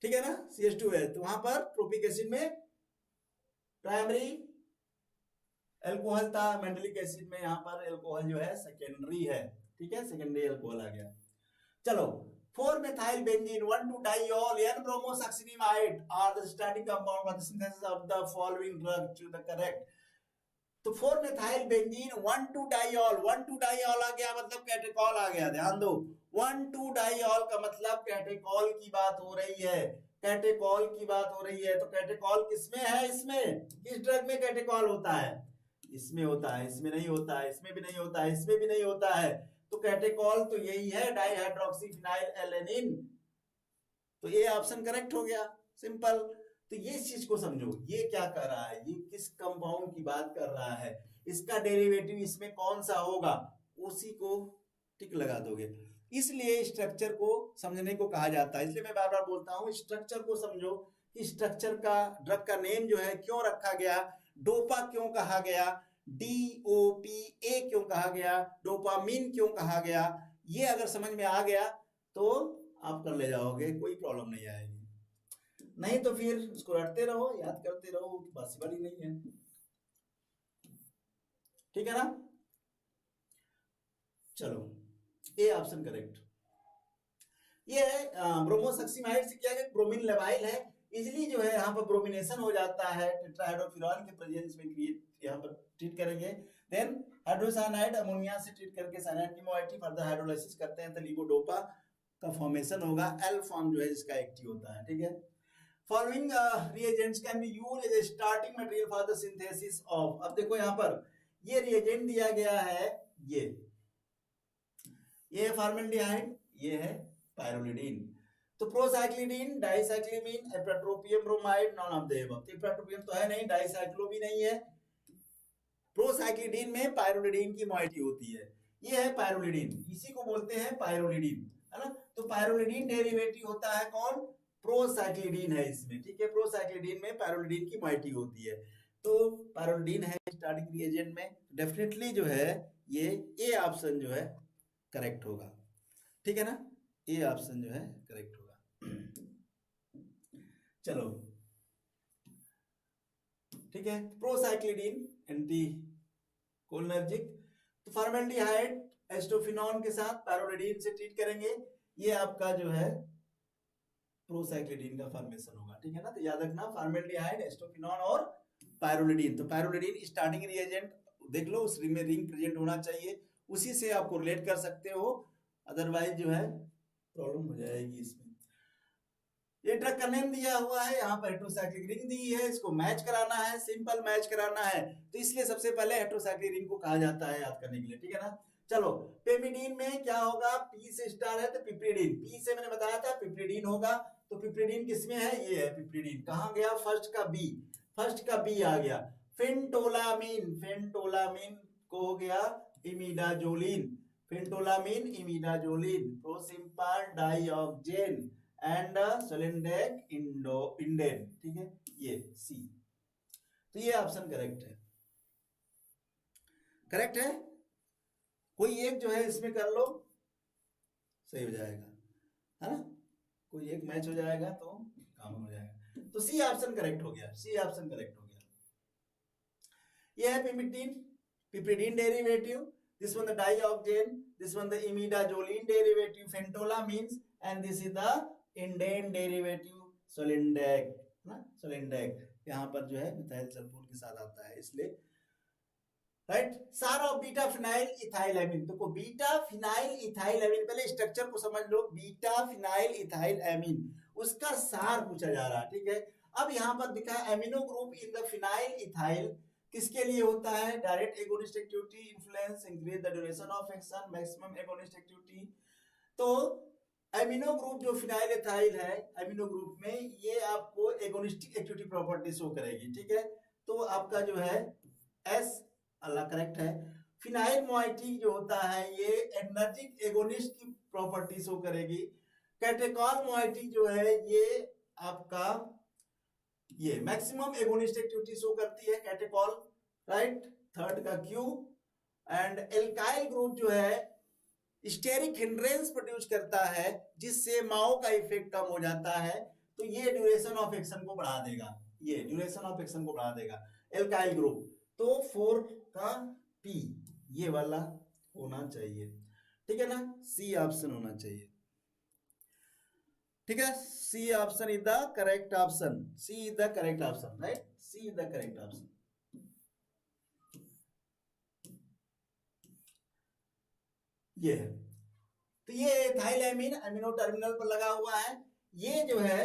A: ठीक है ना, CH2OH। तो वहां पर ट्रोपिक एसिड में प्राइमरी एल्कोहल था, मेंडलिक एसिड में यहाँ पर एल्कोहल जो है सेकेंडरी है, ठीक है, सेकेंडरी एल्कोहल आ गया। चलो, 4-methyl benzene 1,2-diol N-bromosuccinimide are the starting compound for the synthesis of the following drug. Choose the correct. तो 4-methyl benzene 1,2-diol 1,2-diol आ गया, मतलब कैटेकॉल आ गया। ध्यान दो, 1,2-diol का मतलब कैटेकॉल की बात हो रही है, कैटेकॉल की बात हो रही है। तो कैटेकॉल किसमें है, इसमें, किस ड्रग में कैटेकॉल होता है, इसमें होता है, इसमें नहीं होता है, इसमें भी नहीं होता है, इसमें भी नहीं होता है। तो कैटेकॉल तो यही है, डाइहाइड्रोक्सीफिनाइल एलेनिन। तो ये ऑप्शन करेक्ट हो गया, सिंपल। तो ये चीज को समझो, ये क्या कर रहा है, ये किस कंपाउंड की बात कर रहा है, इसका डेरिवेटिव इसमें कौन सा होगा, उसी को टिक लगा दोगे। इसलिए स्ट्रक्चर को समझने को कहा जाता है, इसलिए मैं बार बार बोलता हूं स्ट्रक्चर को समझो कि स्ट्रक्चर का, ड्रग का नेम जो है क्यों रखा गया, डोपा क्यों कहा गया, DOPA क्यों कहा गया, डोपामिन क्यों कहा गया। ये अगर समझ में आ गया तो आप कर ले जाओगे, कोई प्रॉब्लम नहीं आएगी। नहीं तो फिर उसको रटते रहो, याद करते रहो, पॉसिबल ही नहीं है, ठीक है ना। चलो, ए ऑप्शन करेक्ट। ये ब्रोमोसक्सीमाइड से क्या है, ब्रोमीन लेवाइल है, इजिली जो है यहाँ पर ब्रोमिनेशन हो जाता है, टेट्राहाइड्रोक्विनोन के प्रेजेंस में क्रिएट, यहाँ पर ट्रीट करेंगे। देन हाइड्रोसाइनाइड अमोनिया से ट्रीट करके साइनाइड की मोइटी फर्दर हाइड्रोलाइसिस करते हैं तो लिपोडोपा का फॉर्मेशन होगा, एल फॉर्म जो है इसका एक्टिव होता है, ठीक है। Following reagents can be used as a starting material for the synthesis of, अब देखो यहाँ पर ये रिएजेंट दिया गया है, ये फॉर्मल्डिहाइड, ये है पायरोलिडीन। तो procyclidine, dicyclomine, ipratropium bromide, none of the above. Ipratropium तो है नहीं, डाइसाइक्लो भी नहीं है। प्रोसाइक्लिडीन में पायरोलिडीन की मॉइटी होती है, ये है पायरोलिडीन, इसी को बोलते हैं पायरोलिडीन, है ना। तो पायरोलिडीन डेरिवेटिव होता है कौन, प्रोसाइक्लिडीन है इसमें, ठीक है। प्रोसाइक्लिडीन में पायरोलिडीन की मॉइटी होती है, तो पायरोलिडीन है स्टार्टिंग रिएजेंट में, डेफिनेटली जो है ये ए ऑप्शन जो है करेक्ट होगा, ठीक है ना, ए ऑप्शन जो है करेक्ट होगा। चलो, ठीक है, प्रोसाइक्लिडीन एंटी कोलिनर्जिक। तो फॉर्मल्डिहाइड एस्टोफिनॉन के साथ पायरोलिडीन से ट्रीट करेंगे, ये आपका जो है प्रोसाइक्लिडीन का फॉर्मेशन होगा, ठीक है ना। तो याद रखना, फॉर्मल्डिहाइड, एस्टोफिनॉन और पायरोलिडीन। तो पायरोलिडीन स्टार्टिंग रिएजेंट देख लो, उस रिंग में रिंग प्रेजेंट होना चाहिए, उसी से आप कोरिलेट कर सकते हो, अदरवाइज जो है प्रॉब्लम हो जाएगी इसमें। ये ड्रग का नेम दिया हुआ है, यहाँ पर हेट्रोसाइक्लिक रिंग दी है, इसको मैच कराना है, सिंपल मैच कराना है, तो इसलिए सबसे पहले हेट्रोसाइक्लिक रिंग को कहा जाता है याद करने के लिए, ठीक है ना। चलो, पेमिडीन में क्या होगा, पी से स्टार है तो पिप्रिडीन, पी से मैंने बताया था पिप्रिडीन होगा, तो पिप्रिडीन किसमें है, ये है पिप्रिडीन। कहाँ गया, फर्स्ट का बी, फर्स्ट का बी आ गया। फेंटोलामीन, फेंटोलामीन को हो गया इमिडाजोलिन, फेंटोलामीन इमिडाजोलिन, प्रोसिम्पाल डाइऑक्जेन एंड सोलिंडेक इंडेन, ठीक है, ये सी। तो ये ऑप्शन करेक्ट है, करेक्ट है। कोई एक जो है इसमें कर लो, सही हो जाएगा, है ना, कोई एक मैच हो जाएगा तो काम हो जाएगा। तो सी ऑप्शन करेक्ट हो गया, सी ऑप्शन करेक्ट हो गया। ये है पिमिडीन, पिप्रिडीन derivative, this one the dioctane, this one the imidazoline derivative phentolamines, and this is the indane derivative solindac, ना solindac, यहाँ पर जो है मिथाइल सल्फोन के साथ आता है, इसलिए राइट। सार of beta phenyl ethyl amine, तो बीटा फिनाइल इथाइल एमीन, पहले स्ट्रक्चर को समझ लो, बीटा फिनाइल इथाइल एमीन, उसका सार पूछा जा रहा है, ठीक है। अब यहाँ पर दिखा amino group in the phenyl ethyl, किसके लिए होता है, direct agonist activity, influence, increase the duration of action, maximum agonist activity. तो एमिनो ग्रुप जो फिनाइल इथाइल है, एमिनो ग्रुप में ये आपको एगोनिस्टिक एक्टिविटी प्रॉपर्टी शो करेगी, ठीक है। तो आपका जो है एस अल्लाह करेक्ट है। फिनाइल मोइटी जो होता है ये एनर्जिक एगोनिस्ट की प्रॉपर्टी शो करेगी। कैटेकॉल मोइटी जो है ये आपका ये मैक्सिमम एगोनिस्ट एक्टिविटी शो करती है, कैटेकॉल, राइट, थर्ड का क्यू। एंड एल्काइल ग्रुप जो है स्टेरिक हिंड्रेंस प्रोड्यूस करता है जिससे माओ का इफेक्ट कम हो जाता है, तो ये ड्यूरेशन ऑफ एक्शन को बढ़ा देगा, ये ड्यूरेशन ऑफ एक्शन को बढ़ा देगा एल्काइल ग्रुप। तो 4 का पी ये वाला होना चाहिए, ठीक है ना, सी ऑप्शन होना चाहिए, ठीक है, C option is the correct option, C is the correct option, right, C is the correct option. ये है, तो ये एथाइलएमीन अमीनो टर्मिनल पर लगा हुआ है। ये जो है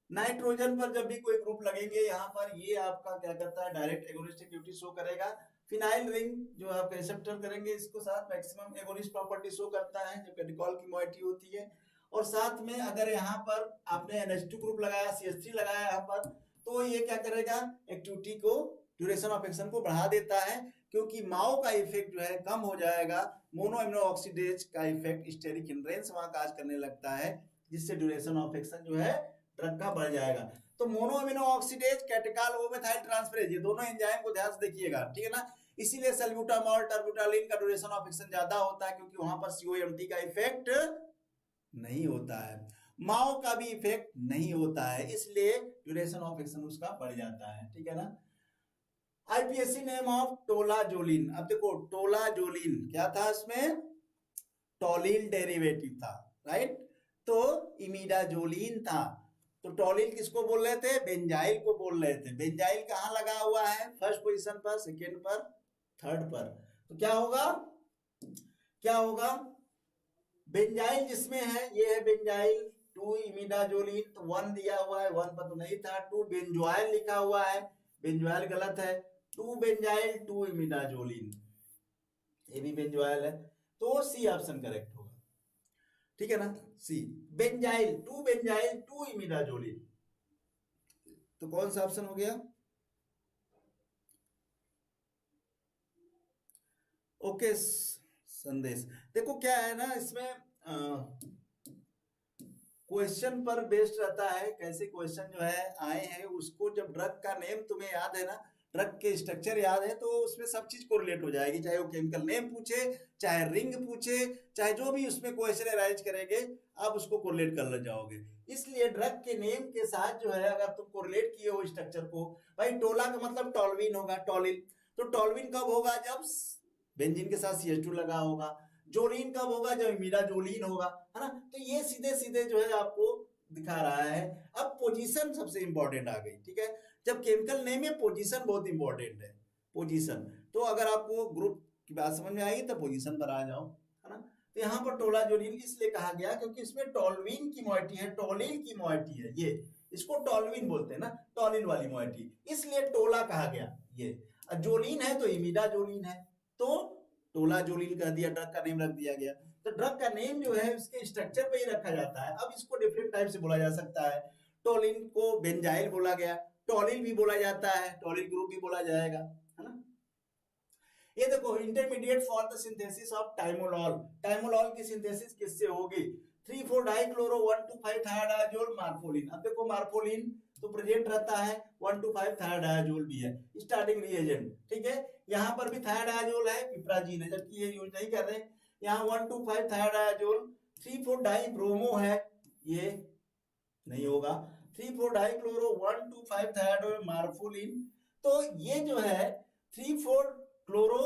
A: नाइट्रोजन पर जब भी कोई ग्रुप लगेंगे यहाँ पर, ये आपका क्या करता है, डायरेक्ट एगोनिस्ट एक्टिविटी शो करेगा। फिनाइल रिंग जो आपका रिसेप्टर करेंगे इसको साथ मैक्सिमम एगोनिस्ट प्रॉपर्टी शो करता है जब कैटिकॉल की मोइटी होती है। और साथ में अगर यहाँ पर आपने NH2 ग्रुप लगाया, CH3 लगाया यहाँ पर, तो ये क्या करेगा, एक्टिविटी को, ड्यूरेशन ऑफ एक्शन को बढ़ा देता है, क्योंकि माओ का इफेक्ट जो है कम हो जाएगा, मोनो अमीनो ऑक्सीडेज का इफेक्ट स्टेरिक हिंड्रेंस वहां काज करने लगता है, जिससे ड्यूरेशन ऑफ एक्शन जो है ड्रग का बढ़ जाएगा। तो मोनो अमीनो ऑक्सीडेज, कैटेकाल ओ मेथाइल ट्रांसफरेज, ये दोनों एंजाइम को ध्यान से देखिएगा, ठीक है ना। इसीलिए सल्ब्यूटामॉल टर्बुटालिन का ड्यूरेशन ऑफ एक्शन ज्यादा होता है, क्योंकि वहां पर COMT का इफेक्ट नहीं होता है, माओ का भी इफेक्ट नहीं होता है, इसलिए ड्यूरेशन ऑफ एक्शन उसका बढ़ जाता है, ठीक है ना। IPSC नेम ऑफ टोलाजोलिन, अब देखो टोलाजोलिन क्या था, इसमें टॉलिल डेरिवेटिव था, राइट, तो इमिडाजोलिन था। तो टॉलिल किसको बोल रहे थे, बेंजाइल को बोल रहे थे। बेंजाइल कहाँ लगा हुआ है, फर्स्ट पोजीशन पर, सेकेंड पर, थर्ड पर, तो क्या होगा, क्या होगा, बेंजाइल जिसमें है, ये है बेंजाइल, 2 इमिडाजोलिन, तो 1 दिया हुआ है, 1 पर तो नहीं था, 2 बेंजोइल लिखा हुआ है, बेंजोइल गलत है, 2 बेंजाइल 2 इमिडाजोलिन, ये भी बेंजोइल है, तो सी ऑप्शन करेक्ट होगा, ठीक है ना, सी बेंजाइल, 2 बेंजाइल 2 इमिडाजोलिन, तो कौन सा ऑप्शन हो गया, ओके। संदेश देखो क्या है ना, इसमें क्वेश्चन पर बेस्ड रहता है, कैसे क्वेश्चन जो है आए हैं उसको, जब ड्रग का नेम तुम्हें याद है ना, ड्रग के स्ट्रक्चर याद है, तो उसमें सब चीज कोरिलेट हो जाएगी, चाहे वो केमिकल नेम पूछे, चाहे रिंग पूछे, चाहे जो भी उसमें क्वेश्चन अराइज करेंगे, आप उसको कोरिलेट कर ले जाओगे। इसलिए ड्रग के नेम के साथ जो है, अगर तुम कोरिलेट किए हो स्ट्रक्चर को, भाई टोला का मतलब टॉलविन होगा, टॉलिल, तो टॉलविन कब होगा, जब बेंजीन के साथ CH2 लगा होगा, जोलिन कब होगा, जब इमिडाजोलिन होगा, है ना। तो ये सीधे सीधे जो है आपको दिखा रहा है। अब पोजीशन सबसे इंपॉर्टेंट आ गई, ठीक है, जब केमिकल नेम में पोजीशन बहुत इंपॉर्टेंट है, पोजीशन, तो अगर आपको ग्रुप की बात समझ में आएगी तो पोजीशन पर आ जाओ, है ना। तो यहाँ पर टोलाजोलिन इसलिए कहा गया क्योंकि इसमें टॉलविन की मोइटी है, टॉलिल की मोइटी है, ये इसको टॉलविन बोलते हैं ना, टॉलिन वाली मोइटी, इसलिए टोला कहा गया। ये जोलिन है तो इमिडाजोलिन है, तो टोलाजोलिन कह दिया, ड्रग का नेम रख दिया गया। तो ड्रग का नेम जो है उसके स्ट्रक्चर पे ही रखा जाता है। अब इसको डिफरेंट टाइप से बोला जा सकता है, टोलिन को बेंजाइल बोला गया, टॉलिल भी बोला जाता है, टॉलिल ग्रुप भी बोला जाएगा, है ना। ये देखो intermediate for the synthesis of timolol, timolol की सिंथेसिस किससे होगी, 3,4-डाइक्लोरो 1,2,5-थायोडाजोल मार्फोलिन। अब देखो मार्फोलिन तो प्रेजेंट रहता है, 1,2,5-थायोडाजोल भी है स्टार्टिंग रिएजेंट, ठीक है। यहाँ पर भी थायोडाजोल है, पिप्राजीन है, जबकि ये यूज नहीं कर रहे। यहाँ 1,2,5-थायोडाजोल, 3,4-डाइब्रोमो है, ये नहीं होगा, 3,4-डाइक्लोरो 1,2,5-थायोडाजोल मार्फोलिन। तो ये जो है 3,4-क्लोरो,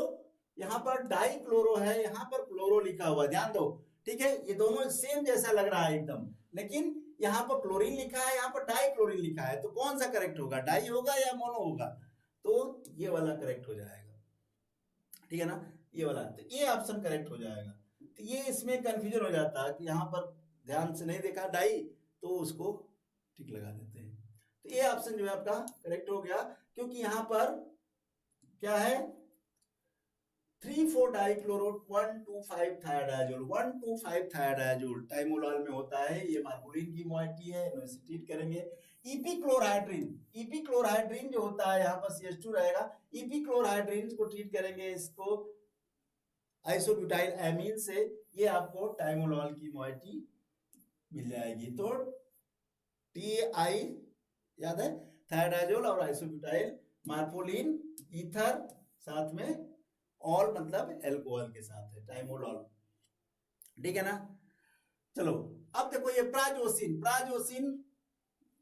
A: यहाँ पर डाइक्लोरो है, यहाँ पर क्लोरो लिखा हुआ, ध्यान दो, ठीक है। ये दोनों सेम जैसा लग रहा है एकदम, लेकिन यहाँ पर क्लोरीन लिखा है, यहाँ पर डाइक्लोरीन लिखा है, तो कौन सा करेक्ट होगा, डाई होगा या मोनो होगा, तो ये वाला करेक्ट हो जाएगा, ठीक है ना, ये वाला, तो ये ऑप्शन करेक्ट हो जाएगा। तो ये इसमें कंफ्यूजन हो जाता है कि यहाँ पर ध्यान से नहीं देखा डाई, तो उसको टिक लगा देते हैं। तो ये ऑप्शन जो है आपका करेक्ट हो गया, क्योंकि यहाँ पर क्या है, 3,4-डाइक्लोरो 1,2,5-थायोडाजोल, 1,2,5-थायोडाजोल टाइमोलॉल में होता है, ये मार्फोलिन की मोइटी है, ट्रीट करेंगे। इपीक्लोरहाइड्रिन, इपीक्लोरहाइड्रिन जो होता है, यहाँ पर CH2 रहेगा, इपीक्लोरहाइड्रिन को ट्रीट करेंगे, इसको आइसोब्यूटाइल एमीन से, ये आपको टाइमोलॉल की मोइटी मिल जाएगी। तो TI याद है, थायोडाजोल और आइसोब्यूटाइल, मार्फोलिन ईथर, साथ में ऑल मतलब एल्कोहल के साथ है, टाइमोलॉल, ठीक है ना। चलो अब देखो ये प्राजोसिन, प्राजोसिन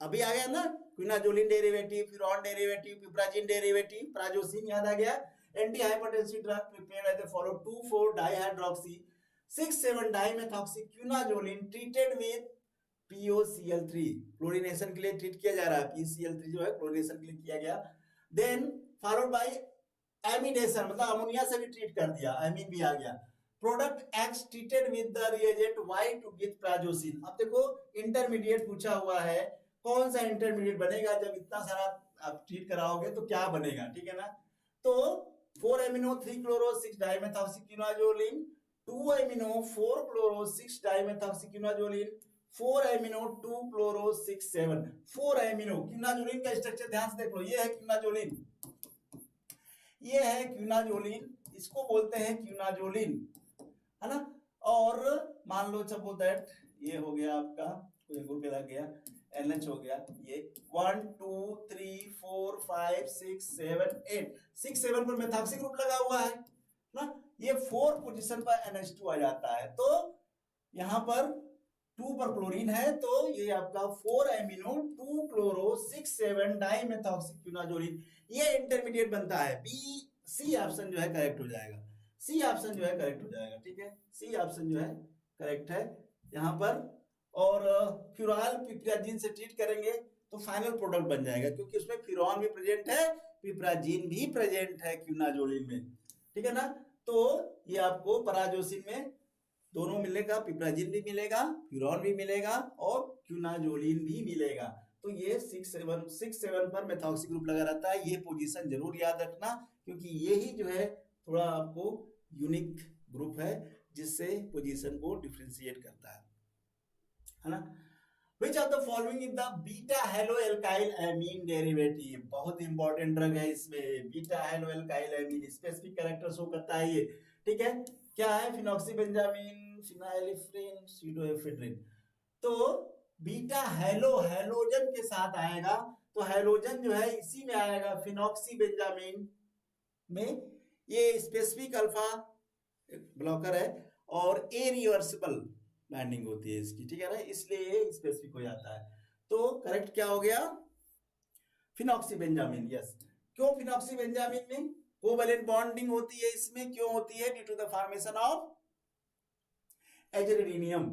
A: अभी आ गया ना, quinazoline derivative, furan derivative, piperazine derivative, prazosin याद आ गया। Anti hypertensive drug prepared as a follow 2,4 dihydroxy 6,7 dimethoxy quinazoline treated with POCl3, chlorination के लिए ट्रीट किया जा रहा है, PCl3 जो है क्लोरीनेशन के लिए किया गया। देन फॉलोड बाय एमिडेशन, मतलब अमोनिया से भी ट्रीट कर दिया, एमीन भी आ गया। Product X treated with the reagent Y to get prazosin. अब देखो इंटरमीडिएट पूछा हुआ है, कौन सा इंटरमीडिएट बनेगा जब इतना सारा आप ट्रीट कराओगे तो क्या बनेगा, ठीक है ना। तो 4 amino 3 chloro 6 dimethoxyquinazoline, 2 amino 4 chloro 6 dimethoxyquinazoline, 4 amino 2 chloro 6 7, 4 amino. Quinazoline का स्ट्रक्चर ध्यान से देख लो, ये है क्विनाजोलिन, ये है क्विनाजोलिन, इसको बोलते हैं क्विनाजोलिन, है ना। और मान लो सपोज दैट ये हो गया आपका, कोई ग्रुप लग गया, NH हो गया, ये 1 2 3 4 5 6 7 8, 6 7 पर मेथॉक्सी ग्रुप लगा हुआ है ना, ये 4 पोजीशन पर NH2 आ जाता है, तो यहां पर 2 पर क्लोरीन है, तो ये आपका 4 एमिनो 2 क्लोरो 6 7 डाइमेथॉक्सीक्विनाजोलिन, ये इंटरमीडिएट बनता है। बी सी ऑप्शन जो है करेक्ट हो जाएगा, सी ऑप्शन जो है करेक्ट हो जाएगा, ठीक है, सी ऑप्शन जो है करेक्ट है यहाँ पर। और फ्यूराल पिप्राजीन से ट्रीट करेंगे तो फाइनल प्रोडक्ट बन जाएगा, क्योंकि उसमें फ्यूरॉन भी प्रेजेंट है, पिप्राजीन भी प्रेजेंट है क्विनाजोलिन में, ठीक है ना। तो ये आपको पराजोसिन में दोनों मिलेगा, पिप्राजिन भी मिलेगा, फ्यूरॉन भी मिलेगा और क्विनाजोलिन भी मिलेगा। तो ये 6 7 पर मेथॉक्सी ग्रुप लगा रहता है, ये पोजीशन जरूर याद रखना, क्योंकि यही जो है थोड़ा आपको यूनिक ग्रुप है जिससे पोजीशन को डिफरेंशिएट करता है ना। Which of the following is the beta haloalkyl amine derivative? बहुत इंपॉर्टेंट ड्रग है इसमें, beta haloalkyl amine, specific character show करता है ये, ठीक है। क्या है? फिनॉक्सीबेंजामिन, फिनाइलिफ्रिन, सीडोएफेड्रिन। तो बीटा हेलोजन के साथ आएगा, तो हेलोजन जो है इसी में आएगा, फिनॉक्सीबेंजामिन में। ये स्पेसिफिक अल्फा ब्लॉकर है और ए रिवर्सिबल बाइंडिंग होती है इसकी, ठीक है ना, इसलिए ये स्पेसिफिक हो जाता है। तो करेक्ट क्या हो गया? फिनॉक्सीबेंजामिन, यस। क्यों फिनॉक्सीबेंजामिन में कोवैलेंट बॉन्डिंग होती है इसमें, क्यों होती है? Due to the formation of aziridinium,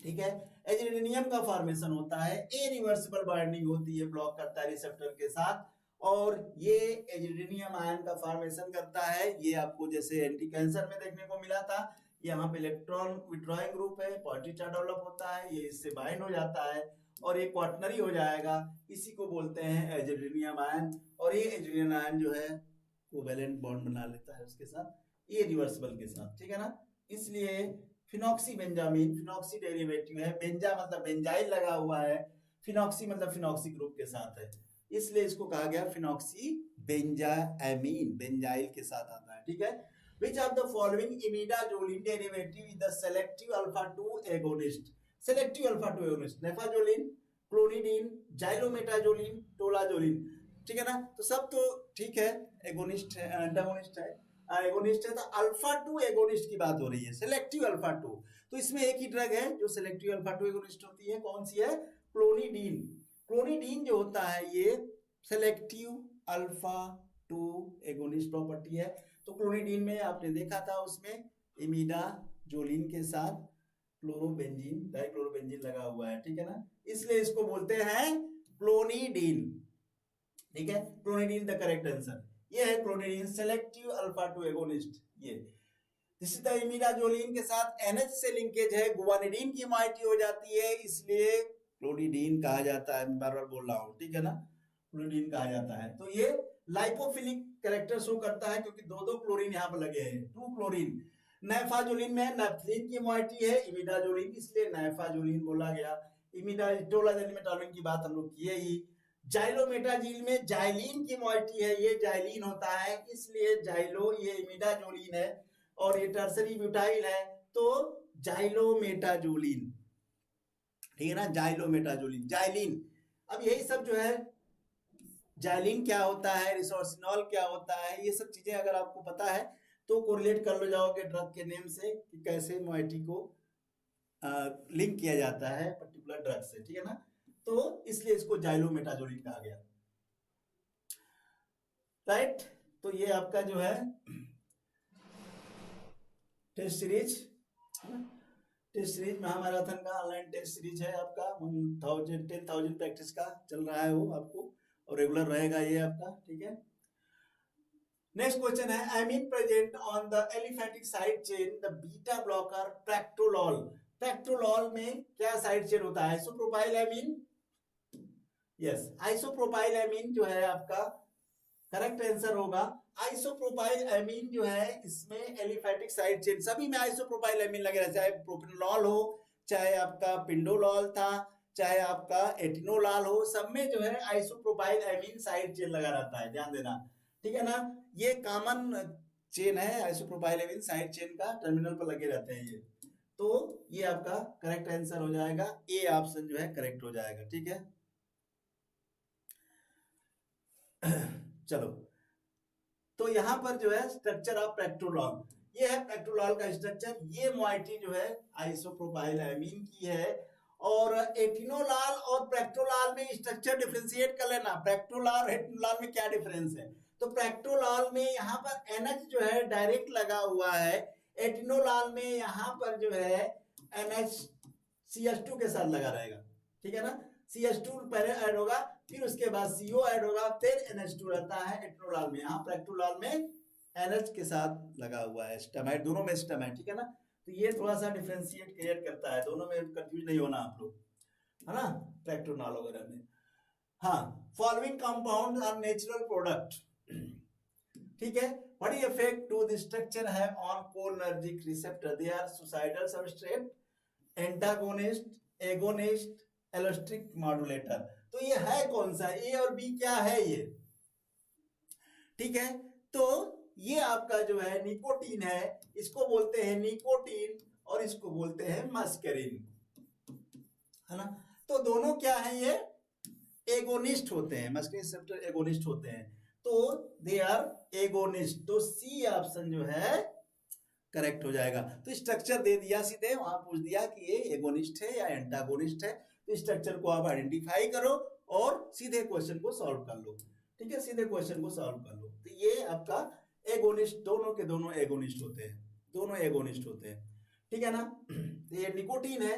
A: ठीक है, एजिडिनियम का फॉर्मेशन होता है, ए रिवर्सिबल बाइंडिंग होती है, ब्लॉक करता है रिसेप्टर के साथ, और ये एजिडिनियम आयन का फॉर्मेशन करता है। ये आपको जैसे एंटी कैंसर में देखने को मिला था, यहाँ पे इलेक्ट्रॉन विड्रॉइंग ग्रुप है, पॉजिटिव चार्ज डेवलप होता है, ये इससे बाइंड हो जाता है और ये क्वाटनरी हो जाएगा, इसी को बोलते हैं एजिडिनियम आयन। और ये एजिडिनियम आयन जो है कोवैलेंट बॉन्ड बना लेता है उसके साथ, ये रिवर्सिबल के साथ, ठीक है ना। इसलिए फिनॉक्सीबेंजामिन, फिनॉक्सी डेरिवेटिव है, बेंजा मतलब बेंजाइल लगा हुआ है, फिनॉक्सी मतलब फिनॉक्सी ग्रुप के साथ है, इसलिए इसको कहा गया फिनॉक्सी बेंजामीन, बेंजाइल के साथ आता है, ठीक है। Which of the following imidazoline derivative is the selective alpha 2 agonist? Selective alpha 2 agonist, नेफाजोलिन, clonidine, जाइलोमेटाजोलिन, टोलाजोलिन, ठीक है ना। तो सब तो ठीक है, एगोनिस्ट है, एंटागोनिस्ट है, एगोनिस्ट है, तो अल्फा 2 एगोनिस्ट की बात हो रही है, सेलेक्टिव अल्फा 2। तो इसमें एक ही ड्रग है जो सेलेक्टिव अल्फा 2 एगोनिस्ट होती है, कौन सी है? क्लोनिडीन। क्लोनिडीन जो होता है ये सेलेक्टिव अल्फा 2 एगोनिस्ट प्रॉपर्टी है। तो क्लोनिडीन में आपने देखा था, उसमें इमिडाजोलिन के साथ क्लोरोबेंजीन, डाइक्लोरोबेंजीन लगा हुआ है, ठीक है ना, इसलिए इसको बोलते हैं क्लोनिडीन, ठीक है। क्लोनिडीन द करेक्ट आंसर, ये है क्लोनिडीन, सेलेक्टिव अल्फा 2 एगोनिस्ट। ये इसी तरह इमिडाजोलिन के साथ NH से लिंकेज है, गुआनिडीन की माइटी हो जाती है, इसलिए क्लोनिडीन कहा जाता है, मैं बार बार बोल रहा हूं, ठीक है ना, क्लोनिडीन कहा जाता है। तो ये लाइपोफिलिक कैरेक्टर शो करता है, क्योंकि दो दो क्लोरीन यहाँ पर लगे हैं, 2 क्लोरीन। नैफाजोलिन में नैफ्थलीन की मॉइटी है, इमिडाजोलिन, इसलिए नैफाजोलिन बोला गया। इमिडाजोलिन की बात हम लोग किए ही। जाइलोमेटाजिल में जाइलिन की मॉइटी है, ये जाइलिन होता है, इसलिए जाइलो, ये इमिडाजोलिन है, और ये टर्सरी ब्यूटाइल है, तो जाइलोमेटाजोलिन, ठीक है ना, जाइलोमेटाजोलिन, जाइलिन। अब यही सब जो है, जाइलिन क्या होता है, रिसोर्सिनॉल क्या होता है, ये सब चीजें अगर आपको पता है तो कोरिलेट कर लो जाओगे ड्रग के नेम से कि कैसे मोइटी को लिंक किया जाता है पर्टिकुलर ड्रग से, ठीक है ना। तो इसलिए इसको जाइलोमेटाजोलिन कहा गया, राइट। तो ये आपका जो है टेस्ट सीरीज, टेस्ट सीरीज महामैराथन का ऑनलाइन टेस्ट सीरीज है आपका 10,000 प्रैक्टिस का चल रहा है वो आपको, और रेगुलर रहेगा ये आपका, ठीक है। नेक्स्ट क्वेश्चन है amine present on the aliphatic side chain the beta blocker practolol. Practolol में क्या साइड चेन होता है? Isopropyl amine, yes isopropyl amine जो है आपका करेक्ट आंसर होगा। आइसोप्रोपाइल एमीन जो है इसमें एलिफेटिक साइड चेन, सभी में आइसोप्रोपाइल एमीन लगे रहता है, चाहे प्रोपेनोलॉल हो, चाहे आपका पिंडोलॉल था, चाहे आपका एटिनोलॉल हो, सब में जो है आइसोप्रोपाइल एमीन साइड चेन लगा रहता है, ध्यान देना, ठीक है ना। ये कॉमन चेन है आइसोप्रोपाइल एमीन साइड चेन का, टर्मिनल पर लगे रहते हैं ये। तो ये आपका करेक्ट आंसर हो जाएगा, ए ऑप्शन जो है करेक्ट हो जाएगा, ठीक है। चलो, तो यहां पर जो है स्ट्रक्चर ऑफ प्रैक्टोलॉल, ये है प्रैक्टोलॉल का स्ट्रक्चर। ये मोइटी जो है आइसोप्रोपाइल एमीन की है, और एटिनोलॉल और प्रैक्टोलॉल में स्ट्रक्चर डिफरेंशिएट कर लेना। प्रैक्टोलॉल और एटिनोलॉल में क्या डिफरेंस है? तो प्रैक्टोलॉल में यहाँ पर NH जो है डायरेक्ट लगा हुआ है, एटिनोलॉल में यहाँ पर जो है NH-CH2 के साथ लगा रहेगा, ठीक है ना। CH2 पहले ऐड होगा, फिर उसके बाद CO ऐड होगा, फिर NH2 रहता है एटिनोलॉल में। यहाँ प्रैक्टोलॉल में NH के साथ लगा हुआ है, स्टम है, दोनों में स्टम है, ठीक है ना। तो ये थोड़ा सा डिफरेंशिएट क्रिएट करता है, दोनों में कंफ्यूज नहीं होना आप लोग, है ना, प्रैक्टोलॉल वगैरह में। हाँ, following compound are natural product, ठीक है। What is effect to the structure है on cholinergic receptor? They are suicidal substrate, antagonist, agonist, allosteric modulator. तो ये है कौन सा? ए और बी क्या है ये, ठीक है। तो ये आपका जो है निकोटीन है, इसको बोलते हैं निकोटीन और इसको बोलते हैं मस्करीन, है ना। तो दोनों क्या है? ये एगोनिस्ट होते हैं, मस्करीन रिसेप्टर एगोनिस्ट होते हैं, तो दे आर एगोनिस्ट। तो सी ऑप्शन जो है करेक्ट हो जाएगा। तो स्ट्रक्चर दे दिया सीधे, वहां पूछ दिया कि ये एगोनिस्ट है या एंटागोनिस्ट है, तो स्ट्रक्चर को आप आइडेंटिफाई करो और सीधे क्वेश्चन को सॉल्व कर लो, ठीक है, सीधे क्वेश्चन को सॉल्व कर लो। तो ये आपका एगोनिस्ट, दोनों के दोनों एगोनिस्ट होते हैं, दोनों एगोनिस्ट होते हैं, ठीक है ना। तो ये निकोटीन है,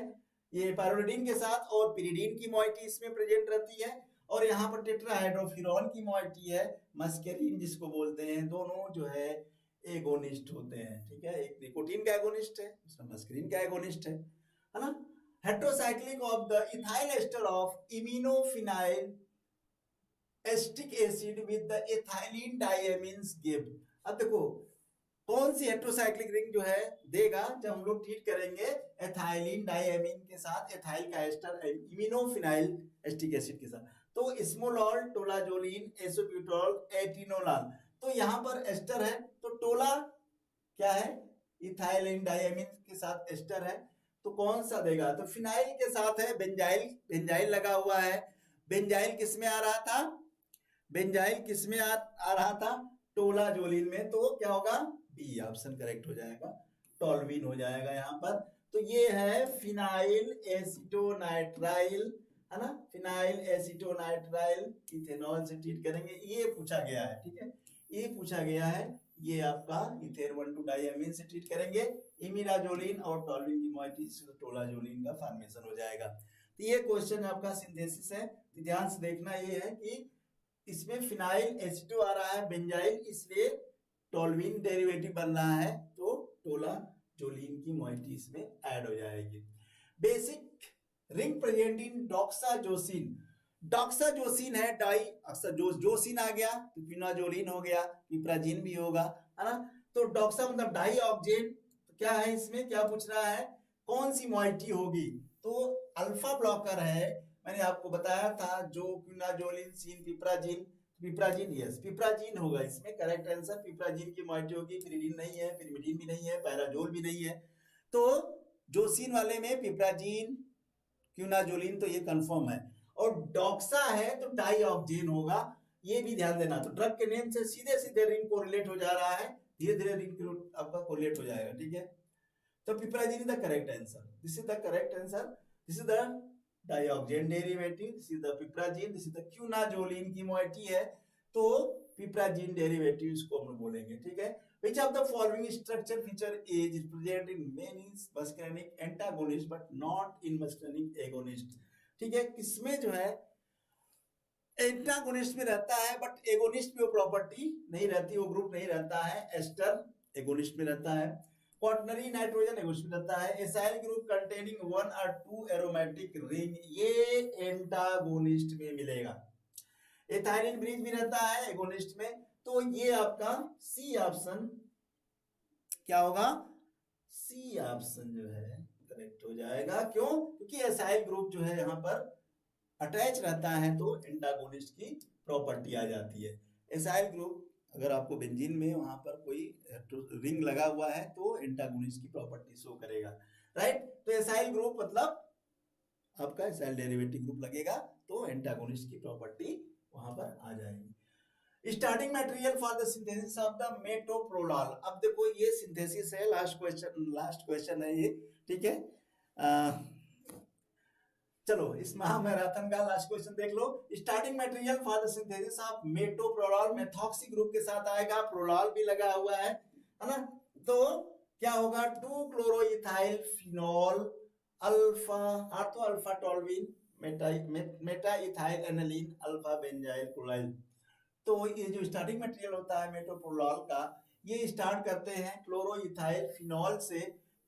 A: ये पायरोडिन के साथ और पिरिडीन की मॉइटी इसमें प्रेजेंट रहती है, और यहाँ पर टेट्राहाइड्रोफिरॉन की मॉइटी है, मस्करीन जिसको बोलते हैं, दोनों जो है एगोनिस्ट होते हैं, ठीक है। एक निकोटीन का एगोनिस्ट है, दूसरा मस्करीन का एगोनिस्ट है ना। Heterocyclic of the ethyl ester of iminophenyl acetic acid with the ethylene diamines give. अब देखो कौन सी हेट्रोसाइक्लिक रिंग जो है देगा जब हम लोग ट्रीट करेंगे एथाइलिन डायमीन के साथ एथाइल का एस्टर इमिनोफिनाइल एस्टिक एसिड के साथ। तो स्मोलॉल, टोलाजोलिन, एसोब्यूटॉल, एटिनोलॉल। तो यहाँ पर एस्टर है, तो टोला क्या है? इथाइलिन डायमीन के साथ एस्टर है, तो कौन सा देगा? तो फिनाइल के साथ है बेंजाइल, बेंजाइल लगा हुआ है। बेंजाइल किस में आ रहा था? बेंजाइल किस में आ रहा था? टोलाजोलिन में। तो क्या होगा? बी ऑप्शन करेक्ट हो जाएगा, टोल्विन हो जाएगा यहाँ पर। तो ये है फिनाइल एसिटोनाइट्राइल, है ना, फिनाइल एसिटोनाइट्राइल इथेनॉल से ट्रीट करेंगे, ये पूछा गया है, ठीक है, ये पूछा गया है। ये आपका इथेन 1,2 डायमीन से ट्रीट करेंगे, इमिडाजोलिन और टोल्विन की मॉइटी से टोलाजोलिन का फॉर्मेशन हो जाएगा। तो ये क्वेश्चन आपका सिंथेसिस है, तो ध्यान से देखना ये है कि इसमें फिनाइल एसिटो आ रहा है बेंजाइल, इसलिए टोल्विन डेरिवेटिव बन रहा है, तो टोलाजोलिन की मॉइटी इसमें ऐड हो जाएगी। बेसिक रिंग प्रेजेंट इन डॉक्साजोसिन, डॉक्साजोसिन है डाई, अक्सर जोसिन आ गया तो फिनाजोलिन हो गया, पिप्राजिन भी होगा, है ना। तो डॉक्सा मतलब डाई ऑक्जेन, तो क्या है इसमें, क्या पूछ रहा है, कौन सी मॉइटी होगी? तो अल्फा ब्लॉकर है, मैंने आपको बताया था, जो फिनाजोलिन, सिन, पिप्राजिन, पिप्राजिन, यस पिप्राजिन होगा इसमें करेक्ट आंसर। पिप्राजिन की मॉइटी होगी, पिरिडीन नहीं है, पिरिमिडीन भी नहीं है, पैराजोल भी नहीं है। तो जोसिन वाले में पिप्राजिन, क्यूनाजोलिन, तो ये कंफर्म है। और डॉक्सा है तो डाई ऑक्जेन होगा, ये भी ध्यान देना। तो ड्रग के नेम से सीधे सीधे रिंग को रिलेट हो जा रहा है, धीरे धीरे रिंग आपका कोरिलेट हो जाएगा, ठीक है। तो piperazine is the correct answer, this is the correct answer, this is the dioxane derivative, this is the piperazine, this is the quinazoline की मोइटी है, तो पिपराजीन डेरिवेटिव इसको हम बोलेंगे, ठीक है। Which of the following structure feature is present in many muscarinic antagonist but not in muscarinic agonist, ठीक है। किसमें जो है एंटागोनिस्ट में रहता है बट एगोनिस्ट में वो प्रॉपर्टी नहीं रहती, वो ग्रुप नहीं रहता है। एस्टर एगोनिस्ट में रहता है, क्वाटरनरी नाइट्रोजन एगोनिस्ट में रहता है, एसाइल ग्रुप कंटेनिंग 1 और 2 एरोमेटिक रिंग ये एंटागोनिस्ट में मिलेगा। एथाइलिन ब्रिज भी रहता है एगोनिस्ट में, तो ये आपका सी ऑप्शन क्या होगा, सी ऑप्शन जो है करेक्ट हो जाएगा। क्यों? क्योंकि एसाइल ग्रुप जो है यहाँ पर अटैच रहता है तो एंटागोनिस्ट की प्रॉपर्टी आ जाती है। एसाइल ग्रुप अगर आपको बेंजीन में वहां पर कोई रिंग लगा हुआ है तो एंटागोनिस्ट की प्रॉपर्टी शो करेगा, राइट। तो एसाइल ग्रुप मतलब आपका एसाइल डेरिवेटिव ग्रुप लगेगा तो एंटागोनिस्ट की प्रॉपर्टी वहां पर आ जाएगी। Starting material for the synthesis of the metoprolol, अब देखो ये सिंथेसिस है, लास्ट क्वेश्चन है ये, ठीक है। चलो इस महामैराथन का लास्ट क्वेश्चन देख लो। Starting material for the synthesis of metoprolol, methoxy group के साथ आएगा, प्रोलॉल भी लगा हुआ है ना। तो क्या होगा, 2 chloroethyl phenol alpha ortho alpha toluene meta ethyl aniline alpha benzyl क्लोराइल। तो ये जो स्टार्टिंग मटेरियल होता है मेटोप्रोलॉल का, ये स्टार्ट करते हैं क्लोरोइथाइल फिनॉल से,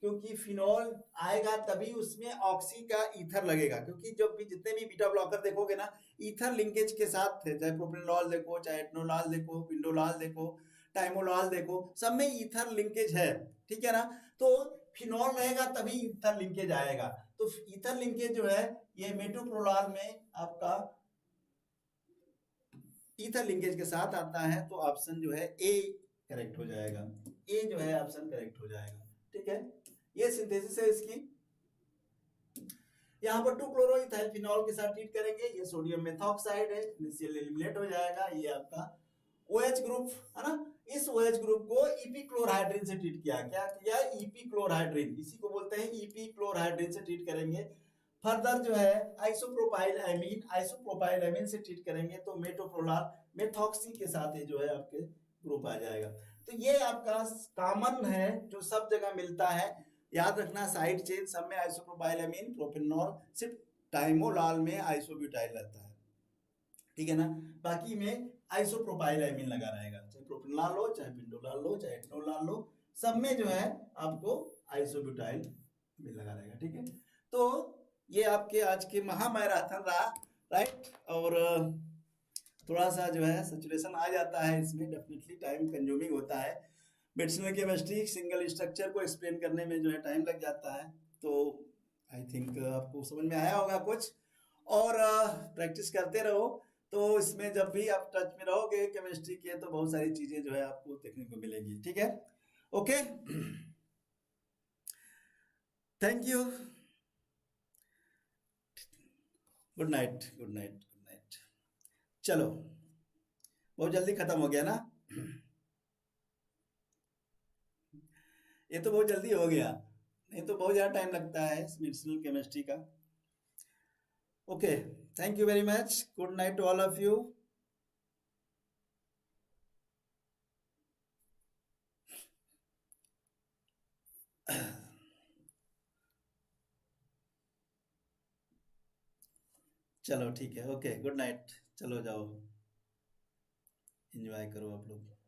A: क्योंकि फिनॉल आएगा तभी उसमें ऑक्सी का ईथर लगेगा, क्योंकि जब भी जितने भी बीटा ब्लॉकर देखोगे ना ईथर लिंकेज के साथ थे, चाहे प्रोपेनॉल देखो, चाहे एटनोलॉल देखो, पिंडोलॉल देखो, टाइमोलॉल देखो, सब में ईथर लिंकेज है, ठीक है ना। तो फिनॉल रहेगा तभी ईथर लिंकेज आएगा, तो ईथर लिंकेज जो है ये मेटोप्रोलॉल में आपका ईथर लिंकेज के साथ आता है, तो ऑप्शन जो है ए करेक्ट हो जाएगा, ए जो है ऑप्शन करेक्ट हो जाएगा, ठीक है। ये सिंथेसिस है इसकी। यहाँ पर 2 क्लोरोइथाइल फिनॉल के साथ ट्रीट करेंगे, ये सोडियम मेथॉक्साइड है, इनिशियल एलिमिनेट हो जाएगा, ये आपका OH ग्रुप है ना। इस OH ग्रुप को ईपी क्लोरहाइड्रिन से ट्रीट किया, क्या किया, ईपी क्लोरहाइड्रिन, इसी को बोलते हैं ईपी क्लोरहाइड्रिन से ट्रीट करेंगे। फर्दर जो है आइसोप्रोपाइल एमीन से ट्रीट करेंगे, तो मेटोप्रोलॉल मेथॉक्सी के साथ ये जो है आपके ग्रुप आ जाएगा। तो ये आपका कॉमन है जो सब जगह मिलता है, याद रखना साइड चेन सब में आइसोप्रोपाइल एमीन प्रोपेनॉल, सिर्फ टाइमोलॉल में आइसोब्यूटाइल रहता है, ठीक है ना। बाकी में आइसोप्रोपाइल एमीन लगा रहेगा, चाहे प्रोपेनॉल लो, चाहे पिंडोलॉल लो, चाहे एटनोलॉल लो, सब में जो है आपको आइसोब्यूटाइल में लगा रहेगा, ठीक है। तो ये आपके आज के महामैराथन रहा, राइट। और थोड़ा सा जो है सैचुरेशन आ जाता है इसमें, डेफिनेटली टाइम कंज्यूमिंग होता है, मेडिसिनल केमिस्ट्री सिंगल स्ट्रक्चर को एक्सप्लेन करने में जो है टाइम लग जाता है। तो आई थिंक आपको समझ में आया होगा कुछ, और प्रैक्टिस करते रहो, तो इसमें जब भी आप टच में रहोगे केमिस्ट्री के तो बहुत सारी चीजें जो है आपको देखने को मिलेंगी, ठीक है। Okay, thank you, good night, good night, good night. चलो बहुत जल्दी खत्म हो गया ना, ये तो बहुत जल्दी हो गया, नहीं तो बहुत ज्यादा टाइम लगता है मेडिसिनल केमिस्ट्री का। Okay, thank you very much, good night to all of you. चलो ठीक है, ओके, गुड नाइट, चलो जाओ एंजॉय करो आप लोग।